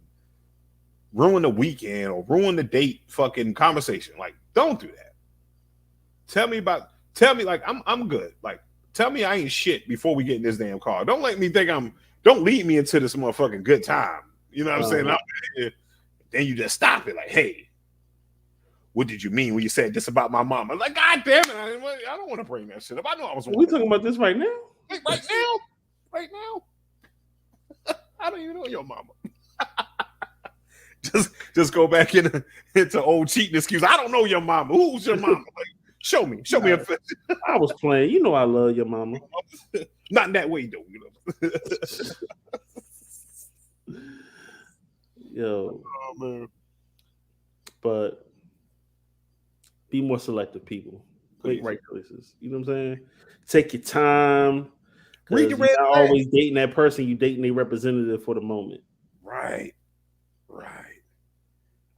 ruin the weekend or ruin the date fucking conversation. Like, don't do that. Tell me like I'm good. Like, tell me I ain't shit before we get in this damn car. Don't let me think don't lead me into this motherfucking good time. You know what I'm saying? Then you just stop it. Like, hey, what did you mean when you said this about my mom? I'm like, God damn it, I don't want to bring that shit up. I know I was. We talking about this right now? Right now. I don't even know your mama. just go back into old cheating excuse. I don't know your mama. Who's your mama? Like, show me. I was playing. You know I love your mama. Not in that way, though. You know. Yo, oh, man. But be more selective, people. Make right choices. You know what I'm saying? Take your time. Read the red flag. Not always dating that person. You dating a representative for the moment. Right.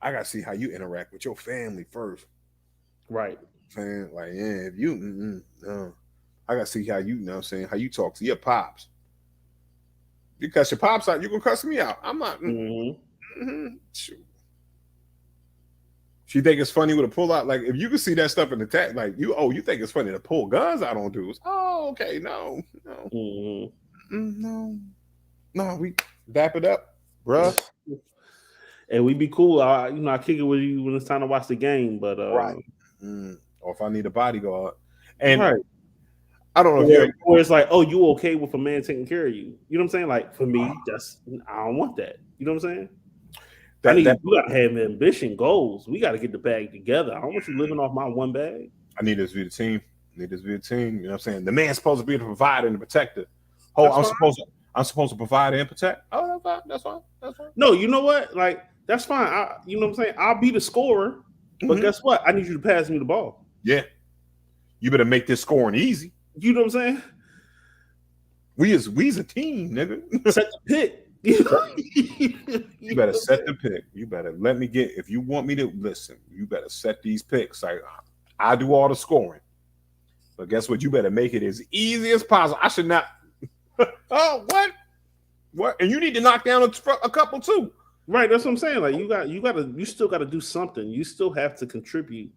I gotta see how you interact with your family first. Right. Saying like, yeah, if you, I gotta see how you know. What I'm saying how you talk to your pops. You cuss your pops out, you gonna cuss me out. I'm not. She think it's funny with a pull out. Like if you can see that stuff in the tag, like you think it's funny to pull guns out on dudes. Oh, okay, no, we dap it up, bruh. And we be cool. I kick it with you when it's time to watch the game. But right, or if I need a bodyguard, and right. I don't know or it's like, oh, you okay with a man taking care of you? You know what I'm saying? Like for me, I don't want that. You know what I'm saying? We gotta have ambition, goals. We gotta get the bag together. I don't want you living off my one bag. I need this to be the team. You know what I'm saying? The man's supposed to be the provider and the protector. I'm supposed to provide and protect. Oh, that's fine. No, you know what? Like that's fine. You know what I'm saying? I'll be the scorer, but guess what? I need you to pass me the ball. Yeah, you better make this scoring easy. You know what I'm saying? We's a team, nigga. Set the pick. You better set the pick. You better let me get. If you want me to listen, you better set these picks. Like I do all the scoring, but guess what? You better make it as easy as possible. I should not. Oh, what? And you need to knock down a couple too. Right, that's what I'm saying. Like you still got to do something. You still have to contribute.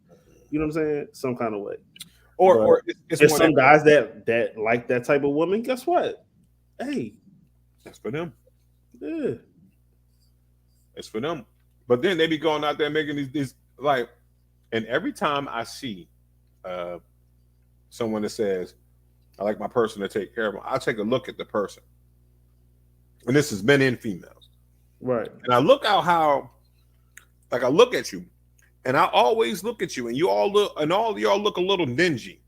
You know what I'm saying? Some kind of way. Or there's some guys that like that type of woman. Guess what? Hey, that's for them. Yeah, it's for them. But then they be going out there making these like, and every time I see someone that says, I like my person to take care of them, I take a look at the person. And this is men and females. Right. And I look out how, like I look at you, and I always look at you, and all y'all look a little dingy.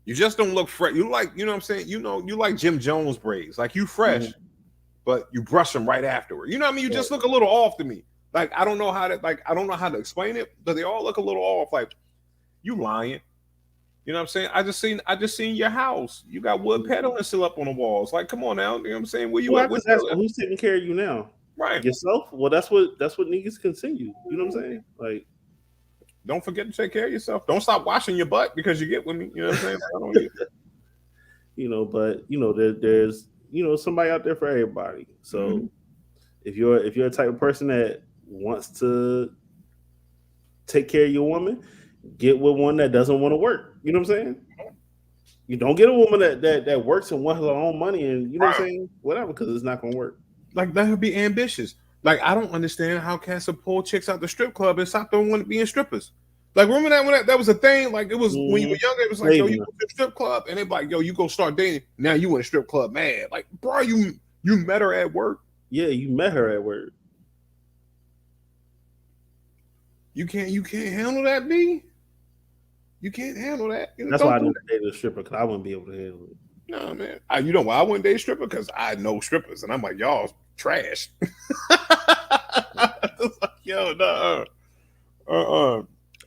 You just don't look fresh. You like, you know what I'm saying? You like Jim Jones braids. Like you fresh, but you brush them right afterward. You know what I mean? You just look a little off to me. Like I don't know how to explain it, but they all look a little off. Like you lying. You know what I'm saying? I just seen your house. You got wood pedaling still up on the walls. Like, come on now. You know what I'm saying? Where you at? Who's taking care of you now? Right. Yourself? Well, that's what niggas continue. You know what I'm saying? Like, don't forget to take care of yourself. Don't stop washing your butt because you get with me. You know what I'm saying? I don't need it. But there's somebody out there for everybody. So if you're a type of person that wants to take care of your woman, get with one that doesn't want to work. You know what I'm saying? You don't get a woman that works and wants her own money and you know what I'm saying? Whatever, because it's not gonna work. Like that would be ambitious. Like I don't understand how cats will pull chicks out the strip club and stop them wanting to be strippers. Like remember that when that was a thing? Like it was when you were younger, it was like, yo, you go to the strip club, and they're like, yo, you go start dating. Now you in a strip club, mad. Like, bro, you met her at work. Yeah, you met her at work. You can't handle that, B. You can't handle that. That's why I never dated a stripper, because I wouldn't be able to handle it. No, man. You know why I wouldn't date a stripper? Because I know strippers, and I'm like, y'all trash. Yo,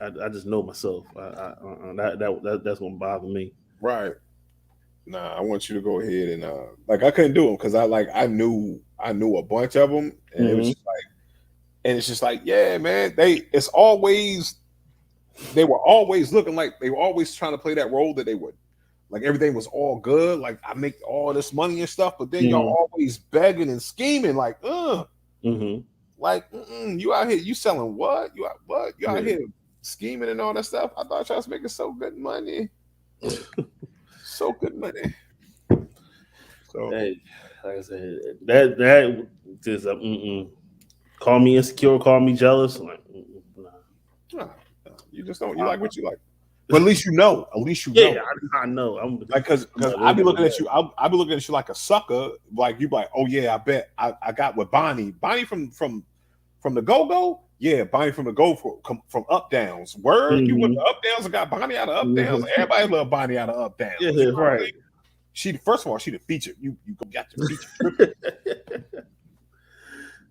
I just know myself. That's gonna bother me. Right. Nah, I want you to go ahead and like I couldn't do them because I knew a bunch of them, and it was just like, and it's just like, yeah, man, they were always looking like they were always trying to play that role that they would. Like everything was all good, like I make all this money and stuff, but then y'all always begging and scheming, like, like you out here, you selling what? You out here scheming and all that stuff. I thought y'all was making so good money. So good money. So hey, like I said, that just call me insecure, call me jealous. Like, nah, you just don't. You like what you like. But at least you know. At least you know. Yeah, I know. I'm like because I be looking at you. I'll be looking at you like a sucker. Like you, like, oh yeah, I bet I got with Bonnie. Bonnie from the Go-Go. Yeah, Bonnie from the from Up Downs. Word, you went to Up Downs and got Bonnie out of Up Downs. Everybody love Bonnie out of Up Downs. Yeah, you know right. She first of all, she the feature. You got the feature.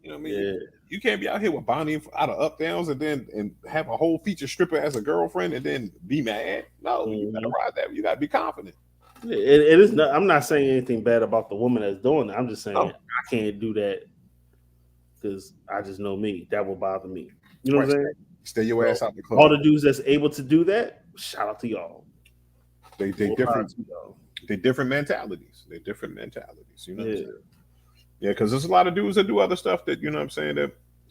You know what I mean? Yeah. You can't be out here with Bonnie out of Up Downs and have a whole feature stripper as a girlfriend and then be mad. No, you gotta ride that. You gotta be confident. It is not. I'm not saying anything bad about the woman that's doing it. I'm just saying I can't do that because I just know me. That will bother me. You know what I'm saying? Stay your ass out the club. All the dudes that's able to do that, shout out to y'all. They different. They different mentalities. They different mentalities. You know what I'm saying? Yeah, because there's a lot of dudes that do other stuff that, you know what I'm saying,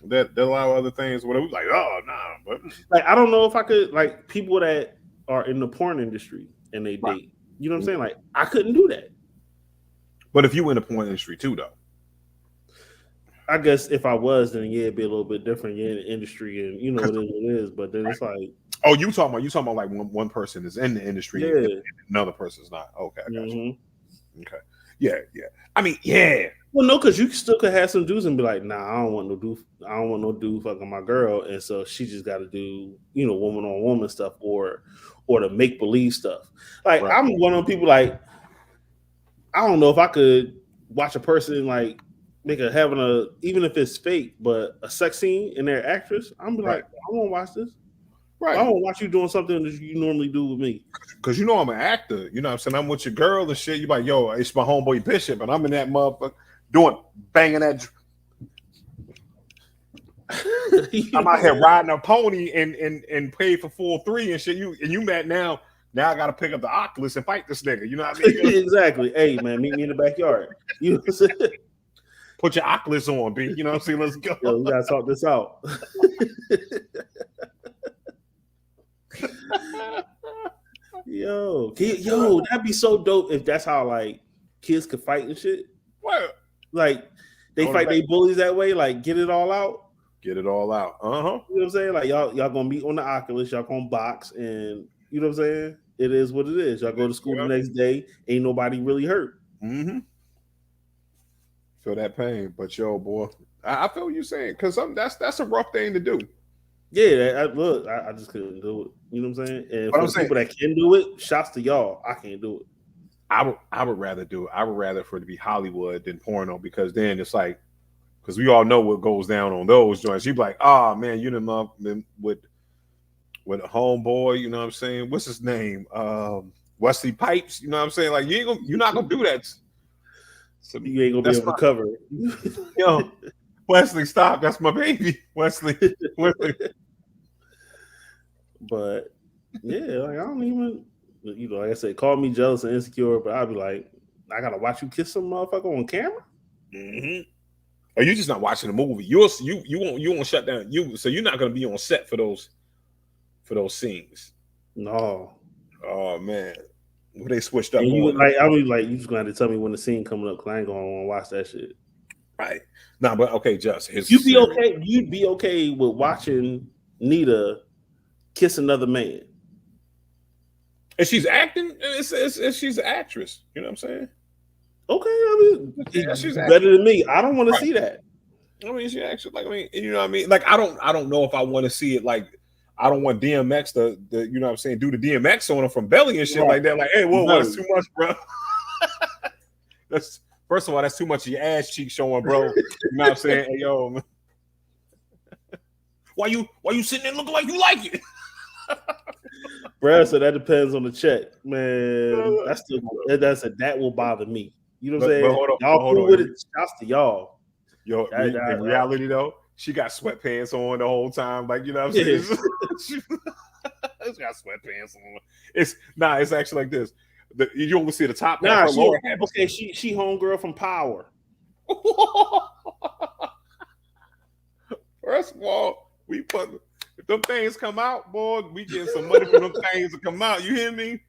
that allow other things, whatever. Like, oh, nah. But like, I don't know if I could, like, people that are in the porn industry and they date. You know what I'm saying? Like, I couldn't do that. But if you in the porn industry too, though. I guess if I was, then yeah, it'd be a little bit different. You're in the industry and you know what it is. But then it's like, oh, you talking about like one person is in the industry and another person's not. Okay, I got you. Okay. Yeah. I mean, yeah. Well, no, because you still could have some dudes and be like, nah, I don't want no dude fucking my girl, and so she just got to do, you know, woman on woman stuff or the make believe stuff. Like I'm one of the people like, I don't know if I could watch a person like having a, even if it's fake, but a sex scene in their actress. I'm be like, I won't watch this. Right. I don't watch you doing something that you normally do with me. Because you know I'm an actor. You know what I'm saying? I'm with your girl and shit. You like, yo, it's my homeboy Bishop, and I'm in that motherfucker banging that. I'm out here riding a pony and pay for full 3 and shit. You mad now? Now I gotta pick up the Oculus and fight this nigga. You know what I mean? Exactly. Hey man, meet me in the backyard. You know what I'm saying? Put your Oculus on, B. You know what I'm saying? Let's go. Yo, we gotta talk this out. Yo, that'd be so dope if that's how like kids could fight and shit. What? Like they fight their bullies that way, like get it all out. Get it all out. You know what I'm saying? Like y'all gonna meet on the Oculus, y'all gonna box, and you know what I'm saying? It is what it is. Y'all go to school the next day, ain't nobody really hurt. Feel that pain, but yo, boy, I feel what you're saying because that's a rough thing to do. Yeah, I just couldn't do it. You know what I'm saying? And for people that can do it, shouts to y'all. I can't do it. I would rather do it. I would rather for it to be Hollywood than porno because then it's like, because we all know what goes down on those joints. You'd be like, oh man, you done been with a homeboy. You know what I'm saying? What's his name? Wesley Pipes. You know what I'm saying? Like you're not gonna do that. So you ain't gonna be able to cover it. Yo, Wesley, stop. That's my baby. Wesley. But yeah, like I don't even, you know, like I said, call me jealous and insecure, but I'd be like, I gotta watch you kiss some motherfucker on camera. Or you just not watching the movie. You won't shut down. So you're not gonna be on set for those scenes. No. Oh man. When they switched up. And you you just gonna have to tell me when the scene coming up because I ain't gonna want to watch that shit. Right. No, but okay, just you'd be okay with watching Nita kiss another man. And she's acting, she's an actress. You know what I'm saying? Okay, I mean, she's better than me. I don't want to see that. I mean, she actually, like, I mean, you know what I mean? Like, I don't know if I want to see it. Like, I don't want DMX to you know what I'm saying, do the DMX on him from Belly and shit like that. Like, hey, whoa, that's too much, bro. That's first of all, that's too much of your ass cheek showing, bro. You know what I'm saying? Hey, yo, man. Why you sitting there looking like you like it? Bro, so that depends on the check, man. That will bother me. You know what I'm saying? Y'all cool with it? Shouts to y'all. Yo, in reality though, she got sweatpants on the whole time. Like, you know what I'm saying? She got sweatpants on. It's actually like this. You only see the top half. Okay, she homegirl from Power. First of all, if them things come out, boy, we get some money for them things to come out. You hear me?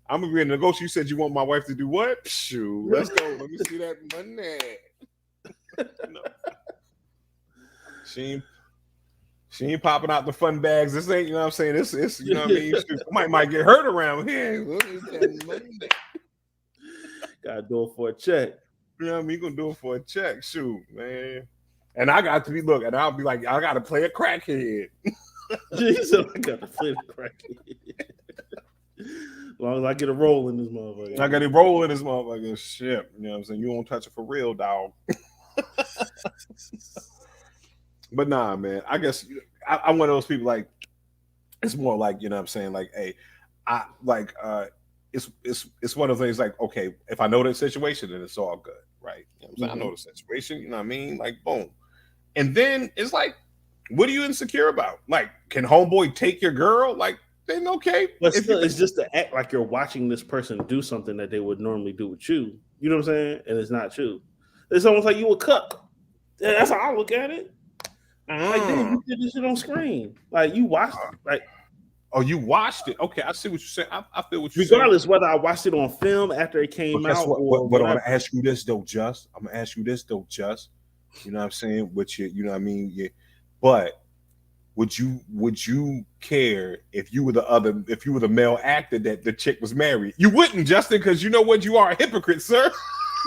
I'm gonna be negotiate. You said you want my wife to do what? Shoot, let's go. Let me see that money. No. She ain't popping out the fun bags. This ain't, you know what I'm saying? It's you know what I mean? might get hurt around here. Gotta do it for a check. You know what I mean? You gonna do it for a check. Shoot, man. And I got to be and I'll be like, I gotta play a crackhead. Jesus, I gotta play the crackhead. As long as I get a roll in this motherfucker. I got a roll in this motherfucker. Shit. You know what I'm saying? You won't touch it for real, dog. But nah, man. I guess I'm one of those people. Like, it's more like, you know what I'm saying? Like, hey, it's one of the things. Like, okay, if I know the situation, then it's all good, right? You know what I'm saying? I know the situation. You know what I mean? Like, boom. And then it's like, what are you insecure about? Like, can homeboy take your girl? Like, then okay. But still, it's just to act like you're watching this person do something that they would normally do with you. You know what I'm saying? And it's not true. It's almost like you a cuck. That's how I look at it. Like, damn, you did this shit on screen. Like, you watched it. Like, oh, you watched it? Okay, I see what you're saying. I feel what you're saying. Regardless whether I watched it on film after it came out. But I'm gonna ask you this though, Just. You know what I'm saying? Which you know what I mean? Yeah. But would you care if you were the male actor that the chick was married? You wouldn't, Justin, because you know what? You are a hypocrite, sir.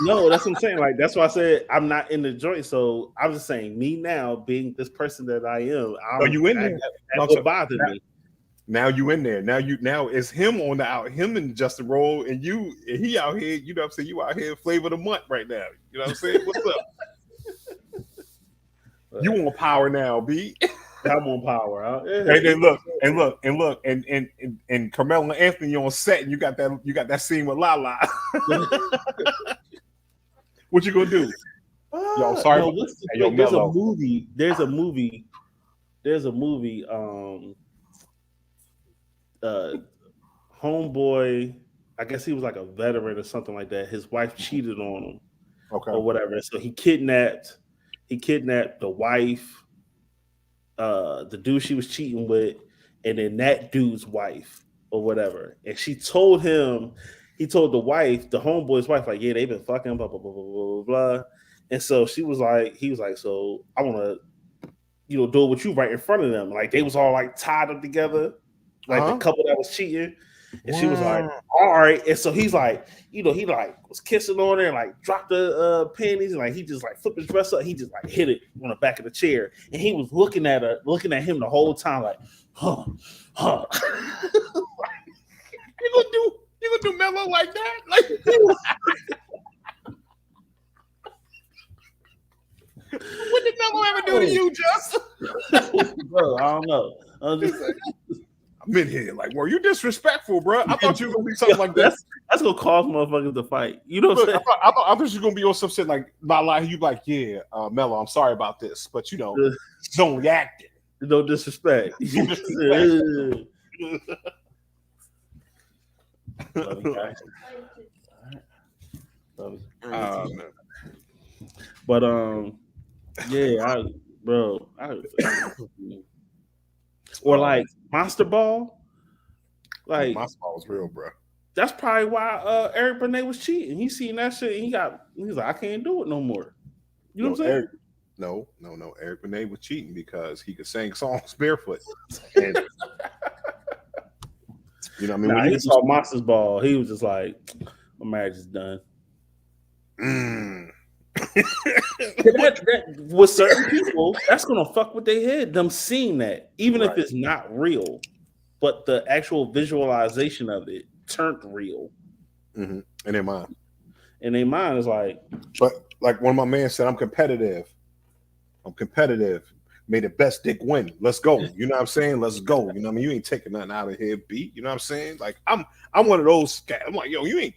No, that's what I'm saying. Like, that's why I said I'm not in the joint. So I'm just saying, me now being this person that I am, you in there? That would bother me. Now you in there. Now it's him on the out, him in Justin role, and he out here. You know what I'm saying? You out here flavor the month right now. You know what I'm saying? What's up? You on power now, B. I'm on power. Huh? And look, and Carmelo and Anthony on set, and you got that scene with Lala. What you gonna do? Yo, sorry. No, there's a movie. Homeboy, I guess he was like a veteran or something like that. His wife cheated on him, or whatever. So he kidnapped the wife, the dude she was cheating with, and then that dude's wife or whatever. And he told the wife, the homeboy's wife, like, yeah, they've been fucking, blah, blah, blah, blah, blah, blah. And so he was like, so I want to, do it with you right in front of them. Like, they was all like tied up together, like the couple that was cheating. And she was like, all right. And so he's like, he like was kissing on her and like dropped the panties, and like he just like flipped his dress up. He just like hit it on the back of the chair. And he was looking at him the whole time, like, huh. You gonna do Mello like that? Like, what did Mello ever do to you, Justin? Bro, I don't know. I'm in here like, were you disrespectful, bro? I thought you were gonna be something like that. That's gonna cause motherfuckers to fight. You know what I'm saying? I thought you were gonna be on some shit like, you like, yeah, Mello, I'm sorry about this, but it's only acting. No disrespect. Love you guys. Love you. But yeah, or like Monster Ball. Like, Monster Ball was real, bro. That's probably why Eric Benet was cheating. He seen that shit and he's like, I can't do it no more. You know what I'm saying? No. Eric Benet was cheating because he could sing songs barefoot. And, you know what I mean? When he saw Monsters Ball, he was just like, my marriage is done. With certain people, that's gonna fuck with their head. Them seeing that, even if it's not real, but the actual visualization of it turned real. Mm-hmm. In their mind. Is like. But like one of my men said, I'm competitive. May the best dick win. Let's go. You know what I'm saying? Let's go. You know what I mean? You ain't taking nothing out of here, beat. You know what I'm saying? Like I'm one of those guys. I'm like, yo, you ain't.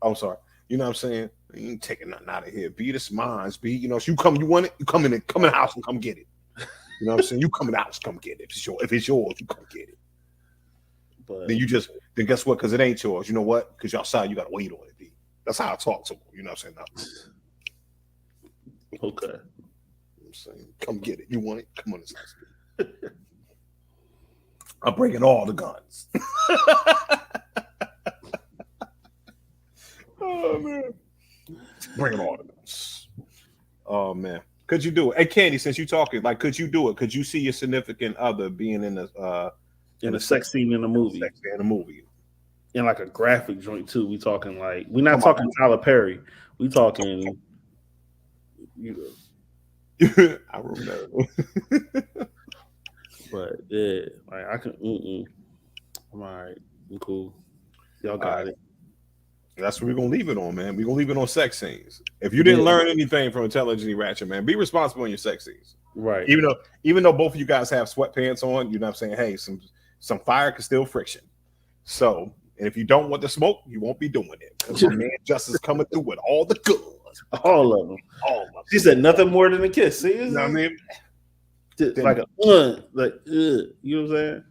I'm sorry. You know what I'm saying? You ain't taking nothing out of here, beat. It's mine, beat. You know, so you want it, you come in the house and come get it. You know what I'm saying? You come in the house, come get it. If it's yours, you come get it. But then guess what? Because it ain't yours. You know what? Because you're outside, you gotta wait on it, beat. That's how I talk to them. You know what I'm saying? No. Okay. I'm saying, come get it. You want it? Come on this house. I'm bringing all the guns. Oh man, bringing all the guns. Oh man, could you do it? Hey, Candy, since you talking, like, could you do it? Could you see your significant other being in a sex scene in a movie? In a movie, in like a graphic joint too. We talking like we're not talking Tyler Perry. We talking. I remember. But yeah, like I can. I'm all right. I'm cool. Y'all got it. That's what we're gonna leave it on, man. We're gonna leave it on sex scenes. If you didn't learn anything from Intelligently Ratchet, man, be responsible in your sex scenes. Right. Even though both of you guys have sweatpants on, you know what I'm saying? Hey, some fire can still friction. So, and if you don't want to smoke, you won't be doing it. Because my man Justice coming through with all the goods. All of them. All of them. She said nothing more than a kiss. See, you know what I mean? Like a you know what I'm saying?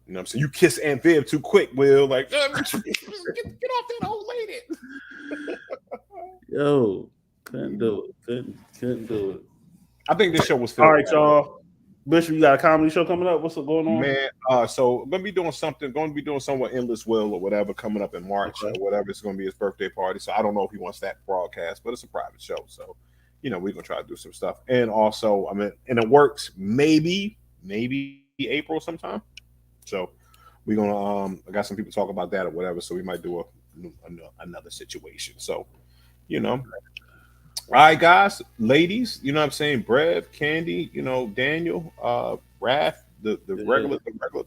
You know what I'm saying? You kiss Aunt Viv too quick, Will. Like, get off that old lady. Yo, couldn't do it. Couldn't do it. I think this show was all right, y'all. Bishop, you got a comedy show coming up? What's going on? Man, so going to be doing something with Endless Will or whatever coming up in March or whatever. It's going to be his birthday party. So I don't know if he wants that broadcast, but it's a private show. So, you know, we're going to try to do some stuff. And also, I mean, and it works maybe April sometime. So we're going to, I got some people talk about that or whatever. So we might do another situation. So, you know. All right, guys, ladies, you know what I'm saying? Brev, Candy, you know, Daniel, Raph, the regular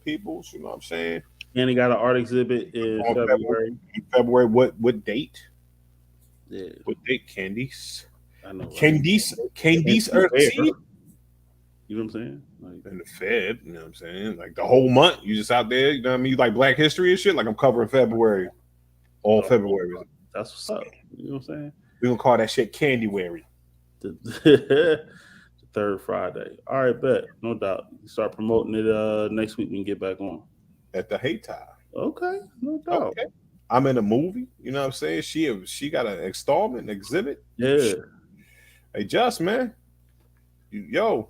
peoples, you know what I'm saying? And he got an art exhibit in February. February, what date? Yeah. What date, Candice? I know. Candice you know what I'm saying? Like in the Fed, you know what I'm saying? Like the whole month, you just out there, you know what I mean? You like Black History and shit? Like I'm covering February. All February. That's what's up. You know what I'm saying? We're gonna call that shit Candyary. The third Friday. All right, bet. No doubt. You start promoting it next week. We can get back on. At the Hay Time. Okay, no doubt. Okay. I'm in a movie, you know what I'm saying? She got an installment, an exhibit. Yeah. Hey, Just, man. Yo.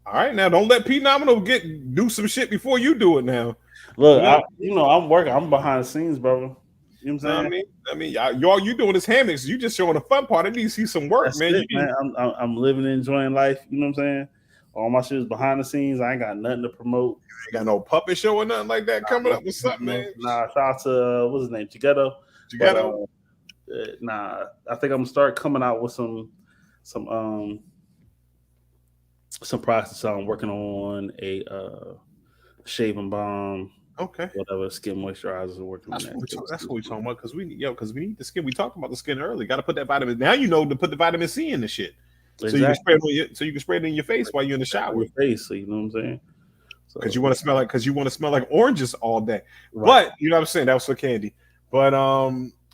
All right, now don't let P Nominal do some shit before you do it now. Look, I'm working. I'm behind the scenes, brother. You know what I'm saying? I mean, y'all, you doing this hammocks. You just showing the fun part. I need to see some work, That's man. Man. I'm living and enjoying life. You know what I'm saying? All my shit is behind the scenes. I ain't got nothing to promote. You ain't got no puppet show or nothing like that coming up with something, man. Nah, shout out to what's his name, Chigetto. Nah, I think I'm gonna start coming out with some products. So I'm working on a shaving balm. Okay. Whatever skin moisturizers are working on that. That's what we're talking about because we need the skin. We talked about the skin early. Got to put that vitamin. Now you know to put the vitamin C in the shit. Exactly. So you can spray it in your face while you're in the shower. Your face, so you know what I'm saying? Because you want to smell like oranges all day. Right. But you know what I'm saying? That was for Candy. But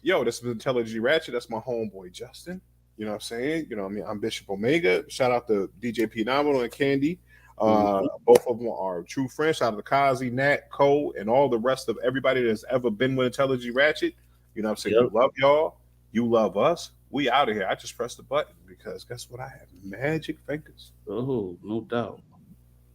this is Intelligently Ratchet. That's my homeboy Justin. You know what I'm saying? You know what I mean? I'm Bishop Omega. Shout out to DJ P Nominal and Candy. Both of them are true friends. Shout out to Kazi, Nat, Cole, and all the rest of everybody that's ever been with Intelligently Ratchet. You know what I'm saying? Yep. We love y'all. You love us. We out of here. I just pressed the button because guess what? I have magic fingers. Oh, no doubt.